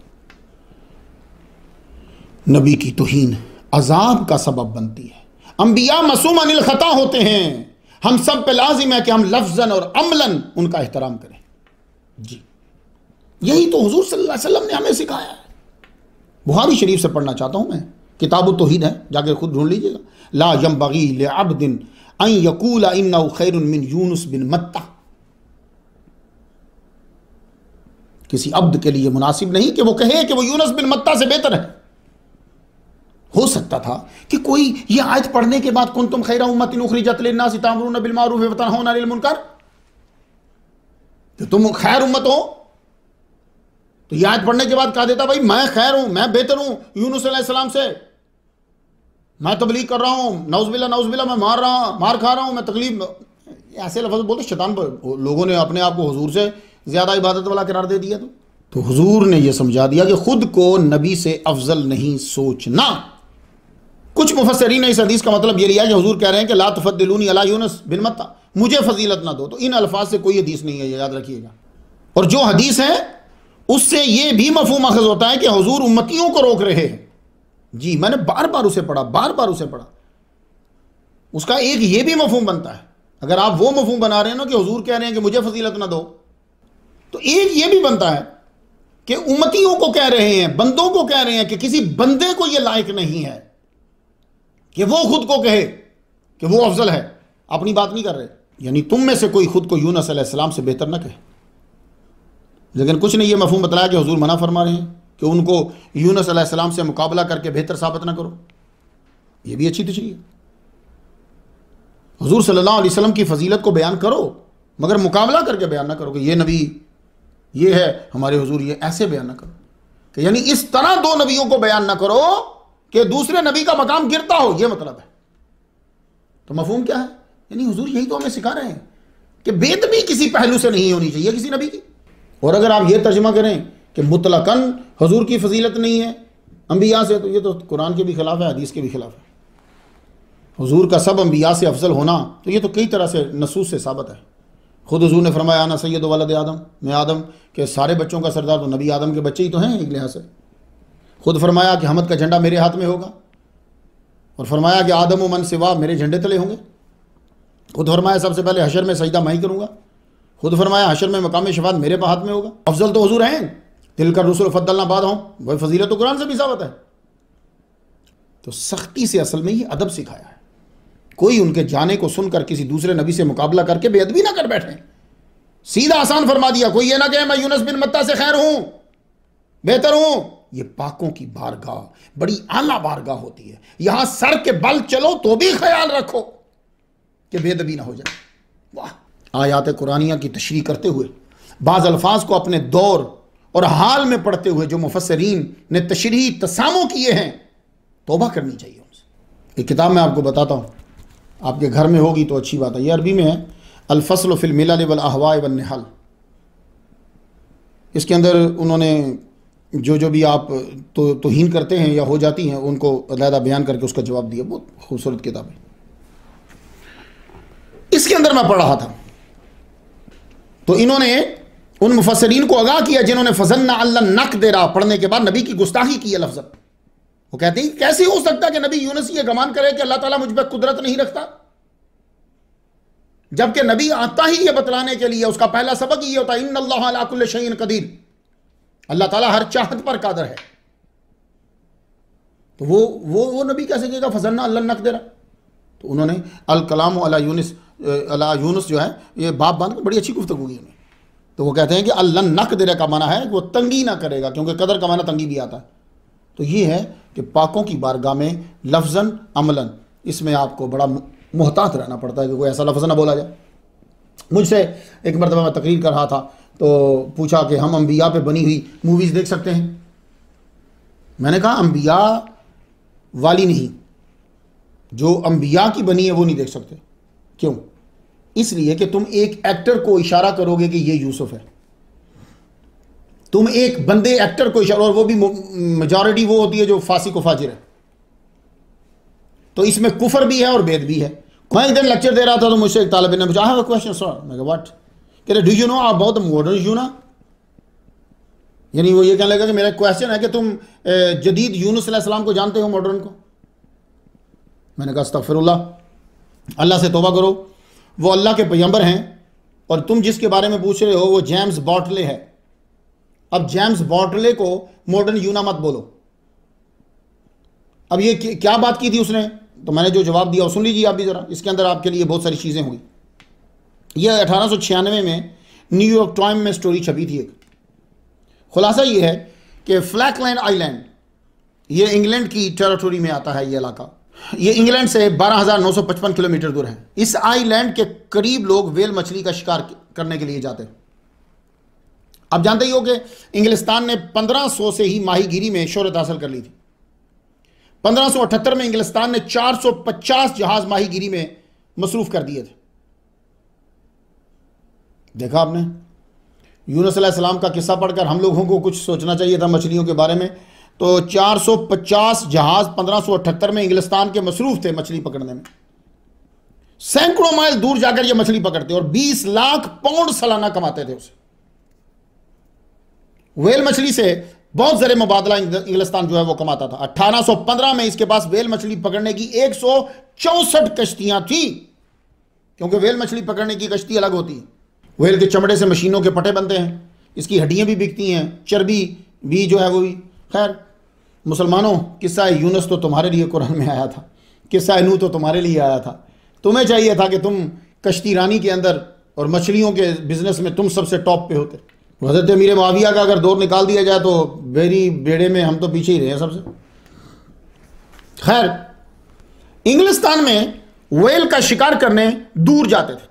नबी की तौहीन अजाब का सबब बनती है। अंबिया मासूम अनिल खता होते हैं। हम सब पे लाजिम है कि हम लफ्जन और अमलन उनका एहतराम करें। जी, यही तो हुजूर सल्लल्लाहु अलैहि वसल्लम ने हमें सिखाया है। बुखारी शरीफ से पढ़ना चाहता हूं मैं, किताबुत तौहीद है, जाकर खुद ढूंढ लीजिएगा। ला यंबगी लिअब्दिन अन यकूला इन्नहु खैरुन मिन यूनुस बिन मत्ता। किसी अब्द के लिए मुनासिब नहीं कि वो कहे कि वो यूनुस बिन मत्ता से बेहतर है। हो सकता था कि कोई ये आयत पढ़ने के बाद कुंतुम खैरा उम्मतिन उखरिजत लिन्नास तामुरून बिल मारूफ व तनहौना अनिल मुनकर, तो तुम खैर उम्मत हो, तो ये आयत पढ़ने के बाद कहा देता भाई मैं खैर हूं, मैं बेहतर हूं यूनुस अलैहिस्सलाम से, मैं तबलीग कर रहा हूं, नौज़बिल्ला मैं मार खा रहा हूं, मैं तकलीफ, ऐसे लफ्ज़ बोलते शैतान पर। लोगों ने अपने आप को हुजूर से ज्यादा इबादत वाला करार दे दिया। तो हुजूर ने यह समझा दिया कि खुद को नबी से अफजल नहीं सोचना। कुछ मुफस्सिरीन ने इस हदीस का मतलब ये लिया कि हुजूर कह रहे हैं कि ला तफद्दिलूनी अला यूनुस बिन मत्ता, मुझे फजीलत ना दो। तो इन अल्फाज से कोई हदीस नहीं है, ये याद रखिएगा। और जो हदीस है उससे ये भी मफहूम अखज़ होता है कि हुजूर उम्मतियों को रोक रहे हैं। जी, मैंने बार बार उसे पढ़ा। उसका एक ये भी मफहूम बनता है, अगर आप वो मफहूम बना रहे हैं ना कि हुजूर कह रहे हैं कि मुझे फजीलत ना दो, तो एक ये भी बनता है कि उम्मतियों को कह रहे हैं, बंदों को कह रहे हैं कि किसी बंदे को यह लायक नहीं है कि वो खुद को कहे कि वो अफजल है। अपनी बात नहीं कर रहे, यानी तुम में से कोई खुद को यूनुस अलैहिस्सलाम से बेहतर ना कहे। लेकिन कुछ ने यह मफहूम बताया कि हुजूर मना फरमा रहे हैं कि उनको यूनुस अलैहिस्सलाम से मुकाबला करके बेहतर साबित ना करो। यह भी अच्छी तशरीह है। हुजूर सल्लल्लाहु अलैहि वसल्लम की फजीलत को बयान करो, मगर मुकाबला करके बयान ना करो कि ये नबी ये है, हमारे हुजूर ये, ऐसे बयान ना करो कि यानी इस तरह दो नबियों को बयान ना करो कि दूसरे नबी का मकाम गिरता हो, यह मतलब है। तो मफहूम क्या है? यानी हुजूर यही तो हमें सिखा रहे हैं कि बेदबी किसी पहलू से नहीं होनी चाहिए किसी नबी की। और अगर आप ये तर्जुमा करें कि मुतलकन हुजूर की फजीलत नहीं है अंबिया से, तो ये तो कुरान के भी खिलाफ है, हदीस के भी खिलाफ है। हुजूर का सब अंबिया से अफजल होना, तो ये तो कई तरह से नसूस से साबित है। खुद हुजूर ने फरमाया ना सैयद वलद आदम, मैं आदम के सारे बच्चों का सरदार, तो नबी आदम के बच्चे ही तो हैं एक लिहाज से। खुद फरमाया कि हमद का झंडा मेरे हाथ में होगा, और फरमाया कि आदम व मन सिवा मेरे झंडे तले होंगे। खुद फरमाया सबसे पहले हशर में सजदा मैं ही करूँगा। खुद फरमाया हशर में मकाम शफात मेरे हाथ में होगा। अफजल तो हुजूर हैं, तिल कर रसूल फद्दलना बाद हूँ, वही फजीलत तो कुरान से भी साबित है। तो सख्ती से असल में ये अदब सिखाया है। कोई उनके जाने को सुनकर किसी दूसरे नबी से मुकाबला करके बेअदबी ना कर बैठे। सीधा आसान फरमा दिया, कोई ये ना कहे मैं यूनुस बिन मत्ता से खैर हूं, बेहतर हूं। ये पाकों की बारगाह बड़ी आला बारगाह होती है। यहां सर के बल चलो तो भी ख्याल रखो कि बेअदबी ना हो जाए। वाह। आयात कुरानिया की तशरीह करते हुए बाज़ अल्फाज को अपने दौर और हाल में पढ़ते हुए जो मुफस्सिरीन ने तशरीह तसामो किए हैं, तौबा करनी चाहिए उनसे। एक किताब मैं आपको बताता हूँ, आपके घर में होगी तो अच्छी बात है। ये अरबी में है, अल फस्ल फिल मिलल वल अहवा वन निहल। इसके अंदर उन्होंने जो भी आप तौहीन करते हैं या हो जाती हैं उनको अलहदा बयान करके उसका जवाब दिया। बहुत खूबसूरत किताब है। इसके अंदर मैं पढ़ रहा था तो इन्होंने उन मुफस्सिरीन को आगाह किया जिन्होंने फज़न्ना अल्लाह नक़दिरा पढ़ने के बाद नबी की गुस्ताखी की है लफ्ज़। वो कहते हैं कैसे हो सकता कि नबी यूनुस ये गमान करे कि अल्लाह ताला मुझ पर कुदरत नहीं रखता, जबकि नबी आता ही ये बतलाने के लिए, उसका पहला सबक ये होता है इन्नल्लाह अला कुल्लि शैइन कदीर, अल्लाह ताला हर चाहत पर कादिर है। तो वो नबी कैसे कहेगा फज़न्ना अल्लाह नक़दिरा? तो उन्होंने अल कलाम अला यूनुस जो है ये बाप बांध कर बड़ी अच्छी गुफ्तगू की उन्होंने। तो वो कहते हैं कि अल्लाह नक़दिरा का माना है कि वो तंगी ना करेगा, क्योंकि कदर का माना तंगी भी आता है। तो ये है कि पाकों की बारगाह में लफ्ज़न अमलन इसमें आपको बड़ा मुहतात रहना पड़ता है कि कोई ऐसा लफ्ज़ ना बोला जाए। मुझसे एक मरतबा मैं तकरीर कर रहा था तो पूछा कि हम अम्बिया पे बनी हुई मूवीज़ देख सकते हैं? मैंने कहा अम्बिया वाली नहीं, जो अम्बिया की बनी है वो नहीं देख सकते। क्यों? इसलिए कि तुम एक एक्टर को इशारा करोगे कि ये यूसुफ है, तुम एक बंदे एक्टर को इशारा, और वो भी मेजॉरिटी वो होती है जो फासिक व फाजिर है, तो इसमें कुफर भी है और बेद भी है। मैं एक दिन लेक्चर दे रहा था तो मुझसे एक तालिब ने पूछा I have a question sir. मैं कहा व्हाट? कह रहे do you know about the modern Yuna? यानी वो ये कहने लगा कि मेरा क्वेश्चन है कि तुम जदीद यूनुस अलैहिस्सलाम को जानते हो, मॉडर्न को? मैंने कहा अस्तगफिरुल्लाह, अल्लाह से तौबा करो, वो अल्लाह के पैगंबर हैं और तुम जिसके बारे में पूछ रहे हो वो जेम्स बॉटले है। अब जेम्स बॉटले को मॉडर्न यूना मत बोलो। अब ये क्या बात की थी उसने, तो मैंने जो जवाब दिया सुन लीजिए आप भी ज़रा, इसके अंदर आपके लिए बहुत सारी चीज़ें हुई। यह 1896 में न्यूयॉर्क टाइम में स्टोरी छपी थी एक। खुलासा ये है कि फ्लैकलैंड आइलैंड, ये इंग्लैंड की टेरिटरी में आता है। ये इलाका ये इंग्लैंड से 12,955 किलोमीटर दूर है। इस आइलैंड के करीब लोग वेल मछली का शिकार करने के लिए जाते हैं। आप जानते ही हो कि इंग्लिस्तान ने 1500 से ही माहीगीरी में शोहरत हासिल कर ली थी। 1578 में इंग्लिस्तान ने 450 जहाज माहीगीरी में मसरूफ कर दिए थे। देखा आपने, यूनुस अलैहिस्सलाम का किस्सा पढ़कर हम लोगों को कुछ सोचना चाहिए था मछलियों के बारे में। तो 450 जहाज 1578 में इंग्लिस्तान के मसरूफ थे मछली पकड़ने में। सैकड़ों माइल दूर जाकर ये मछली पकड़ते और 20 लाख पाउंड सालाना कमाते थे उसे। वेल मछली से बहुत ज़रे मुबादला इंग्लिस्तान जो है वो कमाता था। 1815 में इसके पास वेल मछली पकड़ने की 164 कश्तियां थी, क्योंकि वेल मछली पकड़ने की कश्ती अलग होती है। वेल के चमड़े से मशीनों के पटे बनते हैं, इसकी हड्डियां भी बिकती हैं, चर्बी भी जो है वो भी। खैर मुसलमानों, किस्सा यूनुस तो तुम्हारे लिए कुरान में आया था, किस्सा नूह तो तुम्हारे लिए आया था। तुम्हें चाहिए था कि तुम कश्ती रानी के अंदर और मछलियों के बिजनेस में तुम सबसे टॉप पे होते। हज़रत अमीर मुआविया का अगर दौर निकाल दिया जाए तो बेरी बेड़े में हम तो पीछे ही रहे हैं सबसे। खैर इंग्लिस्तान में वेल का शिकार करने दूर जाते थे।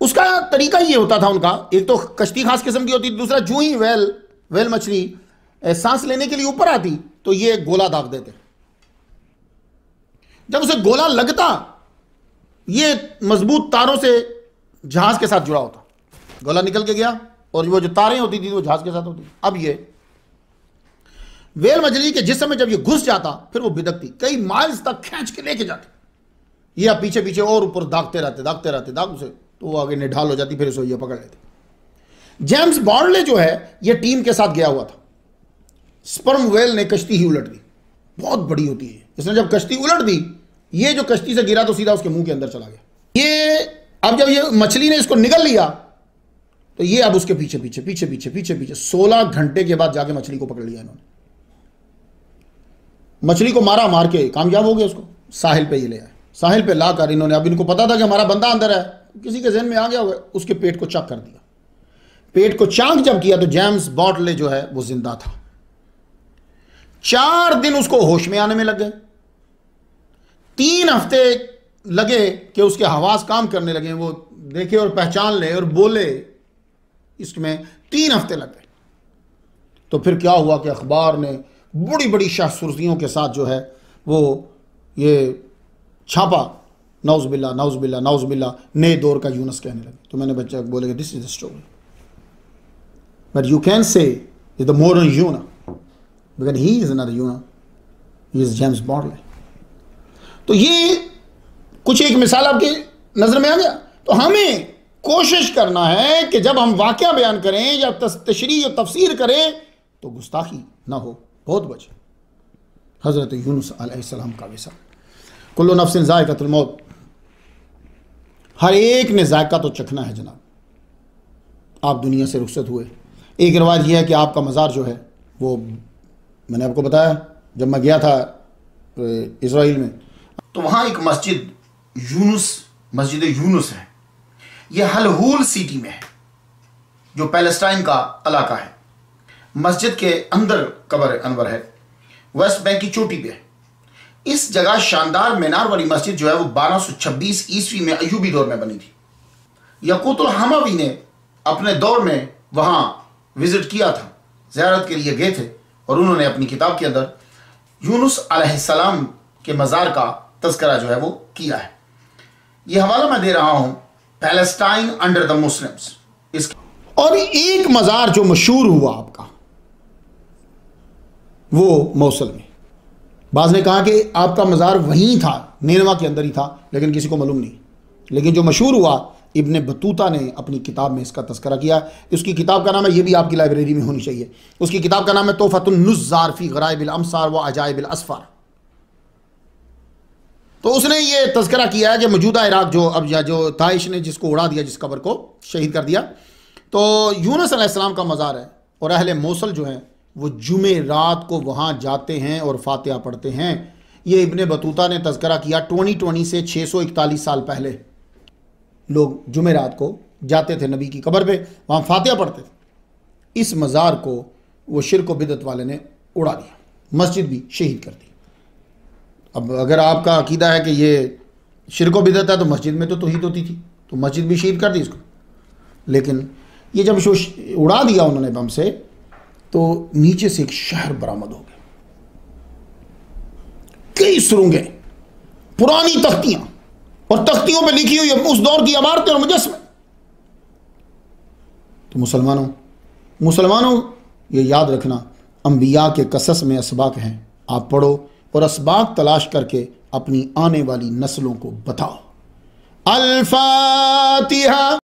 उसका तरीका ये होता था उनका, एक तो कश्ती खास किस्म की होती थी, दूसरा जो ही वेल मछली सांस लेने के लिए ऊपर आती तो ये गोला दाग देते। जब उसे गोला लगता, ये मजबूत तारों से जहाज के साथ जुड़ा होता, गोला निकल के गया और वो जो तारें होती थी वो जहाज के साथ होती। अब ये वेल मछली के जिस्म में जब ये घुस जाता फिर वो बिदकती, कई माइल्स तक खींच के लेके जाती। ये अब पीछे पीछे और ऊपर दागते रहते दाग उसे, तो वो आगे निढाल हो जाती, फिर इसे ये पकड़ लेते। जेम्स बॉटले जो है ये टीम के साथ गया हुआ था। स्पर्म वेल ने कश्ती ही उलट दी, बहुत बड़ी होती है। इसने जब कश्ती उलट दी, ये जो कश्ती से गिरा तो सीधा उसके मुंह के अंदर चला गया। ये अब जब ये मछली ने इसको निगल लिया तो ये अब उसके पीछे पीछे 16 घंटे के बाद जाके मछली को पकड़ लिया इन्होंने। मछली को मार के कामयाब हो गया, उसको साहिल पे ये ले आए। साहिल पे लाकर इन्होंने, अब इनको पता था कि हमारा बंदा अंदर है, किसी के जहन में आ गया होगा, उसके पेट को चक कर दिया। पेट को चाक जब किया तो जेम्स बॉटले जो है वो जिंदा था। 4 दिन उसको होश में आने में लग गए। 3 हफ्ते लगे कि उसके हवास काम करने लगे, वो देखे और पहचान ले और बोले। इसमें 3 हफ्ते लग गए। तो फिर क्या हुआ कि अखबार ने बड़ी बड़ी शाहसुर्जियों के साथ जो है वो ये छापा, नाउज़ बिल्ला नए दौर का यूनुस कहने लगे। तो मैंने बच्चा बोले कि this is the story. but you can say is the modern Yunus, because he is another Yunus, he is James Baldwin. तो ये कुछ एक मिसाल आपके नजर में आ गया। तो हमें कोशिश करना है कि जब हम वाक़या बयान करें या तशरीह और तफसीर करें तो गुस्ताखी ना हो, बहुत बचे। हज़रत यूनुस अलैहिस्सलाम का विसा, कुल्लु नफ्सिन ज़ाइक़तुल मौत, हर एक ने जायका तो चखना है जनाब। आप दुनिया से रुखसत हुए, एक रिवायत यह है कि आपका मज़ार जो है वो, मैंने आपको बताया जब मैं गया था इज़राइल में, तो वहाँ एक मस्जिद मस्जिद यूनुस है। यह हलहूल सिटी में है जो पैलेस्टाइन का इलाका है। मस्जिद के अंदर कब्र अनवर है, वेस्ट बैंक की चोटी पे है। इस जगह शानदार मीनार वाली मस्जिद जो है वो 1226 ईस्वी में अयूबी दौर में बनी थी। यकूतुल हमावी ने अपने दौर में वहाँ विजिट किया था, ज़ियारत के लिए गए थे, और उन्होंने अपनी किताब के अंदर यूनुस अलैहिस्सलाम के मज़ार का तज़किरा जो है वो किया है। ये हवाला मैं दे रहा हूँ, पैलेस्टाइन अंडर द मुस्लिम्स। और एक मज़ार जो मशहूर हुआ आपका वो मौसल में, बाज़ ने कहा कि आपका मज़ार वहीं था, निनवा के अंदर ही था, लेकिन किसी को मालूम नहीं। लेकिन जो मशहूर हुआ, इब्ने बतूता ने अपनी किताब में इसका तज़किरा किया। उसकी किताब का नाम है, ये भी आपकी लाइब्रेरी में होनी चाहिए, उसकी किताब का नाम है तोहफ़तुन नुज़्ज़ार फ़ी ग़राइबिल अमसार व अजाइबिल अस्फ़ार। तो उसने ये तज़किरा किया है कि मौजूदा इराक़ जो ताइश ने जिसको उड़ा दिया, जिस कब्र को शहीद कर दिया, तो यूनुस अलैहिस्सलाम का मज़ार है। और अहले मौसल जो हैं वो जुमे रात को वहाँ जाते हैं और फातिहा पढ़ते हैं। ये इब्ने बतूता ने तज़किरा किया 2020 से 641 साल पहले लोग जुमे रात को जाते थे नबी की कब्र पे, वहाँ फातिहा पढ़ते थे। इस मज़ार को वो शिरक व बिदअत वाले ने उड़ा दिया, मस्जिद भी शहीद कर दी। अब अगर आपका अकीदा है कि ये शिरक व बिदअत है तो मस्जिद में तो तौहीद होती थी, तो मस्जिद भी शहीद कर दी इसको। लेकिन ये जब उड़ा दिया उन्होंने बम से, तो नीचे से एक शहर बरामद हो गया, कई सुरंगें, पुरानी तख्तियां, और तख्तियों पे लिखी हुई उस दौर की इमारतें और मुजस्मे। तो मुसलमानों ये याद रखना, अंबिया के कसस में असबाक हैं, आप पढ़ो और असबाक तलाश करके अपनी आने वाली नस्लों को बताओ। अल फातिहा।